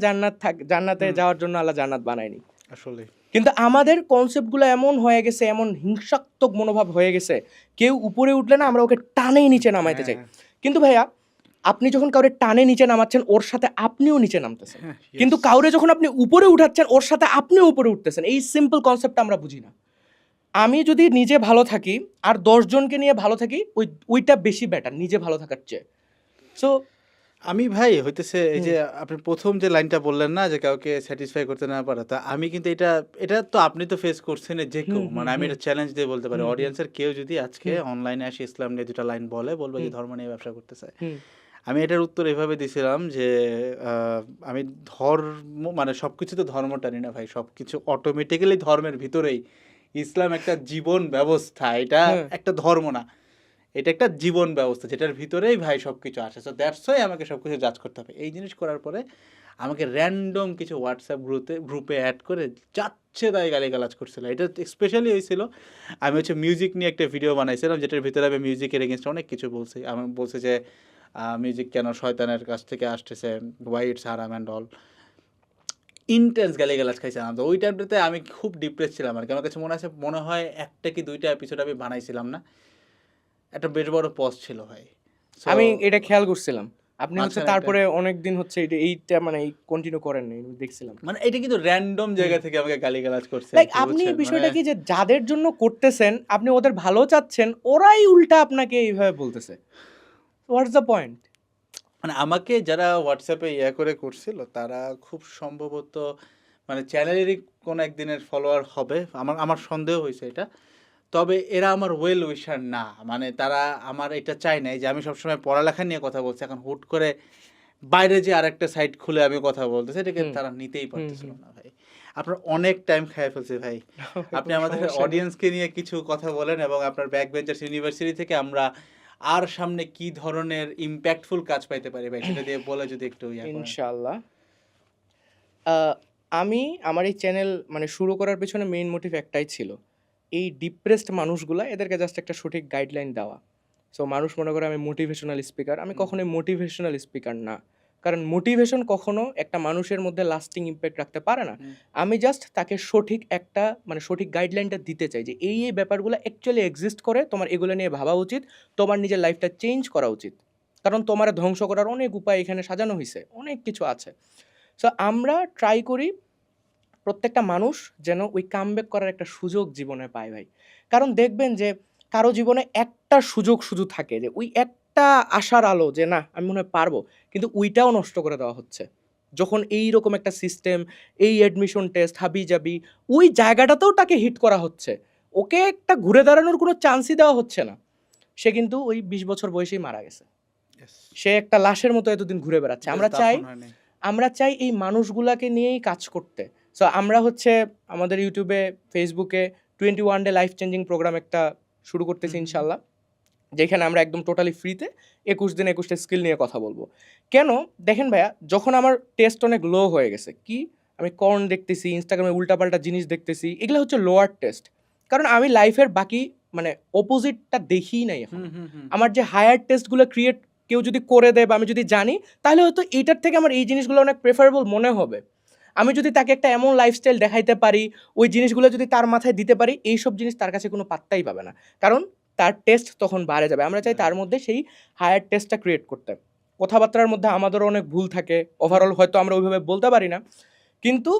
জান্নাতে যাওয়ার জন্য আল্লাহ জান্নাত বানায়নি আসলে, কিন্তু আমাদের কনসেপ্টগুলো এমন হয়ে গেছে, এমন হিংসাত্মক মনোভাব হয়ে গেছে, কেউ উপরে উঠলে না আমরা ওকে টানেই নিচে নামাইতে চাই। কিন্তু ভাইয়া আপনি যখন কাউরে টানে নিচে নামাচ্ছেন ওর সাথে আপনিও নিচে নামতেছেন, কিন্তু কাউরে যখন আপনি উপরে উঠাচ্ছেন ওর সাথে আপনিও উপরে উঠতেছেন। এই সিম্পল কনসেপ্টটা আমরা বুঝি না। আমি যদি নিজে ভালো থাকি আর 10 জনকে নিয়ে ভালো থাকি, ওইটা বেশি বেটার নিজে ভালো থাকার চেয়ে। সো আমি ভাই হইতেছে এই যে আপনি প্রথম যে লাইনটা বললেন না, যে কাউকে স্যাটিসফাই করতে না পারা, তা আমি কিন্তু এটা তো আপনি তো ফেস করছেন, যে কেউ, মানে আমি এটা চ্যালেঞ্জ দিয়ে বলতে পারি, অডিয়েন্সের কেউ যদি আজকে অনলাইনে আসে ইসলাম নিয়ে দুটা লাইন বলবে যে ধর্ম নিয়ে ব্যবসা করতে চায়, আমি এটার উত্তর এভাবে দিছিলাম যে আমি ধর্ম মানে সব কিছু তো ধর্ম টানি না ভাই, সব কিছু অটোমেটিক্যালি ধর্মের ভিতরেই। ইসলাম একটা জীবন ব্যবস্থা, এটা একটা ধর্ম না, এটা একটা জীবন ব্যবস্থা যেটার ভিতরেই ভাই সব কিছু আসে। সো দ্যাটস ওয়াই আমাকে সব কিছু জাজ করতে হবে। এই জিনিস করার পরে আমাকে র্যান্ডম কিছু হোয়াটসঅ্যাপ গ্রুপে অ্যাড করে যাচ্ছে তাই গালিগালাজ করছিল। এটা স্পেশালি হয়েছিল আমি মিউজিক নিয়ে একটা ভিডিও বানাইছিলাম, যেটার ভিতরে আমি মিউজিকের এগেনস্টে অনেক কিছু বলছি। আমি বলছি যে মিউজিক কেন শয়তানের কাছ থেকে আসতেছে, ওয়াই ইটস হারাম অ্যান্ড অল, ইন্টেন্স গালিগালাজ খাইছিলাম। তো ওই টাইমটাতে আমি খুব ডিপ্রেস ছিলাম আর কি। আমার কাছে মনে হয় একটা কি দুইটা এপিসোড আমি বানাইছিলাম না, একটা বেশ বড় পজ ছিল ভাই। আমি এটা খেয়াল করছিলাম আপনি হচ্ছে মাঝখানে তারপরে অনেকদিন হচ্ছে এইটা মানে কন্টিনিউ করেন নাই, আমি দেখছিলাম। মানে এটা কিন্তু র্যান্ডম জায়গা থেকে আমাকে গালিগালাজ করছে আর লাইক কি, আপনি বুঝছেন? বিষয়টা মানে কি যে যাদের জন্য করতেছেন আপনি ওদের ভালো চাচ্ছেন, ওরাই উল্টা আপনাকে এইভাবে বলতেছে। What's the point? মানে আমাকে যারা হোয়াটসঅ্যাপে ইয়া করে করছিল তারা খুব সম্ভবত মানে চ্যানেলেরই কোনো একদিনের ফলোয়ার হবে, আমার আমার সন্দেহ হয়েছে এটা। তবে এরা আমার ওয়েল উইশার না, মানে তারা আমার এটা চায় নাই যে আমি সবসময় পড়ালেখা নিয়ে কথা বলছি, এখন হুট করে বাইরে যে আরেকটা সাইট খুলে আমি কথা বলতেছি, এটাকে হুম। তারা নিতেই হুম, পারতেছিল হুম। না ভাই। আপনার অনেক টাইম খেয়ে ফেলছে ভাই। আপনি কোনো আমাদের সমস্যা নেই। অডিয়েন্সকে নিয়ে কিছু কথা বলেন এবং আপনার ব্যাক বেঞ্চার্স ইউনিভার্সিটি থেকে আমরা আর সামনে কি ধরনের ইম্প্যাক্টফুল কাজ পাইতে পারি ভাই, সেটা দিয়ে বলে যদি একটু ইয়া করেন। ইনশাআল্লাহ। আমি আমার এই চ্যানেল মানে শুরু করার পেছনে মেইন মোটিভ একটাই ছিল। এই ডিপ্রেসড মানুষগুলা এদেরকে জাস্ট একটা সঠিক গাইডলাইন দেওয়া। সো মানুষ মনে করে আমি মোটিভেশনাল স্পিকার। আমি হুম। কখনোই মোটিভেশনাল স্পিকার না। কারণ মোটিভেশন কখনো একটা মানুষের মধ্যে লাস্টিং ইমপ্যাক্ট রাখতে পারে না। হুম। আমি জাস্ট তাকে সঠিক একটা মানে সঠিক গাইডলাইনটা দিতে চাই যে এই ব্যাপারগুলো অ্যাকচুয়ালি এক্সিস্ট করে। তোমার এগুলো নিয়ে ভাবা উচিত। তোমার নিজের লাইফটা চেঞ্জ করা উচিত। কারণ তোমারে ধ্বংস করার অনেক উপায় এখানে সাজানো হইছে। অনেক কিছু আছে। সো আমরা ট্রাই করি প্রত্যেকটা মানুষ যেন ওই কামব্যাক করার একটা সুযোগ জীবনে পায় ভাই। কারণ দেখবেন যে কারো জীবনে একটা সুযোগ শুধু থাকে যে ওই একটা আশার আলো যে না আমি মনে হয় পারবো। কিন্তু ওইটাও নষ্ট করে দেওয়া হচ্ছে। যখন এইরকম একটা সিস্টেম, এই অ্যাডমিশন টেস্ট, হাবি-জাবি ওই জায়গাটাতেও তাকে হিট করা হচ্ছে। ওকে একটা ঘুরে দাঁড়ানোর কোনো চান্সই দেওয়া হচ্ছে না। সে কিন্তু ওই ২০ বছর বয়সেই মারা গেছে। Yes. সে একটা লাশের মতো এতদিন ঘুরে বেড়াচ্ছে। Just আমরা চাই দাফন হয় নাই। আমরা চাই এই মানুষগুলাকে নিয়েই কাজ করতে। সো আমরা হচ্ছে আমাদের ইউটিউবে, ফেসবুকে 21 ডে লাইফ চেঞ্জিং প্রোগ্রাম একটা শুরু করতেছি হুম, হুম। ইনশাআল্লাহ। যেখানে আমরা একদম টোটালি ফ্রিতে ২১ দিন ২১ টা স্কিল নিয়ে কথা বলবো। কেন? দেখেন ভাইয়া, যখন আমার টেস্ট অনেক লো হয়ে গেছে, কি? আমি কর্ন দেখতেছি, ইনস্টাগ্রামে উল্টাপাল্টা জিনিস দেখতেছি। এগুলা হচ্ছে লোয়ার টেস্ট। কারণ আমি লাইফের বাকি মানে অপোজিটটা দেখিই নাই হুম, এখনো। হুম, হুম। আমার যে হায়ার টেস্টগুলো ক্রিয়েট কেউ যদি করে দেয় বা আমি যদি জানি, তাহলে হয়তো এইটার থেকে আমার এই জিনিসগুলো অনেক প্রেফারেবল মনে হবে। আমি যদি তাকে একটা এমন লাইফস্টাইল দেখাইতে পারি, ওই জিনিসগুলো যদি তার মাথায় দিতে পারি, এইসব জিনিস তার কাছে কোনো পাত্তাই পাবে না। কারণ তার টেস্ট তখন বাড়ে যাবে। আমরা চাই তার মধ্যে সেই হায়ার টেস্টটা ক্রিয়েট করতে। কথাবার্তার মধ্যে আমাদেরও অনেক ভুল থাকে। ওভারঅল হয়তো আমরা ওইভাবে বলতে পারি না। কিন্তু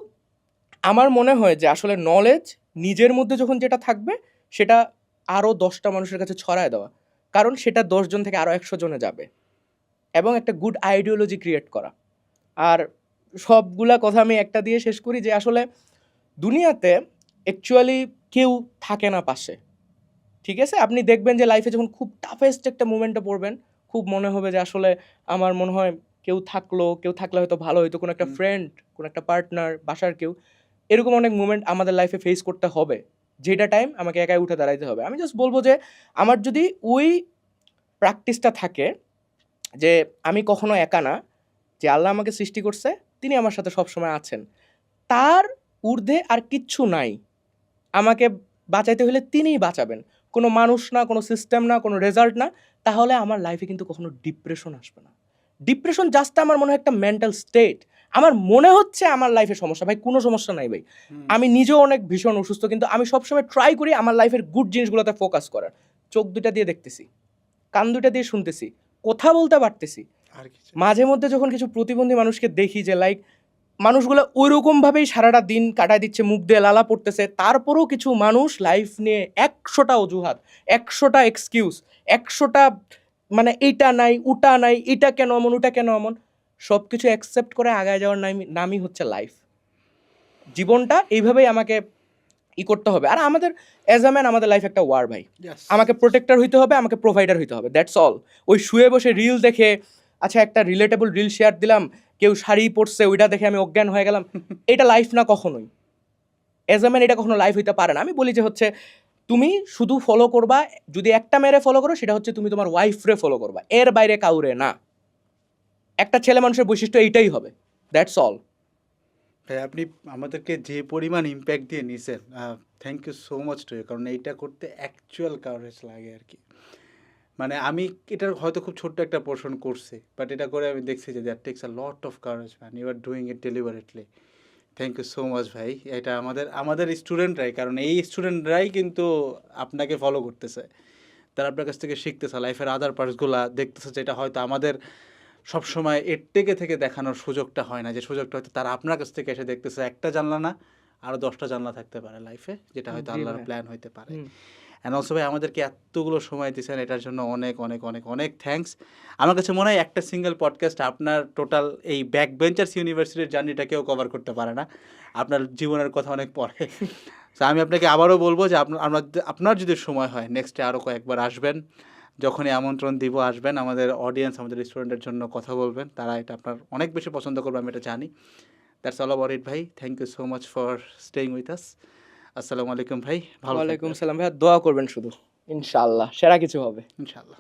আমার মনে হয় যে আসলে নলেজ নিজের মধ্যে যখন যেটা থাকবে, সেটা আরও ১০ টা মানুষের কাছে ছড়ায় দেওয়া। কারণ সেটা ১০ জন থেকে আরও ১০০ জনে যাবে। এবং একটা গুড আইডিওলজি ক্রিয়েট করা। আর সবগুলা কথা আমি একটা দিয়ে শেষ করি যে আসলে দুনিয়াতে অ্যাকচুয়ালি কেউ থাকে না পাশে। ঠিক আছে? আপনি দেখবেন যে লাইফে যখন খুব টাফেস্ট একটা মোমেন্টে পড়বেন, খুব মনে হবে যে আসলে আমার মনে হয় কেউ থাকলে হয়তো ভালো হইতো। কোনো একটা হুম। ফ্রেন্ড, কোনো একটা পার্টনার, বাসার কেউ। এরকম অনেক মোমেন্ট আমাদের লাইফে ফেস করতে হবে। যেটা টাইম আমাকে একাই উঠে দাঁড়াইতে হবে। আমি জাস্ট বলব যে আমার যদি ওই প্র্যাকটিসটা থাকে যে আমি কখনো একা না, যে আল্লাহ আমাকে সৃষ্টি করছে, তিনি আমার সাথে সবসময় আছেন। তার ঊর্ধ্বে আর কিচ্ছু নাই। আমাকে বাঁচাইতে হলে তিনিই বাঁচাবেন। কোনো মানুষ না, কোনো সিস্টেম না, কোনো রেজাল্ট না। তাহলে আমার লাইফে কিন্তু কখনো ডিপ্রেশন আসবে না। ডিপ্রেশন জাস্ট আমার মনে হয় একটা মেন্টাল স্টেট। আমার মনে হচ্ছে আমার লাইফে সমস্যা। ভাই কোনো সমস্যা নাই ভাই। হুম। আমি নিজেও অনেক ভীষণ অসুস্থ, কিন্তু আমি সবসময় ট্রাই করি আমার লাইফের গুড জিনিসগুলোতে ফোকাস করার। চোখ দুইটা দিয়ে দেখতেছি, কান দুইটা দিয়ে শুনতেছি, কথা বলতে পারতেছি। আর কিছু? মাঝে মধ্যে যখন কিছু প্রতিবন্ধী মানুষকে দেখি যে লাইক মানুষগুলো ওইরকমভাবেই সারাটা দিন কাটায় দিচ্ছে, মুখ দিয়ে লালা পড়তেছে, তারপরেও কিছু মানুষ লাইফ নিয়ে ১০০টা অজুহাত, ১০০টা এক্সকিউজ, ১০০টা মানে এইটা নাই, ওটা নাই, এটা কেন এমন, ওটা কেন এমন, সব কিছু অ্যাকসেপ্ট করে আগায় যাওয়ার নামই হচ্ছে লাইফ। জীবনটা এইভাবেই আমাকে করতে হবে। আর আমাদের অ্যাজ আ ম্যান আমাদের লাইফ একটা ওয়ার ভাই। Yes. আমাকে প্রোটেক্টর হইতে হবে, আমাকে প্রোভাইডার হইতে হবে। That's all. ওই শুয়ে বসে রিল দেখে, আচ্ছা একটা রিলেটেবল রিল শেয়ার দিলাম, কেউ শাড়ি পরছে, ওইটা দেখে আমি অজ্ঞান হয়ে গেলাম। এটা লাইফ না কখনোই। অ্যাজ আ ম্যান এটা কখনো লাইফ হইতে পারে না। আমি বলি যে হচ্ছে তুমি শুধু ফলো করবা, যদি একটা মেয়েরে ফলো করো সেটা হচ্ছে তুমি তোমার ওয়াইফরে ফলো করবা। এর বাইরে কাউরে না। একটা ছেলে মানুষের বৈশিষ্ট্য এইটাই হবে। That's all. ভাই আপনি আমাদেরকে যে পরিমাণ ইম্প্যাক্ট দিয়ে নিছেন, thank you so much to you, কারণ এইটা করতে অ্যাকচুয়াল কারেজ লাগে আর কি। মানে আমি এটার হয়তো খুব ছোট্ট একটা পোর্শন করছি, বাট এটা করে আমি দেখছি যে that takes a lot of courage man, you are doing it deliberately. Thank you so much ভাই। এটা আমাদের স্টুডেন্টরাই, কারণ এই স্টুডেন্টরাই কিন্তু আপনাকে ফলো করতেছে, তারা আপনার কাছ থেকে শিখতেছে, লাইফের আদার পার্টসগুলা দেখতেছে, যেটা হয়তো আমাদের সবসময় এর থেকে দেখানোর সুযোগটা হয় না, যে সুযোগটা হয়তো তারা আপনার কাছ থেকে এসে দেখতেছে একটা জানলা না, আরও 10টা জানলা থাকতে পারে লাইফে, যেটা হয়তো জি আল্লাহর ভাই। প্ল্যান হইতে পারে। হুম। অ্যান্ড অলসো ভাই আমাদেরকে এতগুলো সময় দিয়েছেন, এটার জন্য অনেক অনেক অনেক অনেক থ্যাঙ্কস। আমার কাছে মনে হয় একটা সিঙ্গেল পডকাস্ট আপনার টোটাল এই ব্যাক বেঞ্চার্স ইউনিভার্সিটির জার্নিটা কেউ কভার করতে পারে না, আপনার জীবনের কথা অনেক পরে। তো আমি আপনাকে আবারও বলবো যে আপনার যদি সময় হয় নেক্সটে আরও কয়েকবার আসবেন, যখনই আমন্ত্রণ দিব আসবেন, আমাদের অডিয়েন্স, আমাদের স্টুডেন্টের জন্য কথা বলবেন, তারা এটা আপনার অনেক বেশি পছন্দ করবে, আমি এটা জানি। দ্যাটস অল অ্যাবাউট ইট ভাই, thank you so much for staying with us. আসসালামু আলাইকুম ভাই, ভালো ওয়ালাইকুম থাকবেন সালাম ভাইয়া, দোয়া করবেন শুধু, ইনশাআল্লাহ সেরা কিছু হবে। ইনশাআল্লাহ।